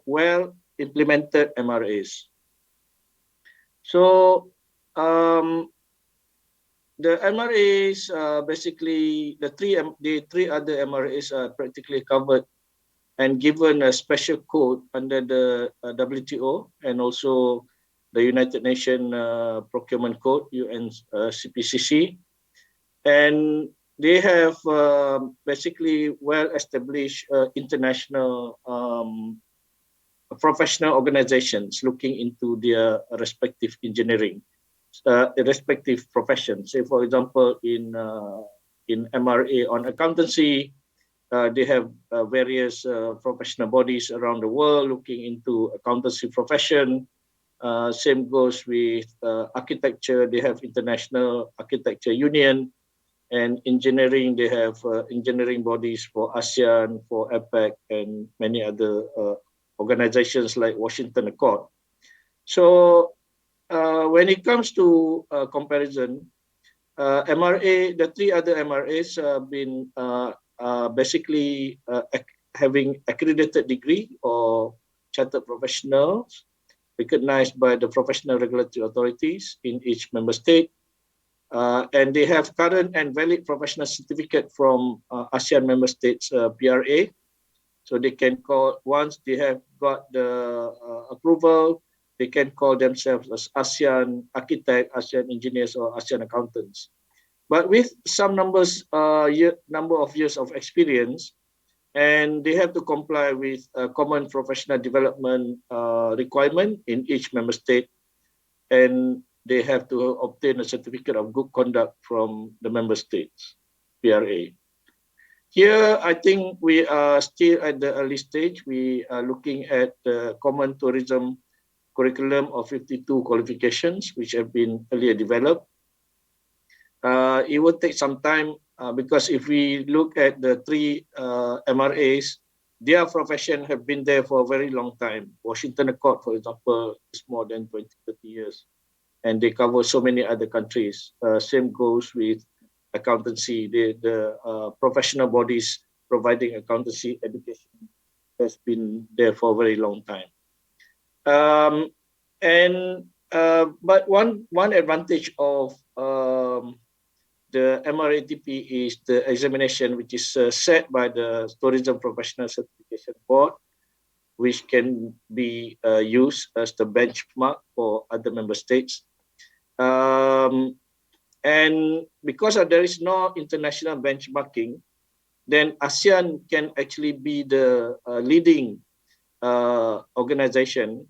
well-implemented MRAs. So the MRAs, basically the three other MRAs are practically covered and given a special code under the WTO and also the United Nations Procurement Code, UNCPCC, and they have basically well-established international professional organizations looking into their respective engineering, respective professions. Say, for example, in MRA on accountancy, they have various professional bodies around the world looking into accountancy profession. Same goes with architecture. They have International Architecture Union, and engineering. They have engineering bodies for ASEAN, for APEC, and many other organizations like Washington Accord. So when it comes to comparison, MRA, the three other MRAs have been basically having accredited degree or chartered professionals recognized by the professional regulatory authorities in each member state. And they have current and valid professional certificate from ASEAN member states PRA. So they can call, once they have got the approval, they can call themselves as ASEAN architect, ASEAN engineers, or ASEAN accountants. But with some number of years of experience, and they have to comply with a common professional development requirement in each member state, and they have to obtain a certificate of good conduct from the member states, PRA. Here, I think we are still at the early stage. We are looking at the common tourism curriculum of 52 qualifications, which have been earlier developed. It will take some time because if we look at the three MRAs, their profession have been there for a very long time. Washington Accord, for example, is more than 20, 30 years, and they cover so many other countries. Same goes with accountancy. The professional bodies providing accountancy education has been there for a very long time. But one advantage of the MRA-TP is the examination, which is set by the Tourism Professional Certification Board, which can be used as the benchmark for other member states. And because there is no international benchmarking, then ASEAN can actually be the leading organization,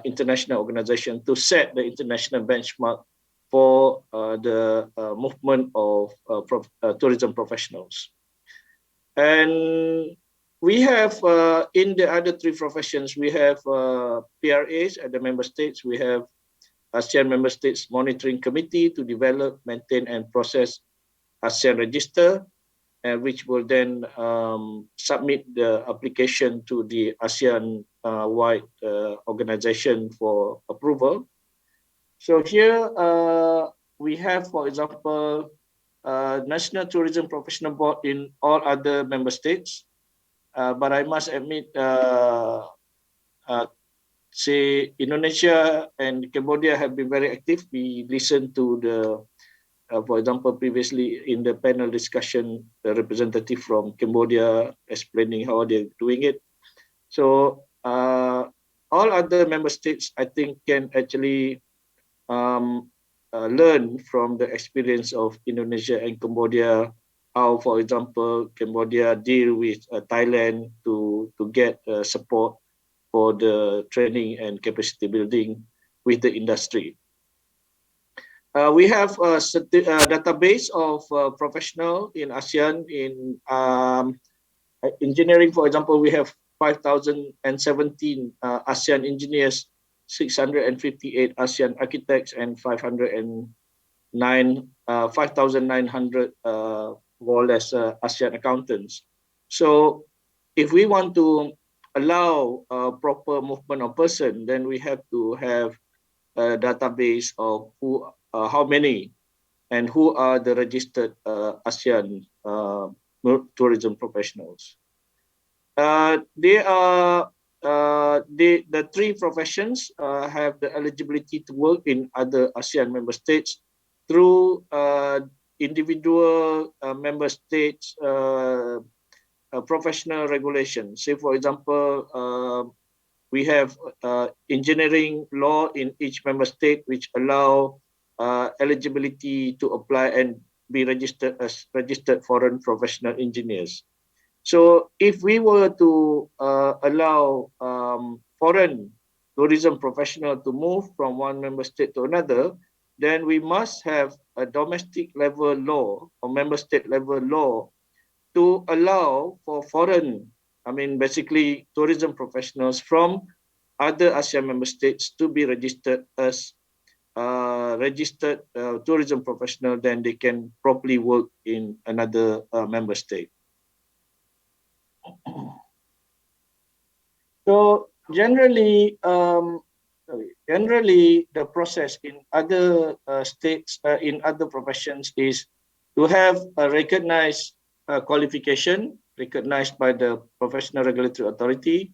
international organization, to set the international benchmark for the movement of tourism professionals. And we have, in the other three professions, we have PRAs at the member states. We have ASEAN Member States Monitoring Committee to develop, maintain, and process ASEAN Register, which will then submit the application to the ASEAN-wide organization for approval. So here we have, for example, National Tourism Professional Board in all other member states. But I must admit, say Indonesia and Cambodia have been very active. We listened to the, for example, previously in the panel discussion, the representative from Cambodia explaining how they're doing it. So all other member states, I think, can actually learn from the experience of Indonesia and Cambodia, how, for example, Cambodia deal with Thailand to get support for the training and capacity building with the industry. We have a database of professional in ASEAN. In engineering, for example, we have 5,017 ASEAN engineers, 658 ASEAN architects, and 5,900 more or less ASEAN accountants. So if we want to allow proper movement of person, then we have to have a database of who, how many, and who are the registered ASEAN tourism professionals. They are the three professions have the eligibility to work in other ASEAN member states through individual member states professional regulations. Say, for example, we have engineering law in each member state, which allow eligibility to apply and be registered as registered foreign professional engineers. So if we were to allow foreign tourism professional to move from one member state to another, then we must have a domestic level law or member state level law to allow for foreign, I mean, basically tourism professionals from other ASEAN member states to be registered as registered tourism professional, then they can properly work in another member state. So generally, the process in other states, in other professions, is to have a recognized qualification recognized by the professional regulatory authority,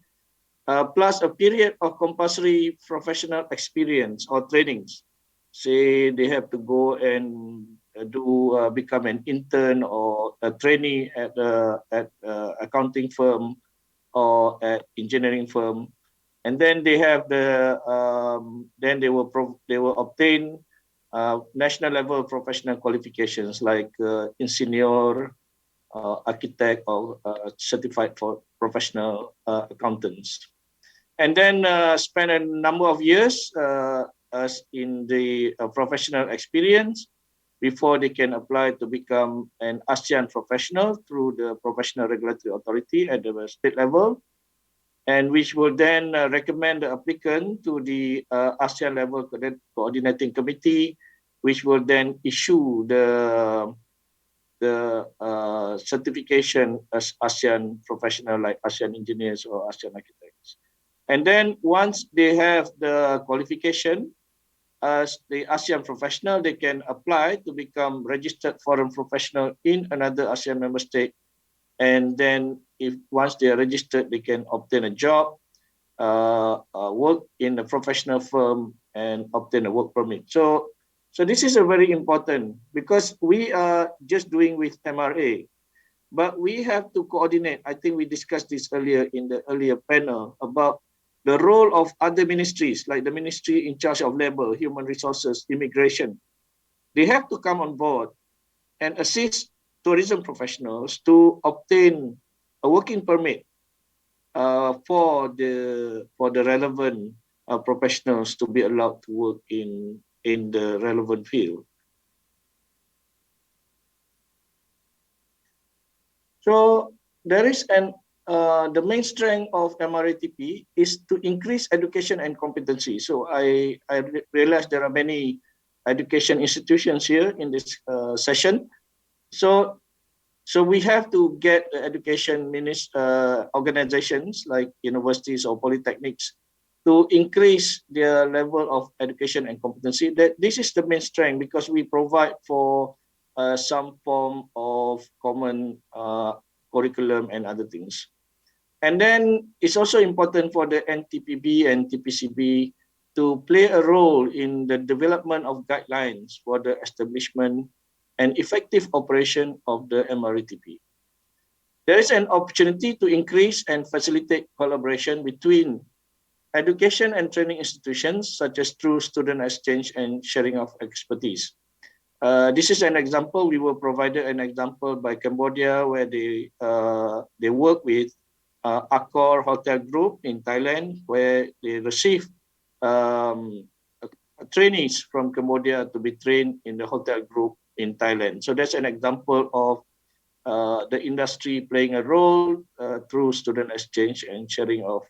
plus a period of compulsory professional experience or trainings. Say they have to go and become an intern or a trainee at accounting firm or at engineering firm, and then they have then they will obtain national level professional qualifications like senior architect or certified for professional accountants, and then spend a number of years as in the professional experience before they can apply to become an ASEAN professional through the Professional Regulatory Authority at the state level, and which will then recommend the applicant to the ASEAN level coordinating committee, which will then issue the certification as ASEAN professional, like ASEAN engineers or ASEAN architects. And then once they have the qualification as the ASEAN professional, they can apply to become registered foreign professional in another ASEAN member state. And then if once they are registered, they can obtain a job, work in a professional firm and obtain a work permit. So this is a very important, because we are just doing with MRA, but we have to coordinate. I think we discussed this earlier in the earlier panel about the role of other ministries, like the ministry in charge of labor, human resources, immigration. They have to come on board and assist tourism professionals to obtain a working permit for the relevant professionals to be allowed to work in the relevant field. So there is the main strength of MRA-TP is to increase education and competency. So I realize there are many education institutions here in this session. So we have to get the education organizations like universities or polytechnics to increase their level of education and competency. That this is the main strength, because we provide for some form of common curriculum and other things. And then it's also important for the NTPB and TPCB to play a role in the development of guidelines for the establishment and effective operation of the MRA-TP. There is an opportunity to increase and facilitate collaboration between education and training institutions, such as through student exchange and sharing of expertise. This is an example. We were provided an example by Cambodia, where they work with Accor Hotel Group in Thailand, where they receive trainees from Cambodia to be trained in the hotel group in Thailand. So that's an example of the industry playing a role through student exchange and sharing of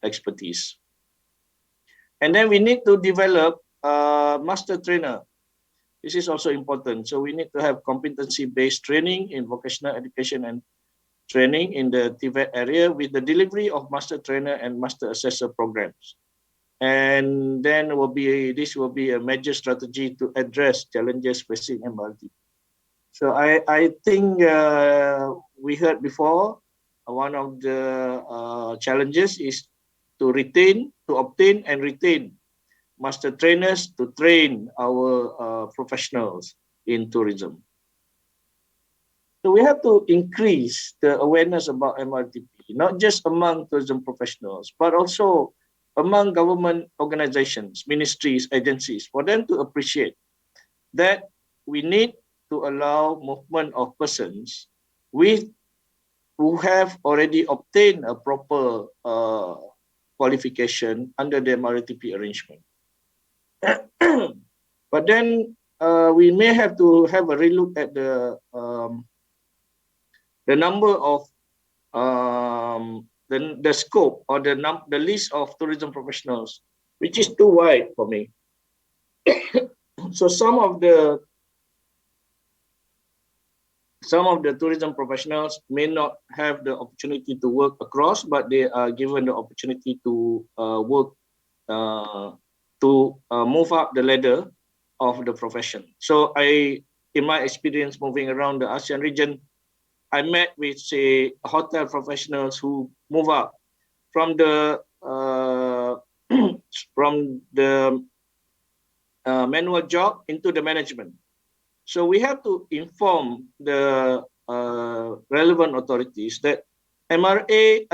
expertise. And then we need to develop master trainer. This is also important. So we need to have competency-based training in vocational education and training in the TVET area, with the delivery of master trainer and master assessor programs. And then this will be a major strategy to address challenges facing MRA-TP. So I think we heard before, one of the challenges is to obtain and retain master trainers to train our professionals in tourism. So we have to increase the awareness about MRA-TP, not just among tourism professionals, but also among government organizations, ministries, agencies, for them to appreciate that we need to allow movement of persons who have already obtained a proper qualification under the MRA-TP arrangement. But then we may have to have a relook at the number of the scope or the list of tourism professionals, which is too wide for me. So some of the tourism professionals may not have the opportunity to work across, but they are given the opportunity to work to move up the ladder of the profession. So in my experience moving around the ASEAN region, I met with, say, hotel professionals who move up from the from the manual job into the management. So we have to inform the relevant authorities that MRA,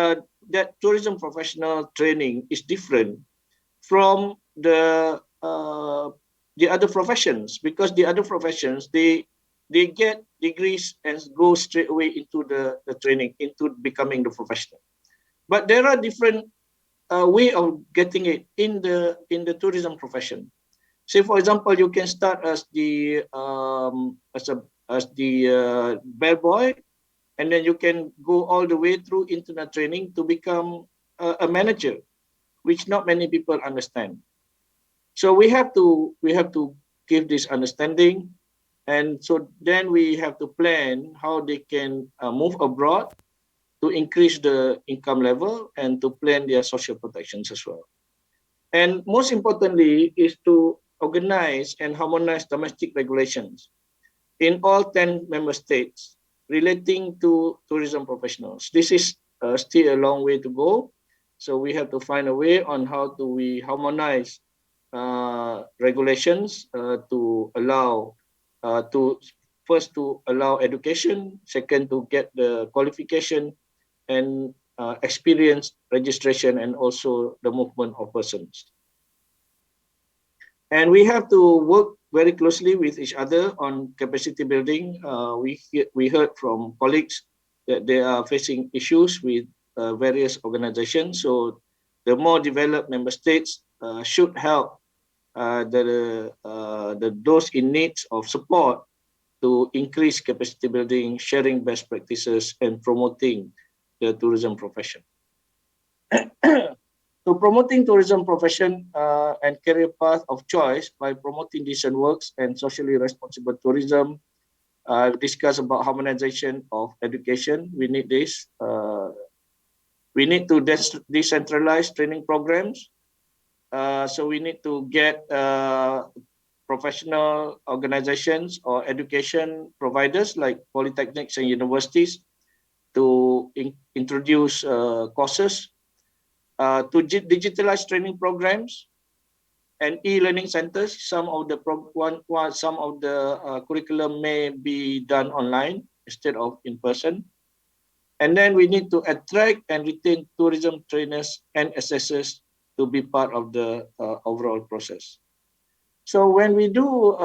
that tourism professional training is different from the other professions, because the other professions, they get degrees and go straight away into the training, into becoming the professional. But there are different way of getting it in the tourism profession. Say, for example, you can start as the bellboy, and then you can go all the way through internet training to become a manager, which not many people understand. So we have to give this understanding, and so then we have to plan how they can move abroad to increase the income level and to plan their social protections as well. And most importantly is to organize and harmonize domestic regulations in all 10 member states relating to tourism professionals. This is still a long way to go. So we have to find a way on how do we harmonize regulations to allow first to allow education, second to get the qualification and experience registration, and also the movement of persons. And we have to work very closely with each other on capacity building. We heard from colleagues that they are facing issues with various organizations. So the more developed member states should help those in need of support to increase capacity building, sharing best practices, and promoting the tourism profession. So promoting tourism profession and career path of choice by promoting decent works and socially responsible tourism. Discuss about harmonization of education. We need this. We need to decentralize training programs. So we need to get professional organizations or education providers like polytechnics and universities to introduce courses, to digitalize training programs and e-learning centers. Some of the curriculum may be done online instead of in person. And then we need to attract and retain tourism trainers and assessors to be part of the overall process. So when we do,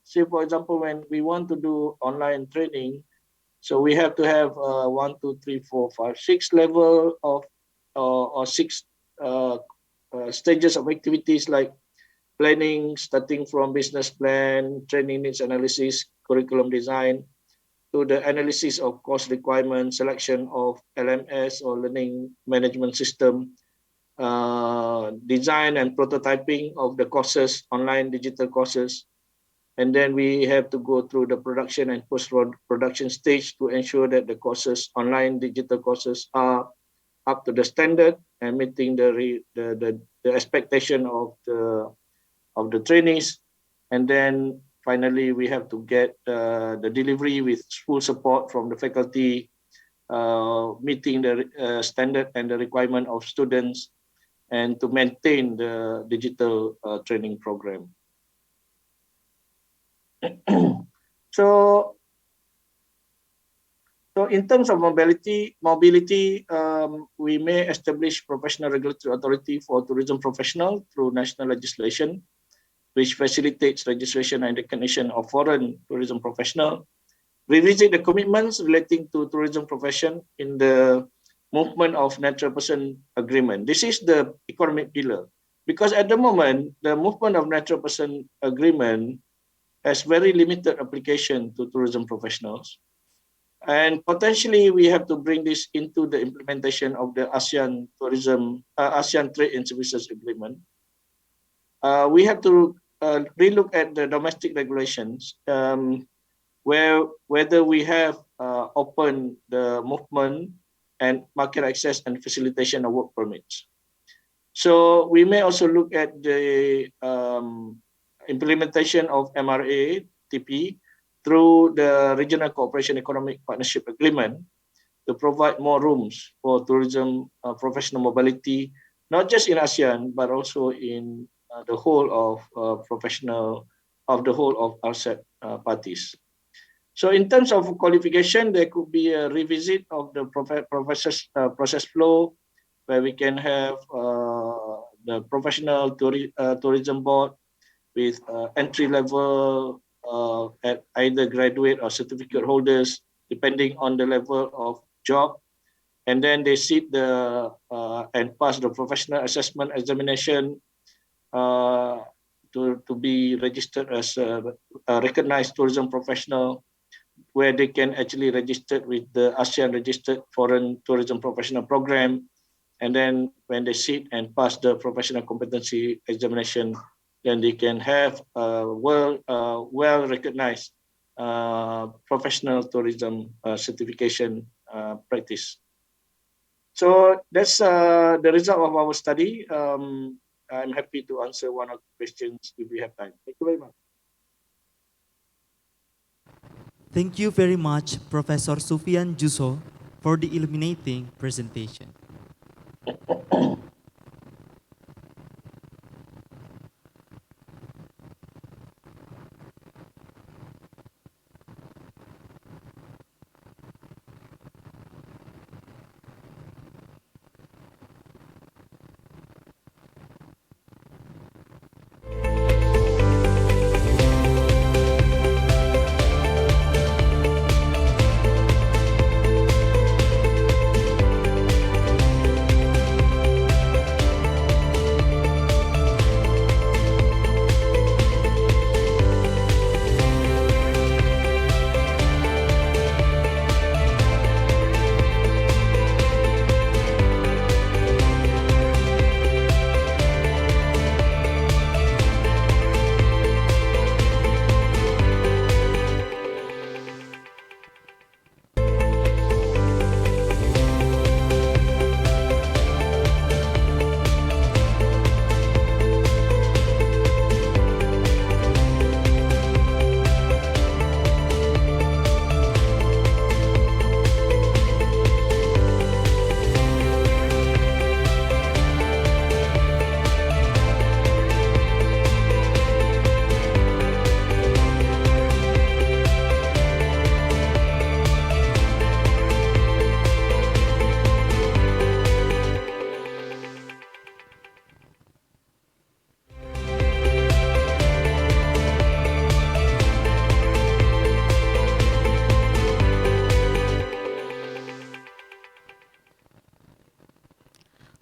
say for example, when we want to do online training, so we have to have 1, 2, 3, 4, 5, 6 level of or 6 stages of activities like planning, starting from business plan, training needs analysis, curriculum design, to the analysis of course requirements, selection of LMS or learning management system, design and prototyping of the courses, online digital courses. And then we have to go through the production and post-production stage to ensure that the courses, online digital courses, are up to the standard and meeting the expectation of the trainees. And then finally, we have to get the delivery with full support from the faculty, meeting the standard and the requirement of students, and to maintain the digital training program. So in terms of mobility, we may establish professional regulatory authority for tourism professional through national legislation, which facilitates registration and recognition of foreign tourism professional. Revisit the commitments relating to tourism profession in the movement of natural person agreement. This is the economic pillar, because at the moment, the movement of natural person agreement has very limited application to tourism professionals. And potentially, we have to bring this into the implementation of the ASEAN ASEAN Trade and Services Agreement. We have to relook at the domestic regulations, whether we have opened the movement and market access and facilitation of work permits. So we may also look at the implementation of MRA-TP through the Regional Cooperation Economic Partnership Agreement to provide more rooms for tourism professional mobility not just in ASEAN, but also in the whole of the whole of RCEP parties. So in terms of qualification, there could be a revisit of the process flow, where we can have the professional tourism board with entry level at either graduate or certificate holders, depending on the level of job. And then they sit and pass the professional assessment examination to be registered as a recognized tourism professional, where they can actually register with the ASEAN registered foreign tourism professional program. And then when they sit and pass the professional competency examination, then they can have a well recognized professional tourism certification practice. So that's the result of our study. I'm happy to answer one of the questions if we have time. Thank you very much. Thank you very much, Professor Sufian Juso, for the illuminating presentation.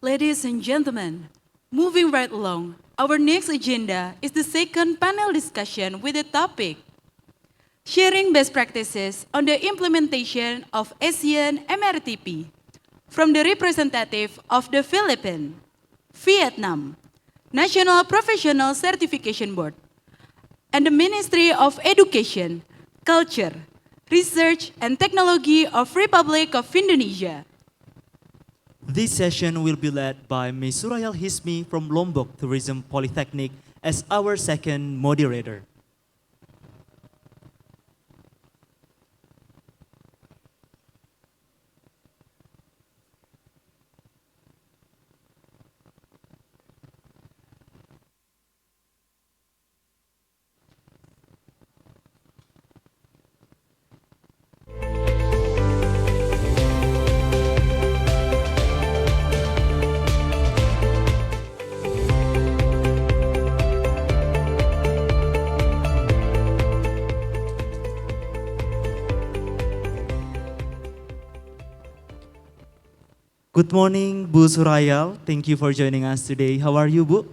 Ladies and gentlemen, moving right along, our next agenda is the second panel discussion with the topic, Sharing Best Practices on the Implementation of ASEAN MRA-TP, from the representative of the Philippines, Vietnam, National Professional Certification Board, and the Ministry of Education, Culture, Research and Technology of Republic of Indonesia. This session will be led by Ms. Surayal Hismi from Lombok Tourism Polytechnic as our second moderator. Good morning, Bu Surayal. Thank you for joining us today. How are you, Bu?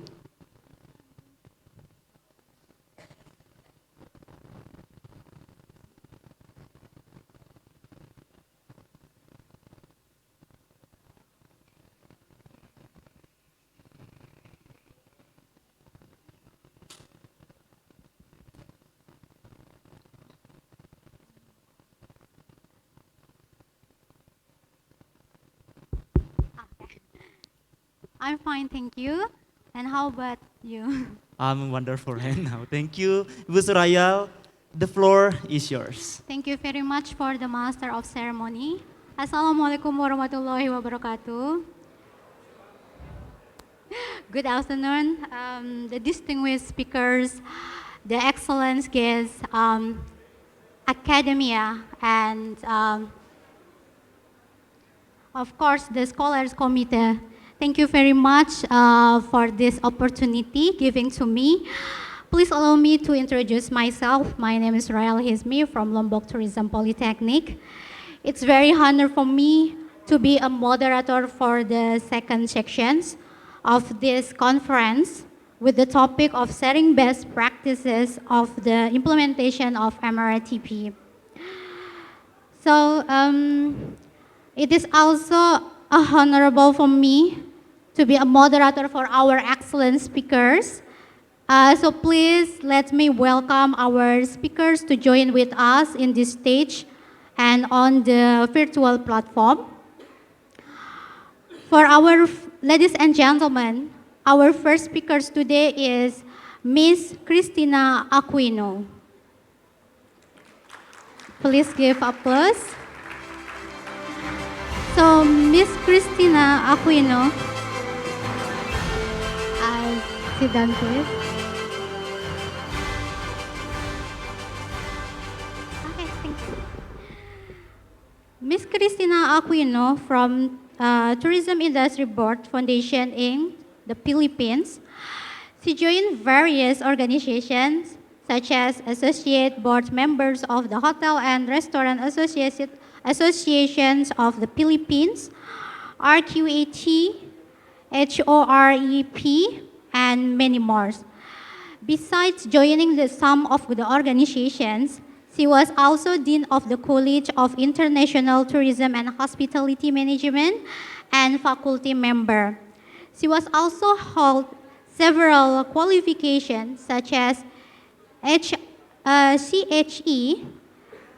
I'm fine, thank you. And how about you? I'm wonderful right now. Thank you, Bu Surayal. The floor is yours. Thank you very much for the Master of Ceremony. Assalamualaikum warahmatullahi wabarakatuh. Good afternoon, the distinguished speakers, the excellent guests, academia, and of course the Scholars Committee. Thank you very much for this opportunity given to me. Please allow me to introduce myself. My name is Rael Hizmi from Lombok Tourism Polytechnic. It's very honor for me to be a moderator for the second sections of this conference with the topic of setting best practices of the implementation of MRA-TP. So it is also honorable for me to be a moderator for our excellent speakers. So please let me welcome our speakers to join with us in this stage and on the virtual platform. For our ladies and gentlemen, our first speakers today is Miss Christina Aquino. Please give applause. So Miss Christina Aquino, sit down please. Okay, thank you. Miss Christina Aquino from Tourism Industry Board Foundation in the Philippines. She joined various organizations such as associate board members of the Hotel and Restaurant Associations of the Philippines, RQAT, HOREP, and many more. Besides joining some of the organizations, she was also Dean of the College of International Tourism and Hospitality Management and faculty member. She was also held several qualifications such as CHE,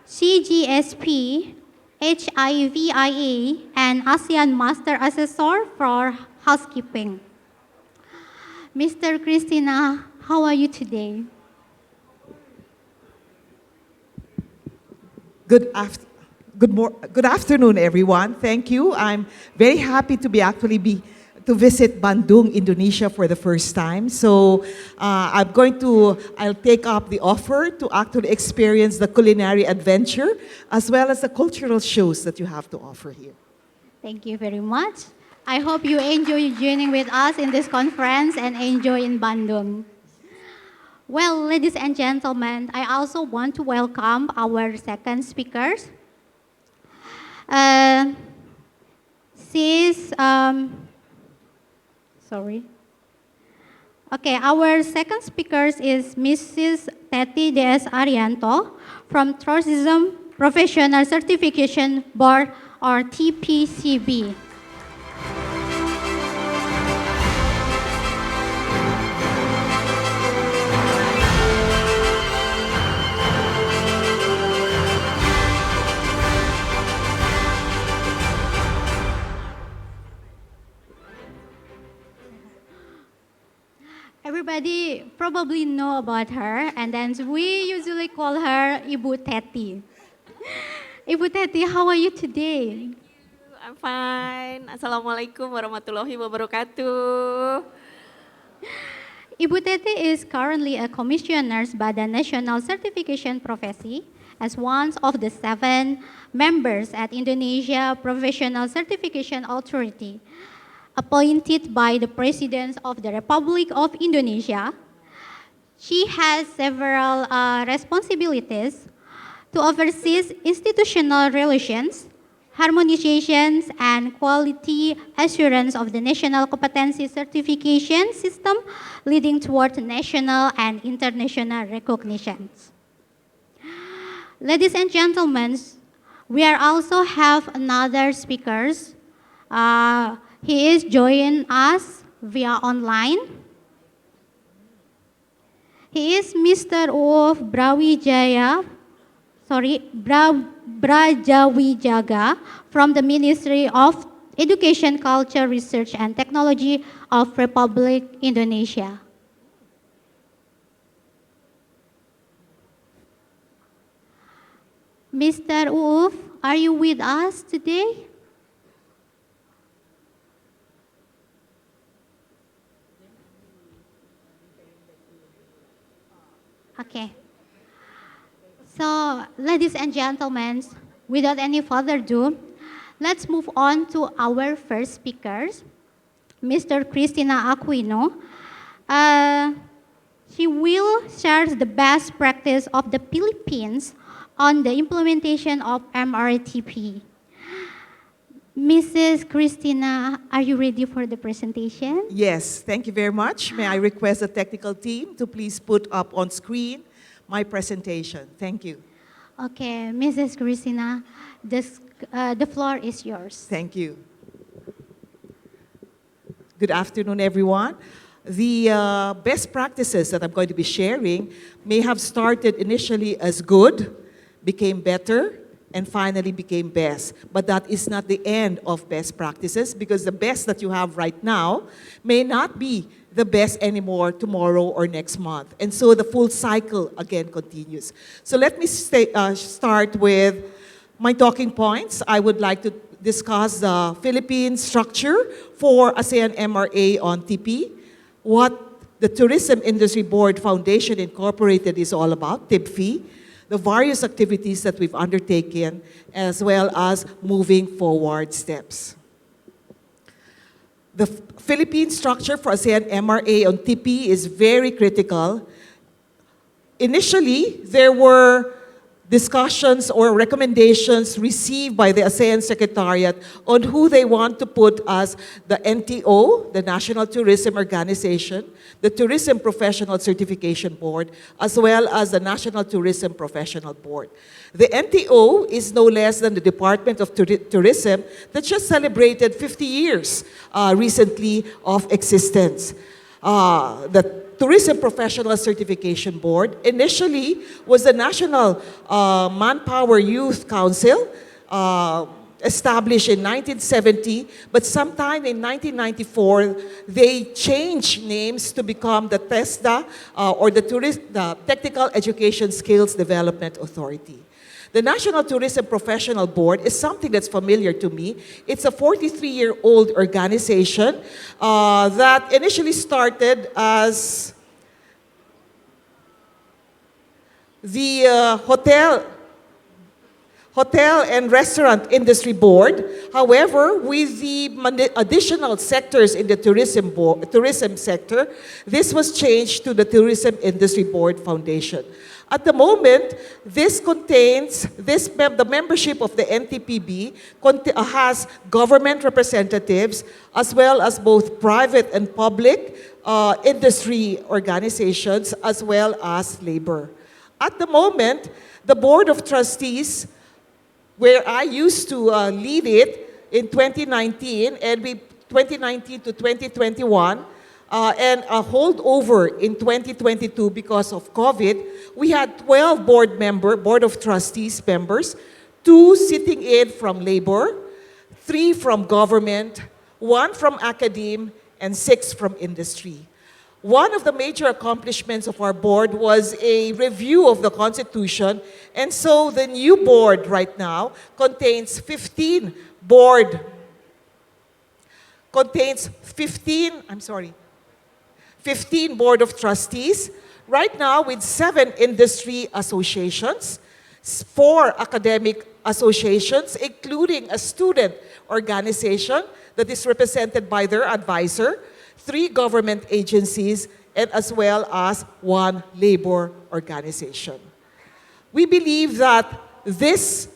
CGSP, HIVIA, and ASEAN Master Assessor for Housekeeping. Mr. Christina, how are you today? Good afternoon, everyone. Thank you. I'm very happy to to visit Bandung, Indonesia for the first time. So I'll take up the offer to actually experience the culinary adventure as well as the cultural shows that you have to offer here. Thank you very much. I hope you enjoy joining with us in this conference and enjoy in Bandung. Well, ladies and gentlemen, I also want to welcome our second speakers. Our second speaker is Mrs. Teti DS Arianto from Tourism Professional Certification Board or TPCB. Everybody probably know about her, and then we usually call her Ibu Teti. Ibu Teti, how are you today? I'm fine. Assalamualaikum warahmatullahi wabarakatuh. Ibu Teti is currently a commissioner by the National Certification Profesi as one of the 7 members at Indonesia Professional Certification Authority, appointed by the President of the Republic of Indonesia. She has several responsibilities to oversee institutional relations, harmonizations, and quality assurance of the national competency certification system, leading toward national and international recognitions. Ladies and gentlemen, we also have another speakers. He is joining us via online. He is Mr. Uuf Brajawijaga from the Ministry of Education, Culture, Research, and Technology of Republic Indonesia. Mr. Uuf, are you with us today? So, ladies and gentlemen, without any further ado, let's move on to our first speakers, Mr. Christina Aquino. She will share the best practice of the Philippines on the implementation of MRA-TP. Mrs. Christina, are you ready for the presentation? Yes, thank you very much. May I request the technical team to please put up on screen my presentation. Thank you. Okay, Mrs. Christina, the floor is yours. Thank you. Good afternoon, everyone. The best practices that I'm going to be sharing may have started initially as good, became better, and finally became best. But that is not the end of best practices, because the best that you have right now may not be the best anymore tomorrow or next month. And so the full cycle again continues. So let me start with my talking points. I would like to discuss the Philippine structure for ASEAN MRA on TP, what the Tourism Industry Board Foundation Incorporated is all about, TIBFI, the various activities that we've undertaken, as well as moving forward steps. The Philippine structure for ASEAN MRA on TP is very critical. Initially, there were discussions or recommendations received by the ASEAN Secretariat on who they want to put as the NTO, the National Tourism Organization, the Tourism Professional Certification Board, as well as the National Tourism Professional Board. The NTO is no less than the Department of Tourism that just celebrated 50 years recently of existence. The Tourism Professional Certification Board initially was the National Manpower Youth Council, established in 1970, but sometime in 1994, they changed names to become the TESDA, or the Technical Education Skills Development Authority. The National Tourism Professional Board is something that's familiar to me. It's a 43-year-old organization that initially started as the Hotel and Restaurant Industry Board. However, with the additional sectors in the tourism sector, this was changed to the Tourism Industry Board Foundation. At the moment, the membership of the NTPB has government representatives as well as both private and public industry organizations as well as labor. At the moment, the Board of Trustees, where I used to lead it in 2019 and 2019 to 2021, and a holdover in 2022 because of COVID, we had 12 Board of Trustees members, 2 sitting in from labor, 3 from government, 1 from academe, and 6 from industry. One of the major accomplishments of our board was a review of the Constitution, and so the new board right now contains 15 Board of Trustees, right now with 7 industry associations, 4 academic associations, including a student organization that is represented by their advisor, 3 government agencies, and as well as 1 labor organization. We believe that this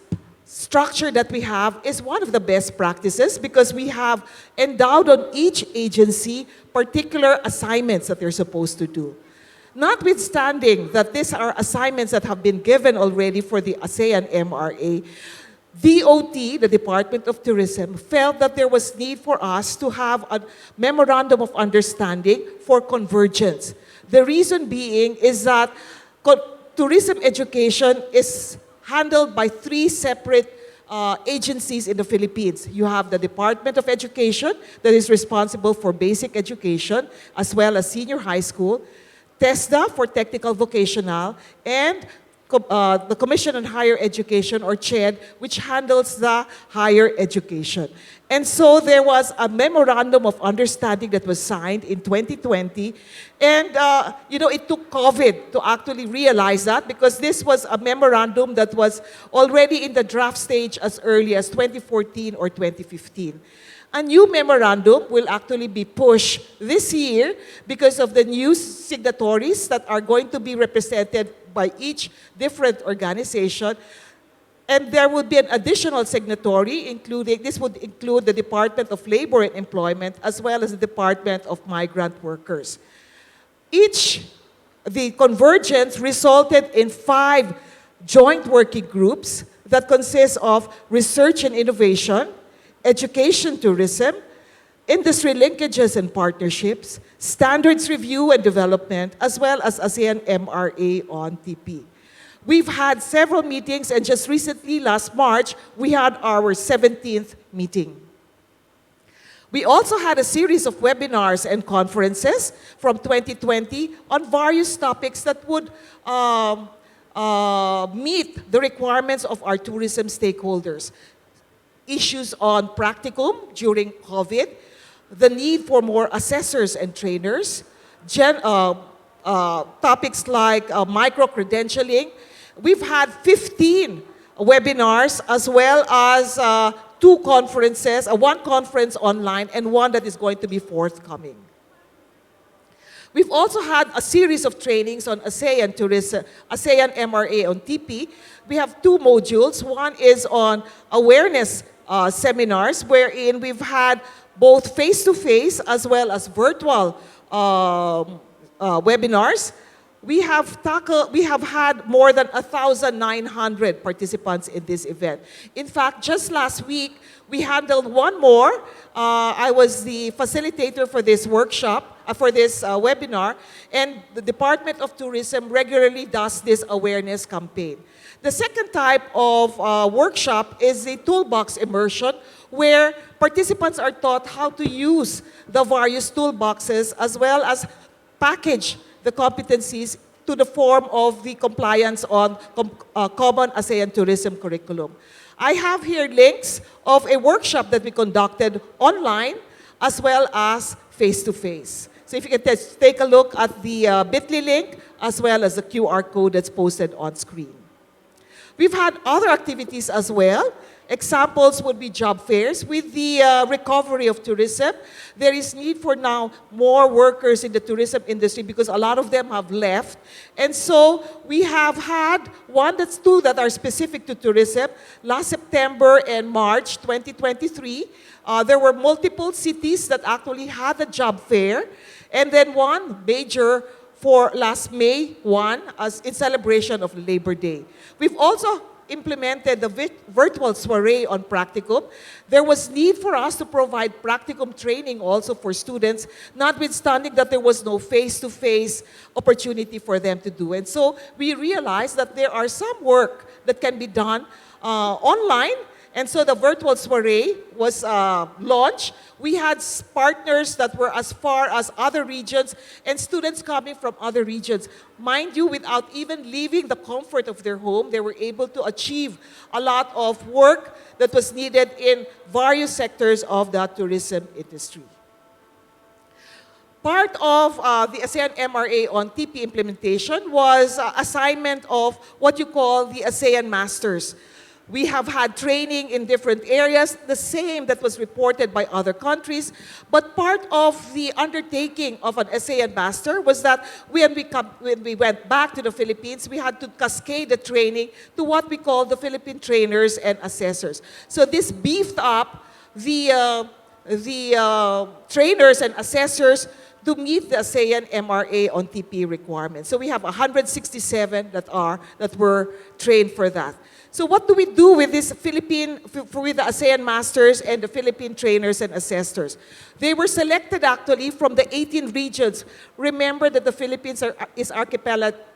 structure that we have is one of the best practices because we have endowed on each agency particular assignments that they're supposed to do. Notwithstanding that these are assignments that have been given already for the ASEAN MRA, DOT, the Department of Tourism, felt that there was need for us to have a memorandum of understanding for convergence. The reason being is that tourism education is handled by 3 separate agencies in the Philippines. You have the Department of Education that is responsible for basic education as well as senior high school, TESDA for technical vocational, and the Commission on Higher Education, or CHED, which handles the higher education. And so there was a memorandum of understanding that was signed in 2020. And, it took COVID to actually realize that, because this was a memorandum that was already in the draft stage as early as 2014 or 2015. A new memorandum will actually be pushed this year because of the new signatories that are going to be represented by each different organization. And there will be an additional signatory, this would include the Department of Labor and Employment, as well as the Department of Migrant Workers. The convergence resulted in 5 joint working groups that consist of research and innovation, education tourism, industry linkages and partnerships, standards review and development, as well as ASEAN MRA-TP. We've had several meetings, and just recently, last March, we had our 17th meeting. We also had a series of webinars and conferences from 2020 on various topics that would meet the requirements of our tourism stakeholders. Issues on practicum during COVID, the need for more assessors and trainers, topics like micro-credentialing. We've had 15 webinars, as well as 2 conferences, one conference online and one that is going to be forthcoming. We've also had a series of trainings on ASEAN tourism, ASEAN MRA-TP. We have 2 modules. One is on awareness seminars, wherein we've had both face-to-face as well as virtual webinars. We have had more than 1,900 participants in this event. In fact, just last week, we handled one more. I was the facilitator for this workshop, for this webinar, and the Department of Tourism regularly does this awareness campaign. The second type of workshop is the toolbox immersion, where participants are taught how to use the various toolboxes, as well as package the competencies to the form of the compliance on Common ASEAN Tourism Curriculum. I have here links of a workshop that we conducted online, as well as face-to-face. So if you can take a look at the bit.ly link, as well as the QR code that's posted on screen. We've had other activities as well. Examples would be job fairs. With the recovery of tourism, there is need for now more workers in the tourism industry, because a lot of them have left. And so we have had 2 that are specific to tourism. Last September and March 2023, there were multiple cities that actually had a job fair. And then one major for last May 1 as in celebration of Labor Day. We've also implemented the virtual soiree on practicum. There was need for us to provide practicum training also for students, notwithstanding that there was no face-to-face opportunity for them to do. And so we realized that there are some work that can be done online. And so the virtual soiree was launched. We had partners that were as far as other regions and students coming from other regions. Mind you, without even leaving the comfort of their home, they were able to achieve a lot of work that was needed in various sectors of the tourism industry. Part of the ASEAN MRA-TP implementation was assignment of what you call the ASEAN Masters. We have had training in different areas, the same that was reported by other countries. But part of the undertaking of an ASEAN Master was that when we went back to the Philippines, we had to cascade the training to what we call the Philippine trainers and assessors. So this beefed up the trainers and assessors to meet the ASEAN MRA-TP requirements. So we have 167 that were trained for that. So what do we do with this with the ASEAN Masters and the Philippine trainers and assessors? They were selected actually from the 18 regions. Remember that the Philippines is archipelagic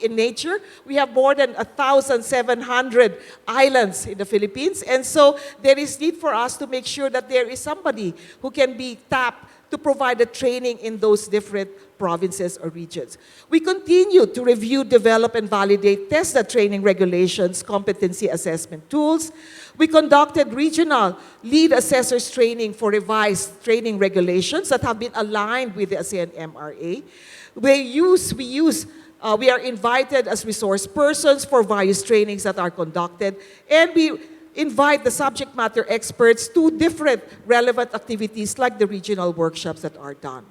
in nature. We have more than 1,700 islands in the Philippines. And so there is need for us to make sure that there is somebody who can be tapped to provide the training in those different provinces or regions. We continue to review, develop, and validate TESDA training regulations, competency assessment tools. We conducted regional lead assessors training for revised training regulations that have been aligned with the ASEAN MRA. We are invited as resource persons for various trainings that are conducted, and we invite the subject matter experts to different relevant activities like the regional workshops that are done.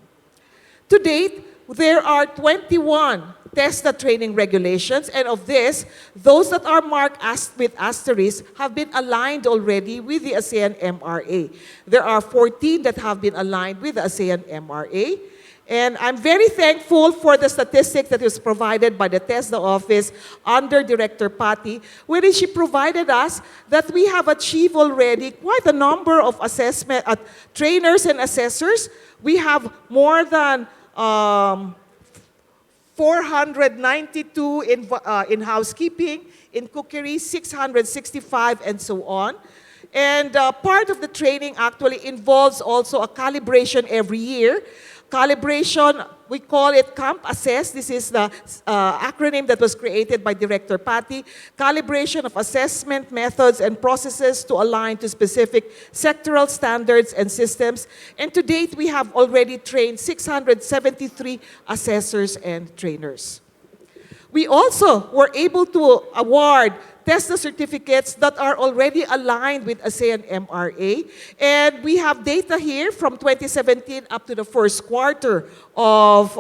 To date, there are 21 TESDA training regulations, and of this, those that are marked with asterisks have been aligned already with the ASEAN MRA. There are 14 that have been aligned with the ASEAN MRA. And I'm very thankful for the statistic that was provided by the TESDA office under Director Patti, wherein she provided us that we have achieved already quite a number of assessment trainers and assessors. We have more than 492 in housekeeping, in cookery, 665, and so on. And part of the training actually involves also a calibration every year. Calibration, we call it CAMP Assess. This is the acronym that was created by Director Patti. Calibration of assessment methods and processes to align to specific sectoral standards and systems. And to date, we have already trained 673 assessors and trainers. We also were able to award TESDA certificates that are already aligned with ASEAN MRA. And we have data here from 2017 up to the first quarter of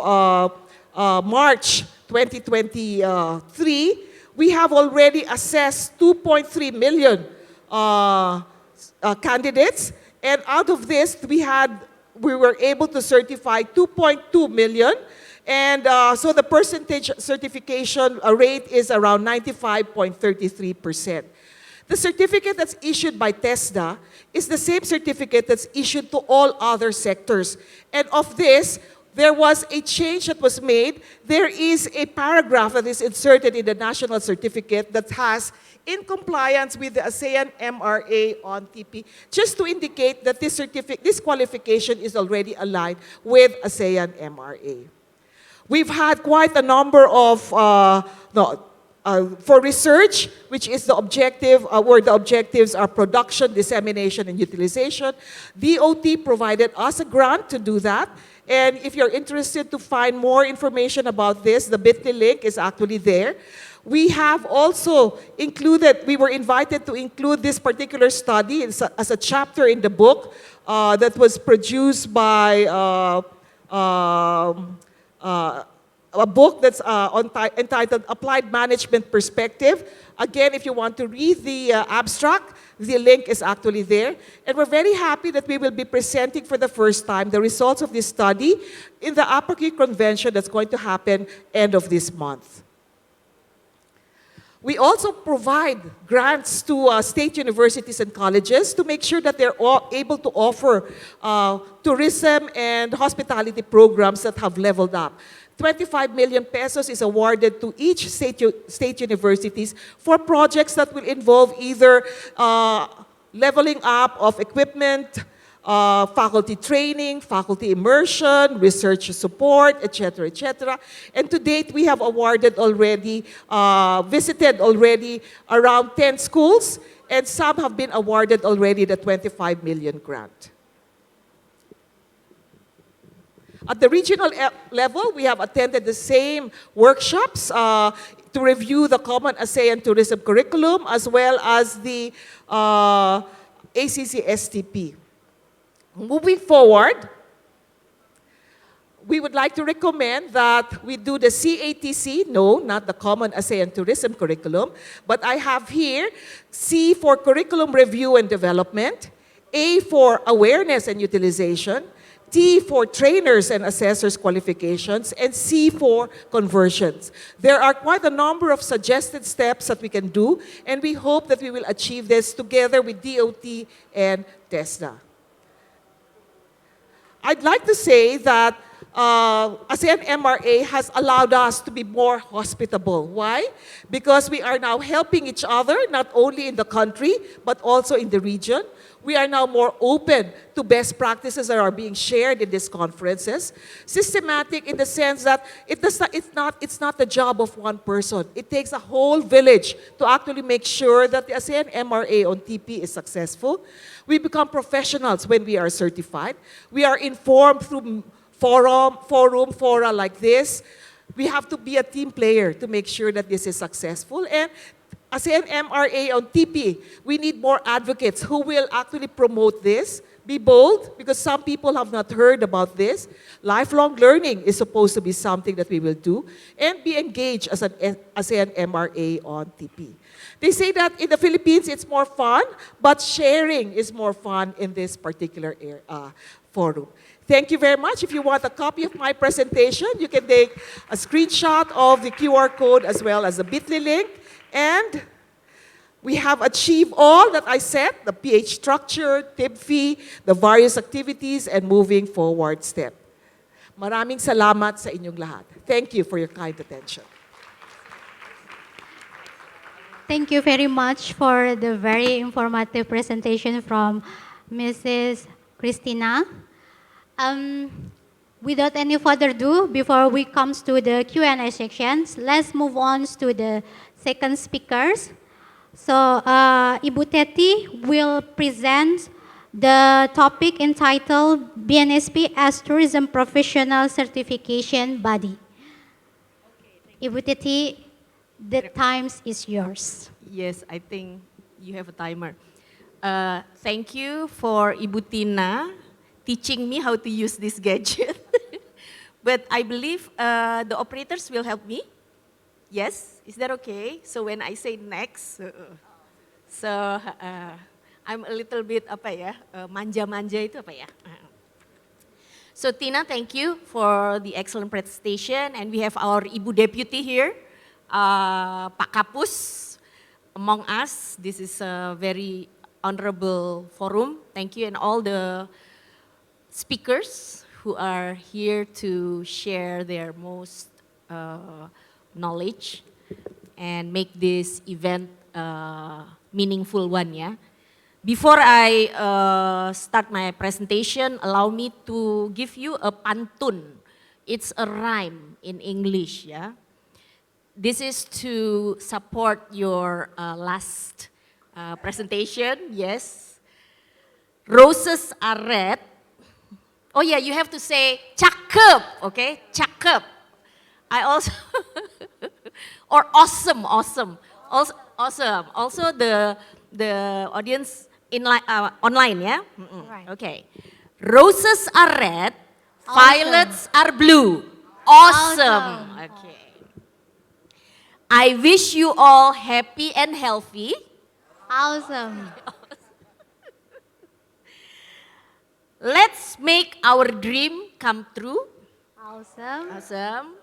March 2023. We have already assessed 2.3 million candidates. And out of this, we were able to certify 2.2 million. And so the percentage certification rate is around 95.33%. The certificate that's issued by TESDA is the same certificate that's issued to all other sectors. And of this, there was a change that was made. There is a paragraph that is inserted in the national certificate that has in compliance with the ASEAN MRA on TP, just to indicate that this qualification is already aligned with ASEAN MRA. We've had quite a number of, for research, which is the objective, where the objectives are production, dissemination, and utilization. DOT provided us a grant to do that. And if you're interested to find more information about this, the bit.ly link is actually there. We have also included, we were invited to include this particular study as a chapter in the book that was produced by a book that's entitled Applied Management Perspective. Again, if you want to read the abstract, the link is actually there. And we're very happy that we will be presenting for the first time the results of this study in the APACI convention that's going to happen end of this month. We also provide grants to state universities and colleges to make sure that they're all able to offer tourism and hospitality programs that have leveled up. 25 million pesos is awarded to each state universities for projects that will involve either leveling up of equipment, faculty training, faculty immersion, research support, etc., etc. And to date, we have awarded already, visited already around 10 schools, and some have been awarded already the 25 million grant. At the regional level, we have attended the same workshops to review the Common ASEAN Tourism Curriculum as well as the ACC-STP. Moving forward, we would like to recommend that we do the CATC, no, not the Common ASEAN Tourism Curriculum, but I have here C for Curriculum Review and Development, A for Awareness and Utilization, T for Trainers and Assessors Qualifications, and C for Conversions. There are quite a number of suggested steps that we can do, and we hope that we will achieve this together with DOT and TESDA. I'd like to say that ASEAN MRA has allowed us to be more hospitable. Why? Because we are now helping each other, not only in the country, but also in the region. We are now more open to best practices that are being shared in these conferences. Systematic in the sense that it's not the job of one person. It takes a whole village to actually make sure that the ASEAN MRA on TP is successful. We become professionals when we are certified. We are informed through fora like this. We have to be a team player to make sure that this is successful. And ASEAN MRA on TP, we need more advocates who will actually promote this. Be bold, because some people have not heard about this. Lifelong learning is supposed to be something that we will do. And be engaged as an ASEAN MRA on TP. They say that in the Philippines, it's more fun, but sharing is more fun in this particular forum. Thank you very much. If you want a copy of my presentation, you can take a screenshot of the QR code as well as the bit.ly link. And we have achieved all that I said, the PH structure, tip fee, the various activities, and moving forward step. Maraming salamat sa inyong lahat. Thank you for your kind attention. Thank you very much for the very informative presentation from Mrs. Christina. Without any further ado, before we come to the Q&A sections, let's move on to the second speakers. So, Ibu Teti will present the topic entitled BNSP as Tourism Professional Certification Body. Ibu Teti, the time is yours. Yes, I think you have a timer. Thank you for Ibu Tina teaching me how to use this gadget. But I believe the operators will help me. Yes, is that okay? So when I say next, I'm a little bit manja-manja itu apa ya? So Tina, thank you for the excellent presentation, and we have our Ibu Deputy here, Pak Kapus, among us. This is a very honorable forum. Thank you, and all the speakers who are here to share their most knowledge and make this event meaningful one, yeah. Before I start my presentation, allow me to give you a pantun. It's a rhyme in English, yeah. This is to support your last presentation, yes. Roses are red. Oh yeah, you have to say cakep, okay? Cakep. I also, or awesome. Also the audience online, yeah? Right. Okay. Roses are red, violets are blue. Awesome. Okay. I wish you all happy and healthy. Awesome. Let's make our dream come true. Awesome.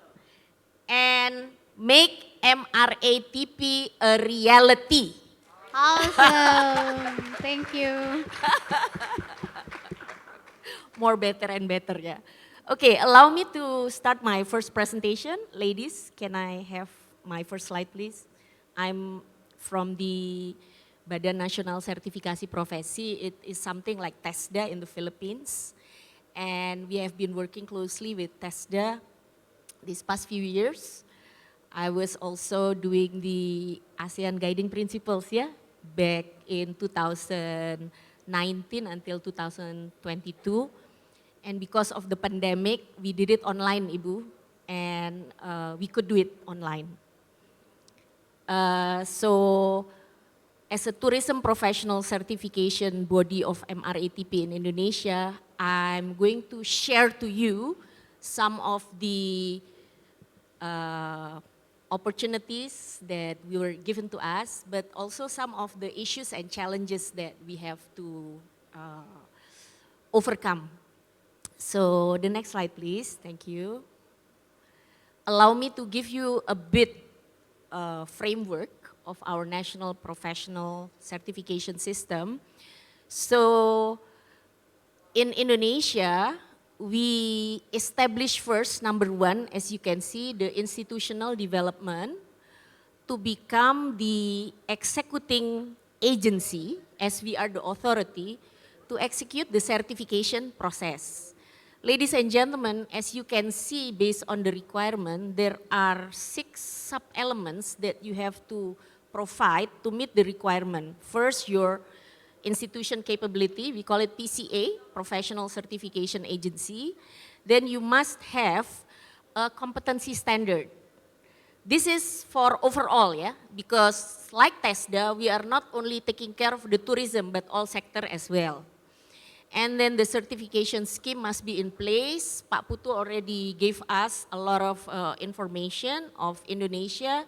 And make MRA-TP a reality. Awesome. Thank you. More better and better, yeah. Okay, allow me to start my first presentation. Ladies, can I have my first slide, please? I'm from the Badan Nasional Sertifikasi Profesi. It is something like TESDA in the Philippines. And we have been working closely with TESDA these past few years. I was also doing the ASEAN Guiding Principles, yeah, back in 2019 until 2022. And because of the pandemic, we did it online, Ibu, and we could do it online. So, as a tourism professional certification body of MRA-TP in Indonesia, I'm going to share to you some of the opportunities that were given to us, but also some of the issues and challenges that we have to overcome. So the next slide, please. Thank you. Allow me to give you a bit framework of our national professional certification system. So in Indonesia, we establish first, number one, as you can see, the institutional development to become the executing agency, as we are the authority, to execute the certification process. Ladies and gentlemen, as you can see based on the requirement, there are 6 sub-elements that you have to provide to meet the requirement. First, your institution capability, we call it PCA, Professional Certification Agency. Then you must have a competency standard. This is for overall, yeah, because like TESDA, we are not only taking care of the tourism, but all sector as well. And then the certification scheme must be in place. Pak Putu already gave us a lot of information of Indonesia.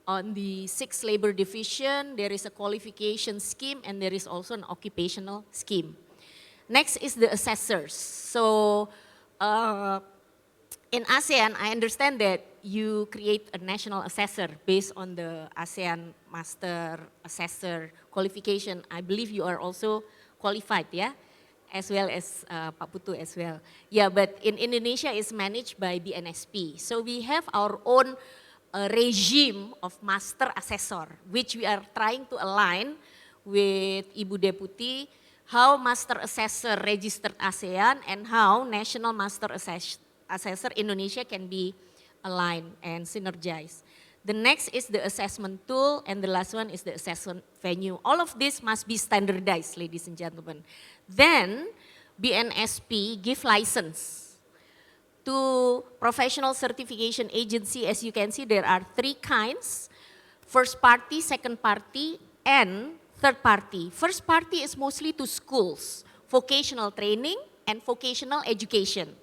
On the 6th labor division, there is a qualification scheme and there is also an occupational scheme. Next is the assessors. So in ASEAN, I understand that you create a national assessor based on the ASEAN Master Assessor qualification. I believe you are also qualified, yeah? As well as Pak Putu as well. Yeah, but in Indonesia it's managed by BNSP. So we have our own regime of master assessor, which we are trying to align with Ibu Deputy, how master assessor registered ASEAN and how national master assessor Indonesia can be aligned and synergized. The next is the assessment tool and the last one is the assessment venue. All of this must be standardized, ladies and gentlemen. Then BNSP give license to professional certification agency. As you can see, there are 3 kinds: first party, second party, and third party. First party is mostly to schools, vocational training and vocational education.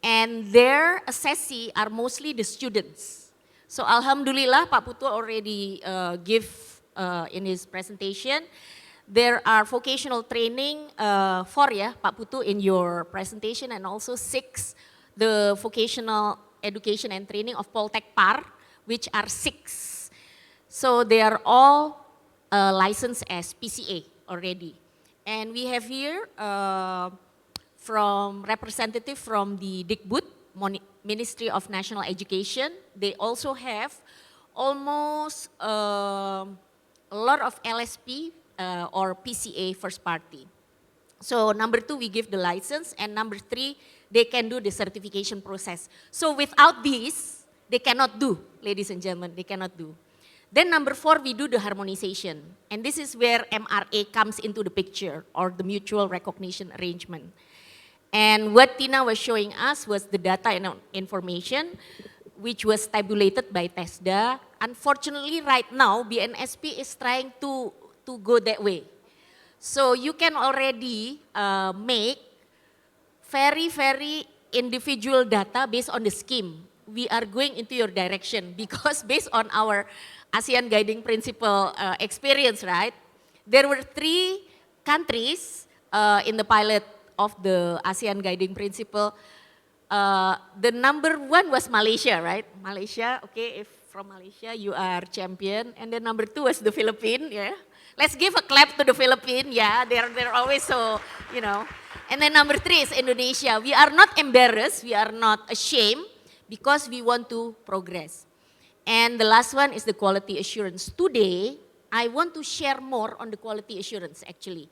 And their assessee are mostly the students. So Alhamdulillah, Pak Putu already give in his presentation. There are vocational training 4, yeah, Pak Putu, in your presentation, and also 6 the vocational education and training of Poltek Par, which are 6. So they are all licensed as PCA already. And we have here from representative from the Dikbud, Ministry of National Education. They also have almost a lot of LSP or PCA first party. So number 2, we give the license, and number 3, they can do the certification process. So without this, they cannot do, ladies and gentlemen, they cannot do. Then number 4, we do the harmonization. And this is where MRA comes into the picture, or the mutual recognition arrangement. And what Tina was showing us was the data and information which was tabulated by TESDA. Unfortunately, right now, BNSP is trying to go that way. So you can already make very individual data based on the scheme. We are going into your direction because based on our ASEAN Guiding Principle experience, right? There were 3 countries in the pilot of the ASEAN Guiding Principle. The number 1 was Malaysia, right? Malaysia, okay, if from Malaysia you are champion. And then number 2 was the Philippines, yeah. Let's give a clap to the Philippines, yeah, they're always so, you know. And then number 3 is Indonesia. We are not embarrassed, we are not ashamed because we want to progress. And the last one is the quality assurance. Today, I want to share more on the quality assurance actually,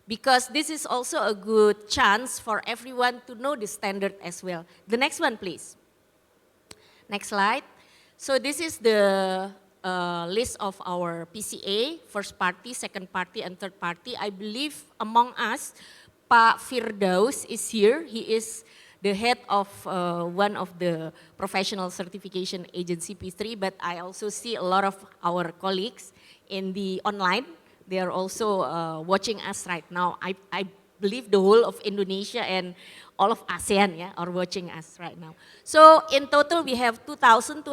because this is also a good chance for everyone to know the standard as well. The next one, please. Next slide. So this is the list of our PCA, first party, second party, and third party. I believe among us, Pak Firdaus is here. He is the head of one of the professional certification agency P3, but I also see a lot of our colleagues in the online. They are also watching us right now. I believe the whole of Indonesia and all of ASEAN, yeah, are watching us right now. So in total we have 2,282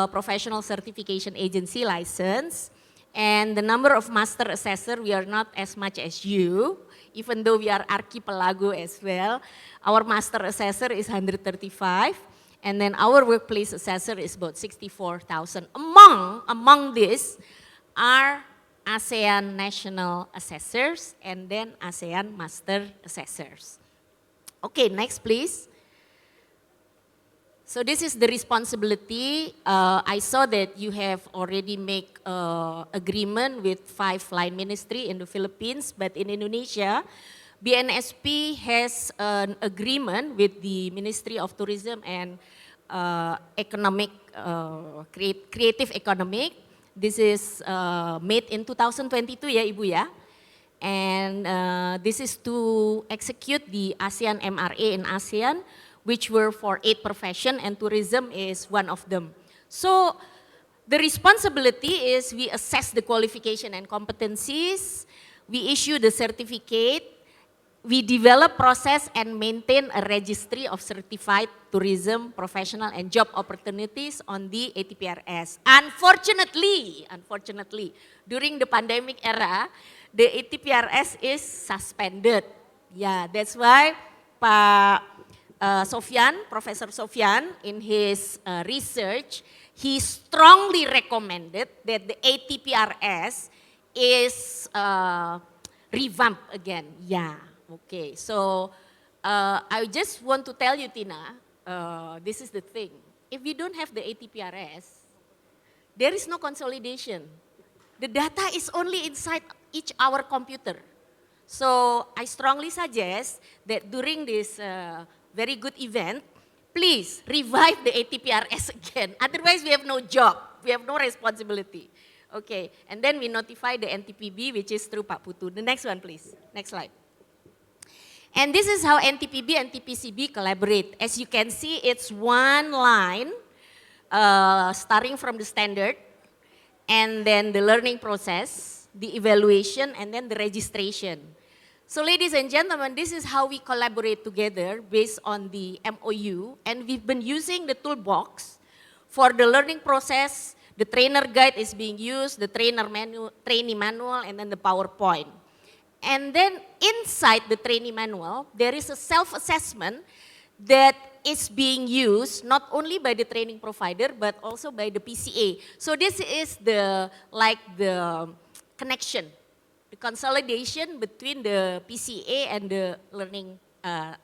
professional certification agency license, and the number of master assessor, we are not as much as you, even though we are archipelago as well. Our master assessor is 135, and then our workplace assessor is about 64,000. Among this are ASEAN national assessors and then ASEAN master assessors. Okay, next please. So this is the responsibility. I saw that you have already made agreement with 5 line ministry in the Philippines, but in Indonesia, BNSP has an agreement with the Ministry of Tourism and Creative Economic. This is made in 2022 ya Ibu ya. And this is to execute the ASEAN MRA in ASEAN, which were for 8 professions, and tourism is one of them. So the responsibility is we assess the qualification and competencies, we issue the certificate, we develop process and maintain a registry of certified tourism professional and job opportunities on the ATPRS. Unfortunately, during the pandemic era, the ATPRS is suspended. Yeah, that's why Professor Sofyan, in his research, he strongly recommended that the ATPRS is revamped again. Yeah, okay. So I just want to tell you, Tina, this is the thing. If we don't have the ATPRS, there is no consolidation. The data is only inside each our computer. So I strongly suggest that during this very good event, please revive the ATPRS again. Otherwise we have no job, we have no responsibility. Okay, and then we notify the NTPB, which is through Pak Putu. The next one please, next slide. And this is how NTPB and TPCB collaborate. As you can see, it's one line starting from the standard, and then the learning process, the evaluation, and then the registration. So ladies and gentlemen, this is how we collaborate together based on the MOU, and we've been using the toolbox for the learning process. The trainer guide is being used, the trainee manual, and then the PowerPoint. And then inside the trainee manual, there is a self-assessment that is being used not only by the training provider, but also by the PCA. So this is the connection, the consolidation between the PCA and the learning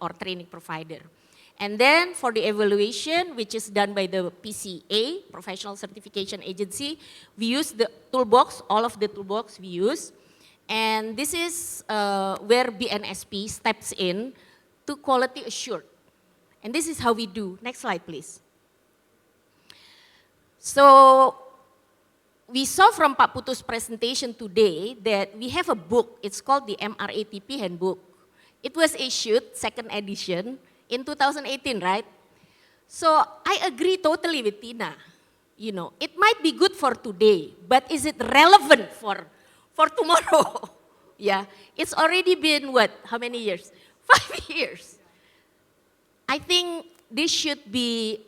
or training provider. And then for the evaluation, which is done by the PCA, Professional Certification Agency, we use the toolbox, all of the toolbox we use. And this is where BNSP steps in to quality assured. And this is how we do. Next slide, please. So we saw from Pak Putu's presentation today that we have a book. It's called the MRA-TP Handbook. It was issued, second edition, in 2018, right? So I agree totally with Tina. You know, it might be good for today, but is it relevant for tomorrow? Yeah, it's already been what, how many years? 5 years. I think this should be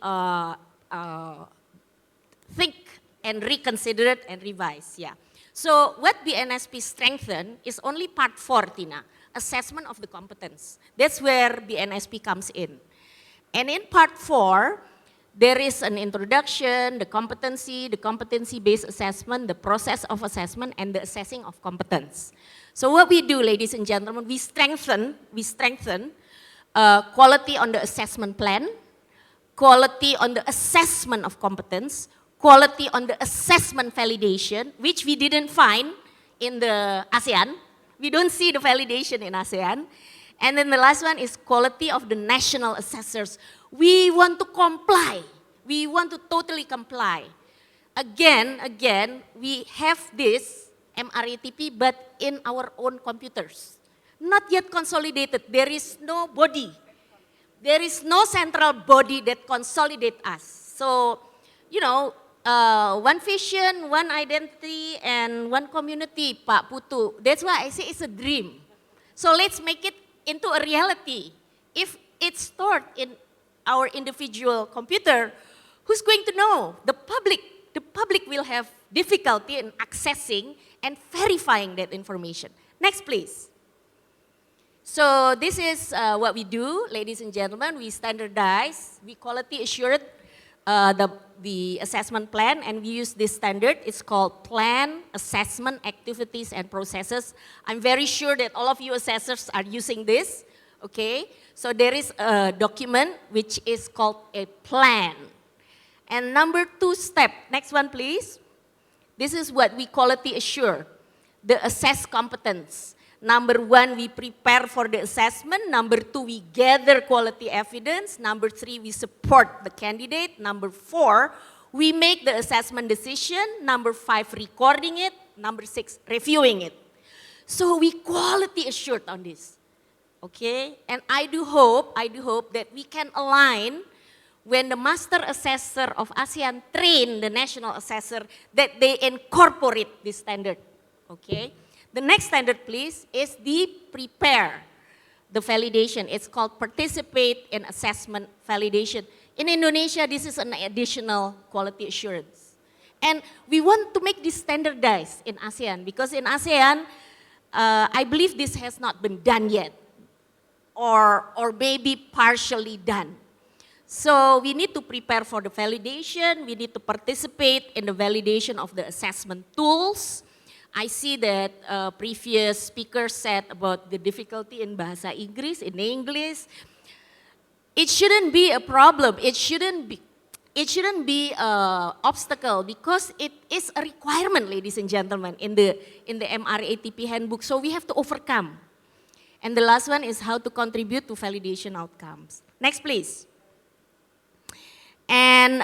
think and reconsidered and revised, yeah. So what BNSP strengthened is only part 4, Tina, assessment of the competence. That's where BNSP comes in. And in part 4, there is an introduction, the competency-based assessment, the process of assessment, and the assessing of competence. So what we do, ladies and gentlemen, we strengthen quality on the assessment plan, quality on the assessment of competence, quality on the assessment validation, which we didn't find in the ASEAN. We don't see the validation in ASEAN. And then the last one is quality of the national assessors. We want to comply. We want to totally comply. Again, we have this MRA-TP, but in our own computers. Not yet consolidated. There is no body. There is no central body that consolidate us. So, you know, one vision, one identity, and one community, Pak Putu. That's why I say it's a dream. So let's make it into a reality. If it's stored in our individual computer, who's going to know? The public. The public will have difficulty in accessing and verifying that information. Next, please. So this is what we do, ladies and gentlemen. We standardize, we quality assured the assessment plan, and we use this standard. It's called Plan, Assessment, Activities, and Processes. I'm very sure that all of you assessors are using this, Okay, so there is a document which is called a plan. And number 2 step, next one please. This is what we quality assure, the assess competence. Number 1, we prepare for the assessment. Number 2, we gather quality evidence. Number 3, we support the candidate. Number 4, we make the assessment decision. Number 5, recording it. Number 6, reviewing it. So we quality assured on this. Okay, and I do hope that we can align when the master assessor of ASEAN train the national assessor that they incorporate this standard. Okay, the next standard please is the prepare, the validation. It's called participate in assessment validation. In Indonesia, this is an additional quality assurance. And we want to make this standardized in ASEAN because in ASEAN, I believe this has not been done yet or maybe partially done. So we need to prepare for the validation, we need to participate in the validation of the assessment tools. I see that previous speakers said about the difficulty in Bahasa Inggris, in English. It shouldn't be a problem, it shouldn't be an obstacle because it is a requirement, ladies and gentlemen, in the MRA-TP handbook, so we have to overcome. And the last one is how to contribute to validation outcomes. Next please. And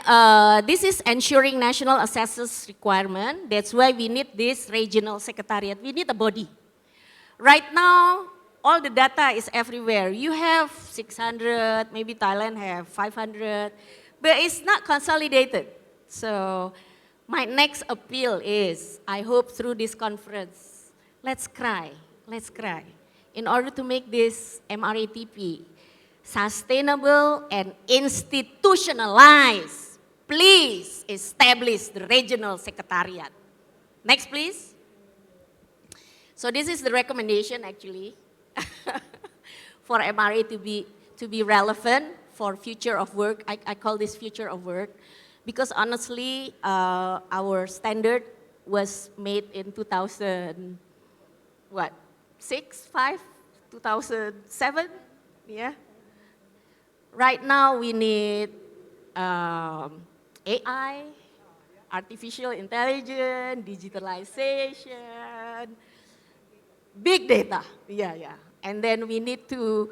this is ensuring national assessors requirement. That's why we need this regional secretariat. We need a body. Right now, all the data is everywhere. You have 600, maybe Thailand have 500, but it's not consolidated. So my next appeal is, I hope through this conference, let's cry. In order to make this MRA-TP sustainable and institutionalized, please establish the regional secretariat. Next, please. So this is the recommendation actually for MRA to be relevant for future of work. I call this future of work because honestly, our standard was made in 2007, yeah. Right now we need AI, artificial intelligence, digitalization, big data, yeah. And then we need to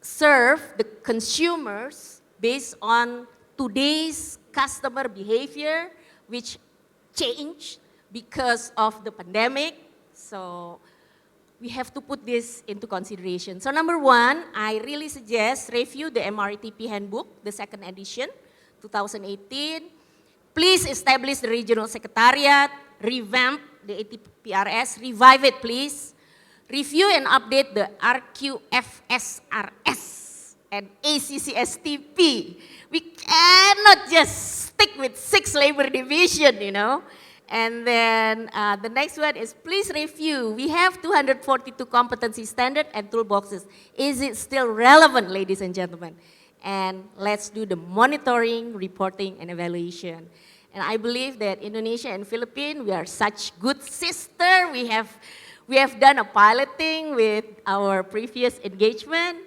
serve the consumers based on today's customer behavior, which changed because of the pandemic. So we have to put this into consideration. So number 1, I really suggest review the MRA-TP handbook, the 2nd edition, 2018. Please establish the regional secretariat, revamp the ATPRS, revive it please. Review and update the RQFSRS and ACCSTP. We cannot just stick with 6 labor division, you know. And then the next one is please review. We have 242 competency standard and toolboxes. Is it still relevant, ladies and gentlemen? And let's do the monitoring, reporting, and evaluation. And I believe that Indonesia and Philippines, we are such good sister. We have done a piloting with our previous engagement.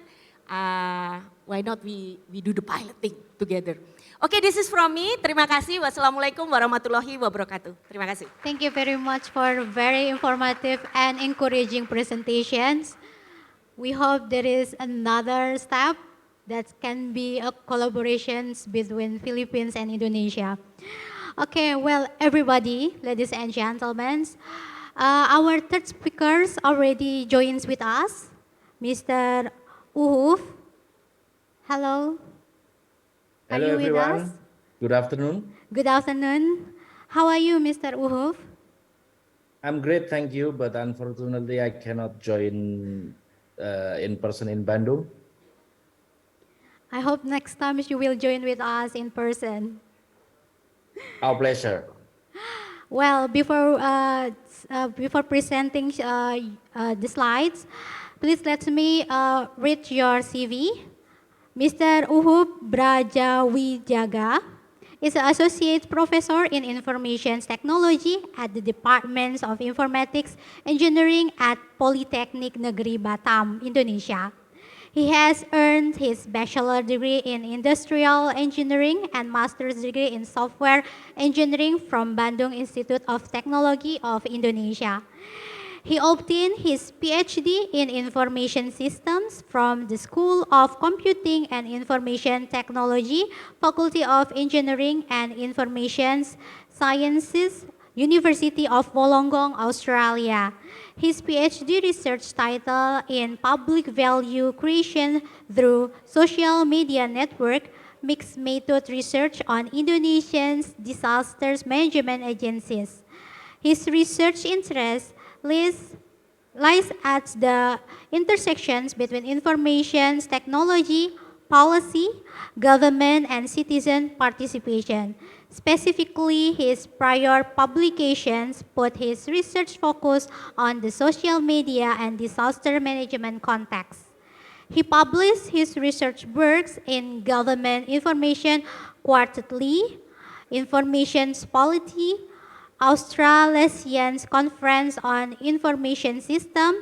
Why not we do the piloting together? Okay, this is from me. Terima kasih. Wassalamualaikum warahmatullahi wabarakatuh. Terima kasih. Thank you very much for very informative and encouraging presentations. We hope there is another step that can be a collaborations between Philippines and Indonesia. Okay, well, everybody, ladies and gentlemen, our third speakers already joins with us, Mr. Uhuf. Hello. Hello Are you with everyone. us? Good afternoon. Good afternoon. How are you, Mr. Uhuf? I'm great, thank you. But unfortunately, I cannot join in person in Bandung. I hope next time you will join with us in person. Our pleasure. Well, before presenting the slides, please let me read your CV. Mr. Uhub Brajawijaga is an associate professor in information technology at the Department of Informatics Engineering at Polytechnic Negeri Batam, Indonesia. He has earned his bachelor degree in industrial engineering and master's degree in software engineering from Bandung Institute of Technology of Indonesia. He obtained his PhD in Information Systems from the School of Computing and Information Technology, Faculty of Engineering and Information Sciences, University of Wollongong, Australia. His PhD research title in Public Value Creation through Social Media Network, Mixed Method Research on Indonesia's Disasters Management Agencies. His research interest lies at the intersections between information technology, policy, government, and citizen participation. Specifically, his prior publications put his research focus on the social media and disaster management context. He published his research works in Government Information Quarterly, Information Polity, Australasian Conference on Information System,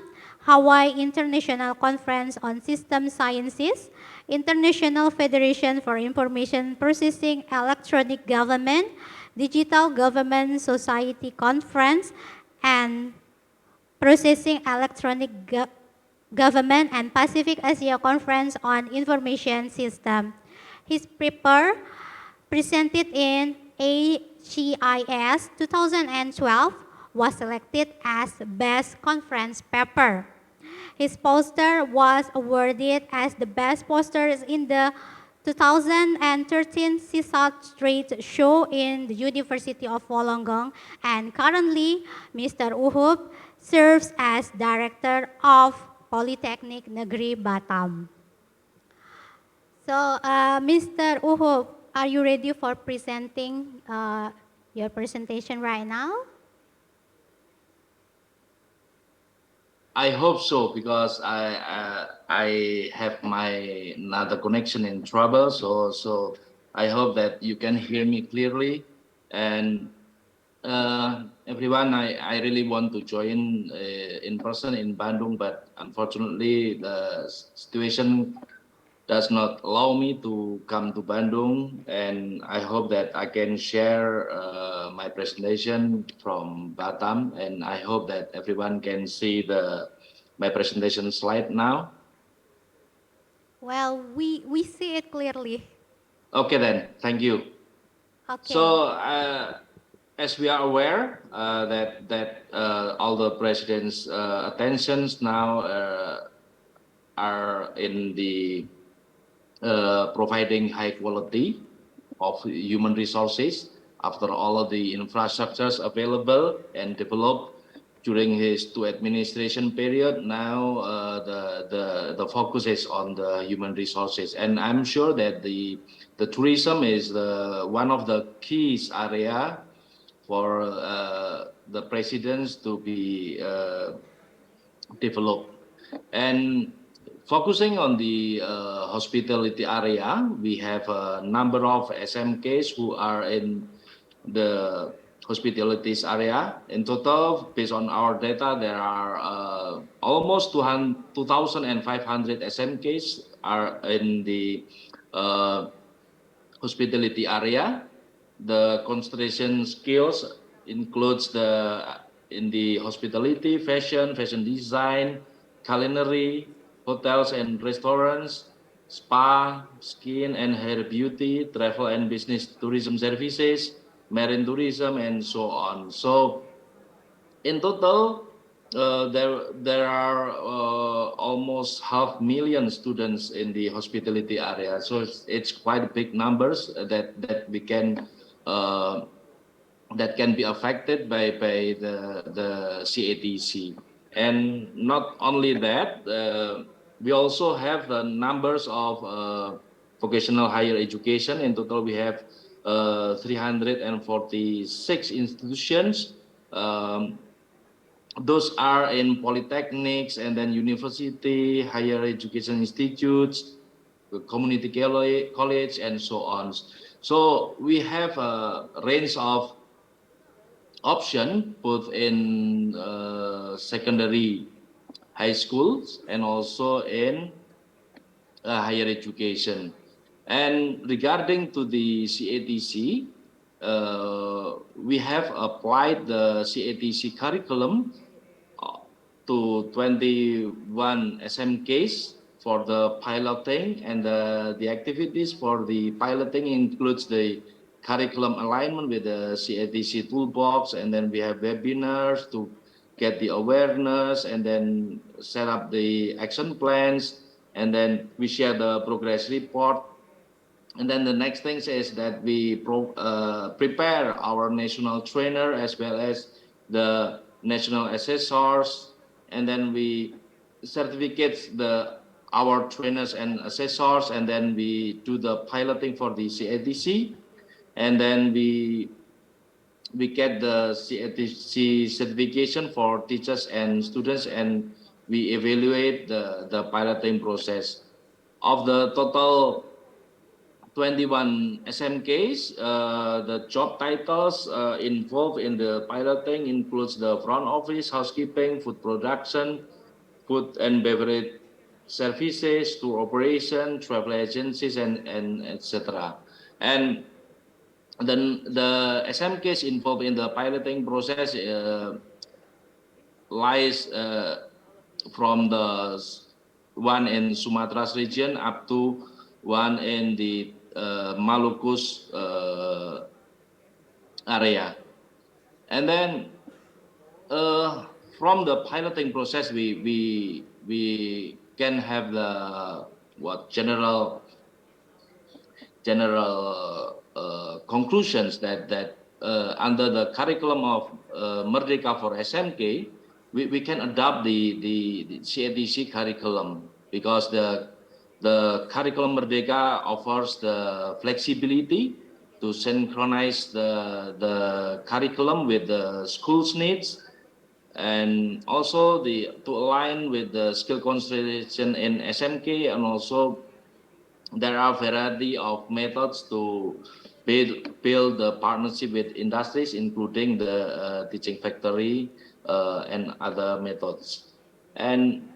Hawaii International Conference on System Sciences, International Federation for Information Processing Electronic Government, Digital Government Society Conference, and Processing Electronic Government and Pacific Asia Conference on Information System. His paper, presented in AGIS 2012, was selected as Best Conference Paper. His poster was awarded as the best posters in the 2013 CSAT Trade Show in the University of Wollongong, and currently, Mr. Uhub serves as Director of Polytechnic Negeri Batam. So, Mr. Uhub, are you ready for presenting your presentation right now? I hope so, because I have my another connection in trouble, so I hope that you can hear me clearly. And everyone, I really want to join in person in Bandung, but unfortunately the situation does not allow me to come to Bandung, and I hope that I can share my presentation from Batam, and I hope that everyone can see my presentation slide now. Well, we see it clearly. Okay then, thank you. Okay. So as we are aware that all the president's attentions now are in the providing high quality of human resources after all of the infrastructures available and developed during his two administration period. Now the focus is on the human resources, and I'm sure that the tourism is one of the key area for the presidents to be developed. And focusing on the hospitality area, we have a number of SMKs who are in the hospitalities area. In total, based on our data, there are almost 2,500 SMKs are in the hospitality area. The concentration skills includes in the hospitality, fashion design, culinary, hotels and restaurants, spa, skin and hair beauty, travel and business tourism services, marine tourism, and so on. So in total, there are almost 500,000 students in the hospitality area. So it's quite big numbers that we can that can be affected by the CATC. And not only that, we also have the numbers of vocational higher education. In total, we have 346 institutions. Those are in polytechnics and then university, higher education institutes, community college, and so on. So we have a range of option both in secondary high schools and also in higher education. And regarding to the CATC, we have applied the CATC curriculum to 21 SMKs for the piloting, and the activities for the piloting includes the curriculum alignment with the CATC toolbox, and then we have webinars to get the awareness and then set up the action plans, and then we share the progress report. And then the next thing is that we prepare our national trainer as well as the national assessors, and then we certificate our trainers and assessors, and then we do the piloting for the CATC, and then we get the CATC certification for teachers and students, and we evaluate the piloting process. Of the total 21 SMKs, the job titles involved in the piloting includes the front office, housekeeping, food production, food and beverage services, tour operation, travel agencies, and etc. And then the SMKs involved in the piloting process lies from the one in Sumatra's region up to one in the Maluku's area. And then from the piloting process, we can have the general conclusions that under the curriculum of Merdeka for SMK, we can adopt the CATC curriculum, because the curriculum Merdeka offers the flexibility to synchronize the curriculum with the school's needs, and also to align with the skill concentration in SMK, and also there are variety of methods to build the partnership with industries, including the teaching factory and other methods. And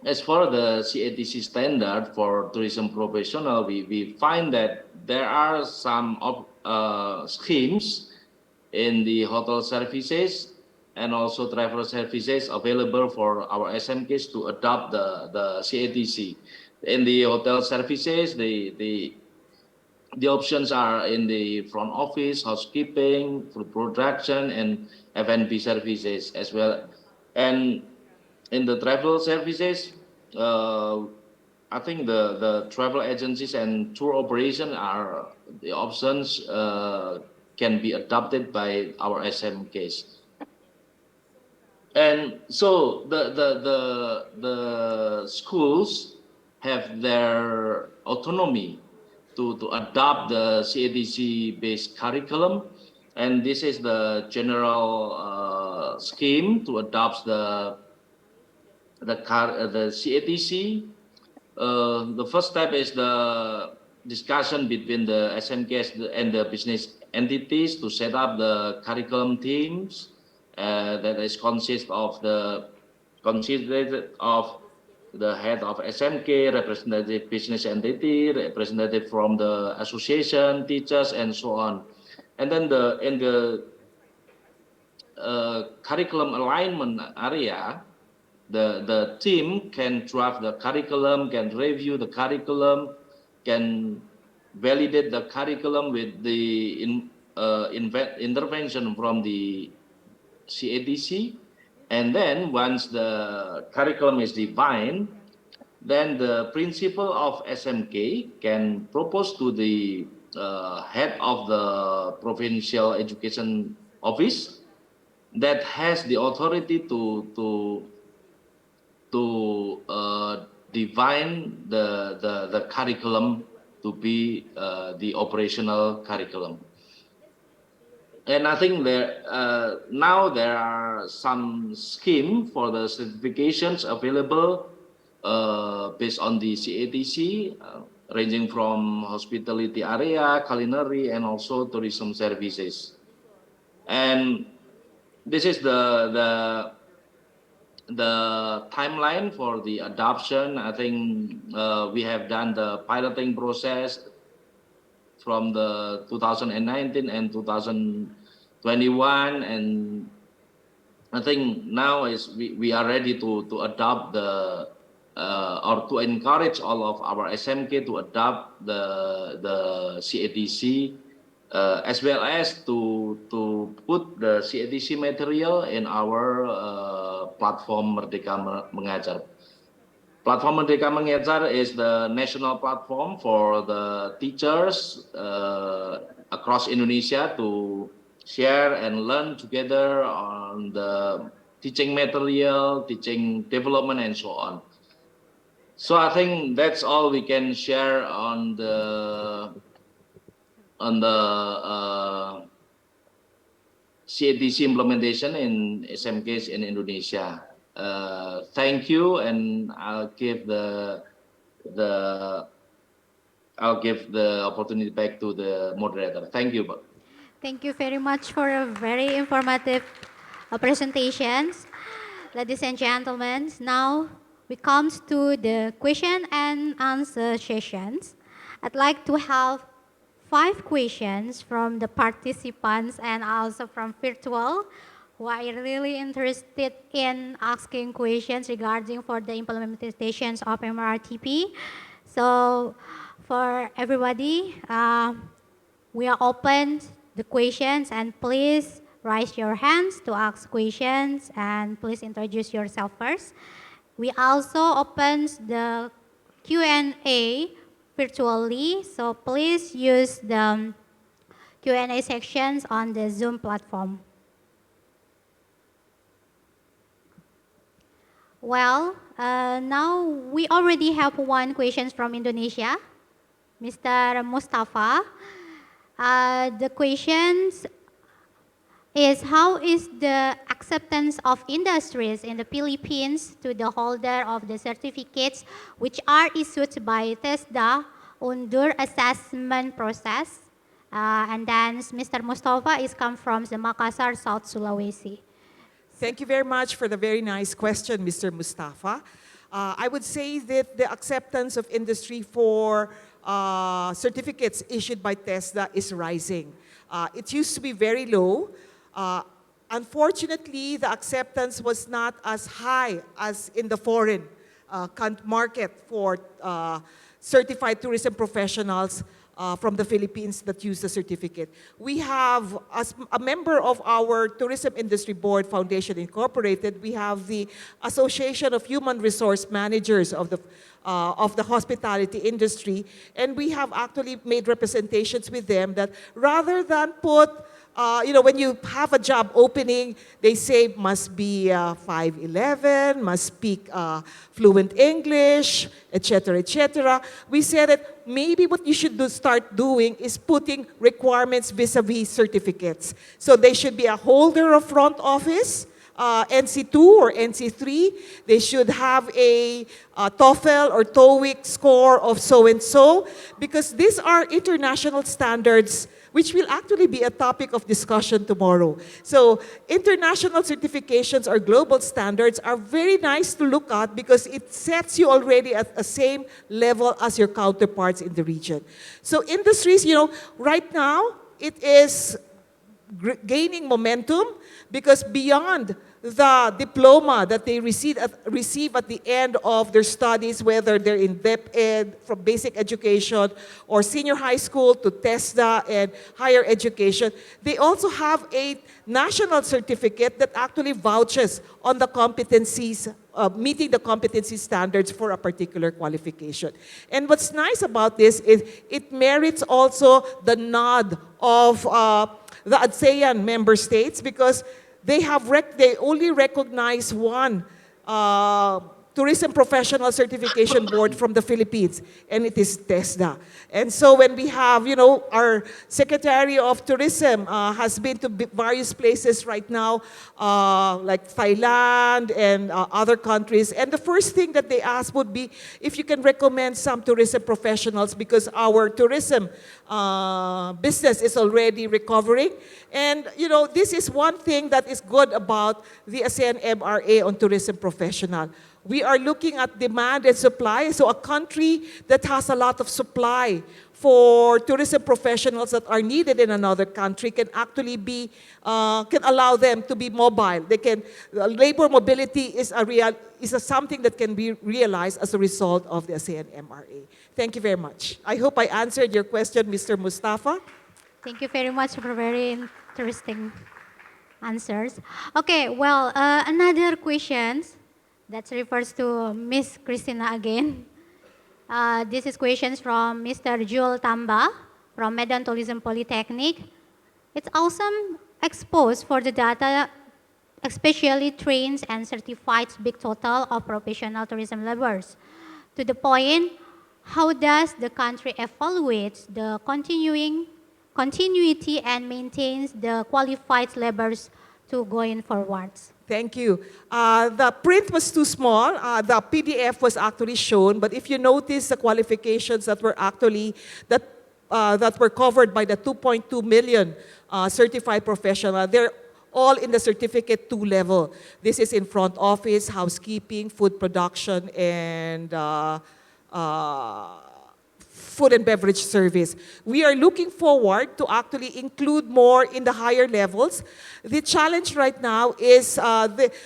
as for the CATC standard for tourism professional, we find that there are some schemes in the hotel services and also travel services available for our SMKs to adopt the CATC. In the hotel services, the options are in the front office, housekeeping, food production, and F&B services as well. And in the travel services, I think the travel agencies and tour operation are the options can be adopted by our SMKs. And so the schools have their autonomy to adopt the CATC based curriculum, and this is the general scheme to adopt the CATC. The first step is the discussion between the SMKs and the business entities to set up the curriculum teams that is consisted of the head of SMK, representative business entity, representative from the association, teachers, and so on. And then in the curriculum alignment area, the team can draft the curriculum, can review the curriculum, can validate the curriculum with the intervention from the CATC. And then once the curriculum is defined, then the principal of SMK can propose to the head of the provincial education office that has the authority to define the curriculum to be the operational curriculum. And I think now there are some schemes for the certifications available based on the CATC. ranging from hospitality area, culinary, and also tourism services. And this is the timeline for the adoption. I think we have done the piloting process from the 2019 and 2021, and I think now we are ready to adopt the or to encourage all of our SMK to adopt the CATC, as well as to put the CATC material in our platform Merdeka Mengajar. Platform Merdeka Mengajar is the national platform for the teachers across Indonesia to share and learn together on the teaching material, teaching development, and so on. So I think that's all we can share on the CATC implementation in SMKs in Indonesia. Thank you, and I'll give the opportunity back to the moderator. Thank you. Thank you very much for a very informative presentations. Ladies and gentlemen, now we come to the question and answer sessions. I'd like to have 5 questions from the participants and also from virtual who are really interested in asking questions regarding for the implementations of MRA-TP. So for everybody, we are open the questions, and please raise your hands to ask questions, and please introduce yourself first. We also open the Q&A virtually, so please use the Q&A sections on the Zoom platform. Well, now we already have 1 question from Indonesia, Mr. Mustafa. The questions is, how is the acceptance of industries in the Philippines to the holder of the certificates which are issued by TESDA under assessment process? And then Mr. Mustafa is come from the Makassar, South Sulawesi. Thank you very much for the very nice question, Mr. Mustafa. I would say that the acceptance of industry for certificates issued by TESDA is rising. It used to be very low. Unfortunately, the acceptance was not as high as in the foreign market for certified tourism professionals from the Philippines that use the certificate. We have, as a member of our Tourism Industry Board Foundation Incorporated, we have the Association of Human Resource Managers of the hospitality industry, and we have actually made representations with them that rather than put when you have a job opening, they say must be 5'11", must speak fluent English, etc., etc. We said that maybe what you should start doing is putting requirements vis-a-vis certificates. So they should be a holder of front office, NC2 or NC3. They should have a TOEFL or TOEIC score of so-and-so, because these are international standards which will actually be a topic of discussion tomorrow. So international certifications or global standards are very nice to look at because it sets you already at the same level as your counterparts in the region. So industries, right now it is gaining momentum because beyond the diploma that they receive at the end of their studies, whether they're in depth ed, from basic education, or senior high school to TESDA and higher education, they also have a national certificate that actually vouches on the competencies, meeting the competency standards for a particular qualification. And what's nice about this is it merits also the nod of the ASEAN member states, because they only recognize one tourism professional certification board from the Philippines, and it is TESDA. And so when we have, our Secretary of Tourism has been to various places right now, like Thailand and other countries. And the first thing that they ask would be if you can recommend some tourism professionals, because our tourism business is already recovering. And, this is one thing that is good about the ASEAN MRA on tourism professional. We are looking at demand and supply. So a country that has a lot of supply for tourism professionals that are needed in another country can actually be, can allow them to be mobile. Labor mobility is something that can be realized as a result of the ASEAN MRA. Thank you very much. I hope I answered your question, Mr. Mustafa. Thank you very much for very interesting answers. Okay, well, another question that refers to Miss Christina again. This is questions from Mr. Jul Tamba from Medan Tourism Polytechnic. It's awesome exposed for the data, especially trained and certified big total of professional tourism laborers. To the point, how does the country evaluate the continuity and maintains the qualified laborers to going forwards? Thank you. The print was too small. The PDF was actually shown, but if you notice the qualifications that were actually that were covered by the 2.2 million certified professional, they're all in the certificate 2 level. This is in front office, housekeeping, food production, and food and beverage service. We are looking forward to actually include more in the higher levels. The challenge right now is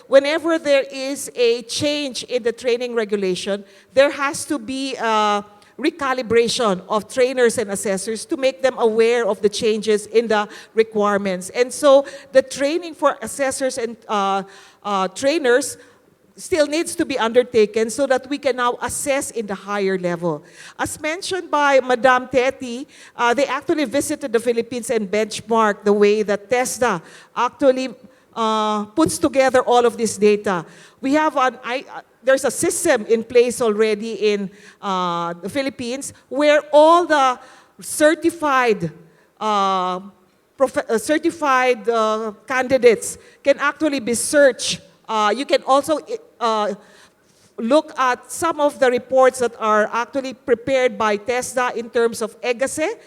whenever there is a change in the training regulation, there has to be recalibration of trainers and assessors to make them aware of the changes in the requirements. And so the training for assessors and trainers still needs to be undertaken so that we can now assess in the higher level. As mentioned by Madam Teti, they actually visited the Philippines and benchmarked the way that TESDA actually puts together all of this data. We have there's a system in place already in the Philippines where all the certified candidates can actually be searched. You can also look at some of the reports that are actually prepared by TESDA in terms of EGASE.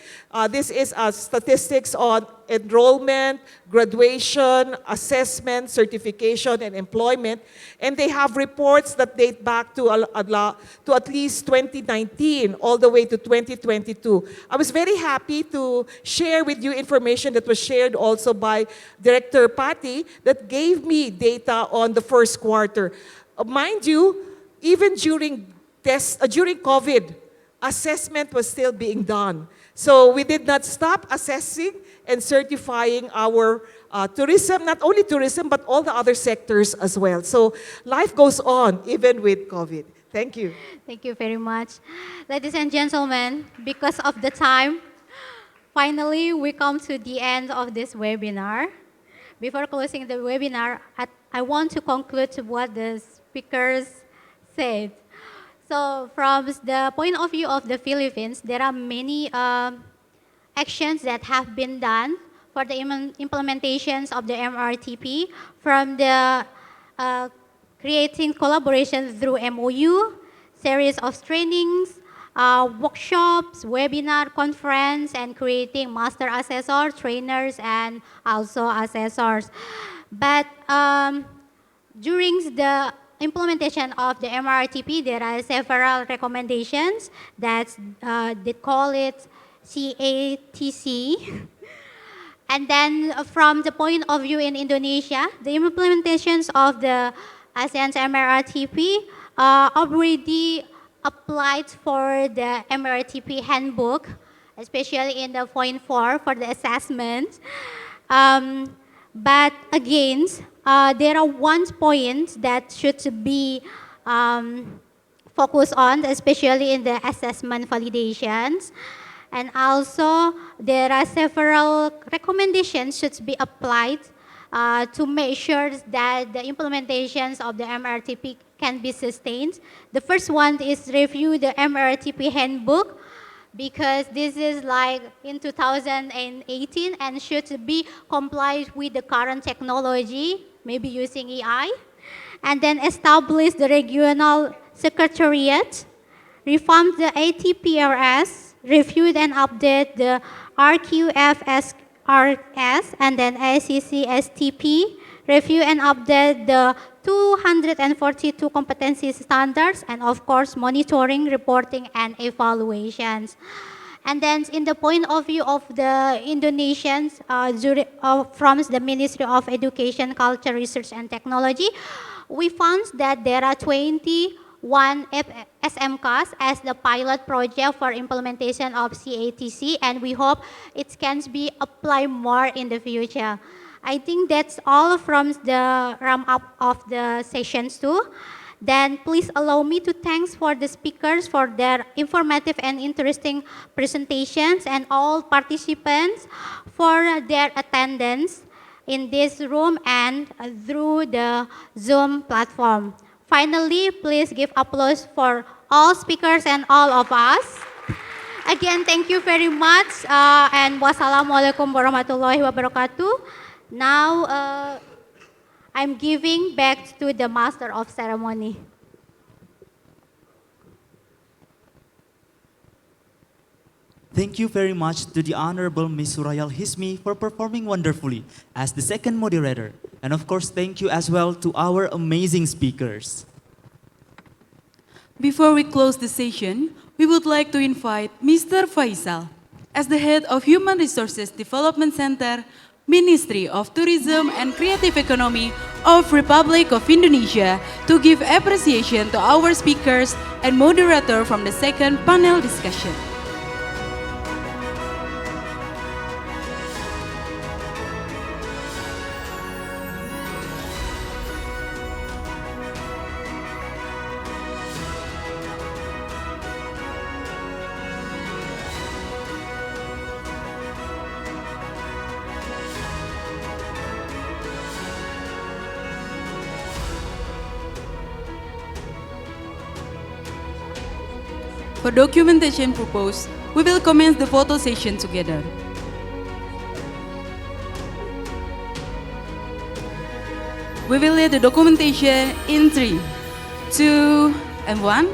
This is statistics on enrollment, graduation, assessment, certification, and employment. And they have reports that date back to at least 2019 all the way to 2022. I was very happy to share with you information that was shared also by Director Patti that gave me data on the first quarter. Mind you, even during COVID, assessment was still being done. So we did not stop assessing and certifying our tourism, not only tourism, but all the other sectors as well. So life goes on even with COVID. Thank you. Thank you very much. Ladies and gentlemen, because of the time, finally we come to the end of this webinar. Before closing the webinar, I want to conclude what the speakers said. So from the point of view of the Philippines, there are many actions that have been done for the implementations of the MRA-TP, from the creating collaboration through MOU, series of trainings, workshops, webinar, conference, and creating master assessors, trainers, and also assessors. But during the implementation of the MRA-TP, there are several recommendations that they call it CATC. And then from the point of view in Indonesia, the implementations of the ASEAN's MRA-TP already applied for the MRA-TP handbook, especially in the point 4 for the assessment. But again, there are one point that should be focused on, especially in the assessment validations. And also, there are several recommendations should be applied to make sure that the implementations of the MRA-TP can be sustained. The first one is review the MRA-TP handbook, because this is like in 2018 and should be complied with the current technology, maybe using AI. And then establish the regional secretariat, reform the ATPRS, reviewed and update the RQFSRS, and then ACCSTP, review and update the 242 competency standards, and of course, monitoring, reporting, and evaluations. And then in the point of view of the Indonesians, from the Ministry of Education, Culture, Research, and Technology, we found that there are 21 SMKs as the pilot project for implementation of CATC, and we hope it can be applied more in the future. I think that's all from the wrap-up of the sessions too. Then please allow me to thank for the speakers for their informative and interesting presentations, and all participants for their attendance in this room and through the Zoom platform. Finally, please give applause for all speakers and all of us. Again, thank you very much, and wassalamualaikum warahmatullahi wabarakatuh. Now, I'm giving back to the Master of Ceremony. Thank you very much to the Honorable Ms. Surayal Hismi for performing wonderfully as the second moderator. And of course, thank you as well to our amazing speakers. Before we close the session, we would like to invite Mr. Faisal, as the head of Human Resources Development Center, Ministry of Tourism and Creative Economy of Republic of Indonesia, to give appreciation to our speakers and moderator from the second panel discussion. For documentation purpose, we will commence the photo session together. We will lead the documentation in 3, 2, and 1.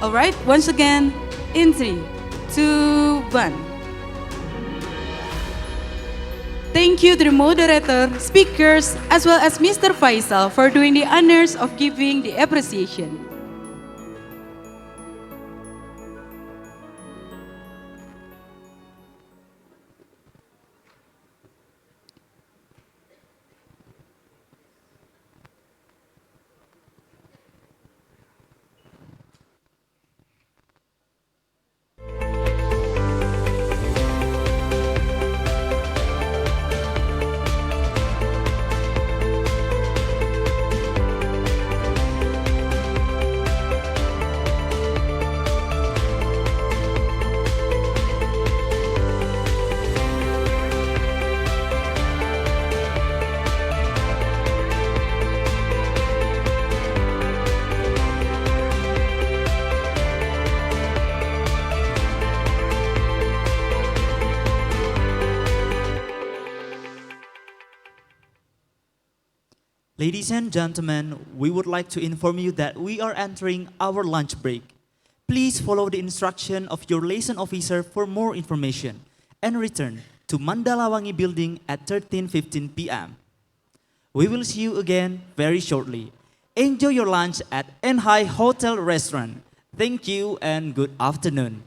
All right, once again, in 3, 2, 1. Thank you to the moderator, speakers, as well as Mr. Faisal for doing the honors of giving the appreciation. Ladies and gentlemen, we would like to inform you that we are entering our lunch break. Please follow the instruction of your liaison officer for more information and return to Mandalawangi building at 13:15 p.m. We will see you again very shortly. Enjoy your lunch at Enhai Hotel Restaurant. Thank you and good afternoon.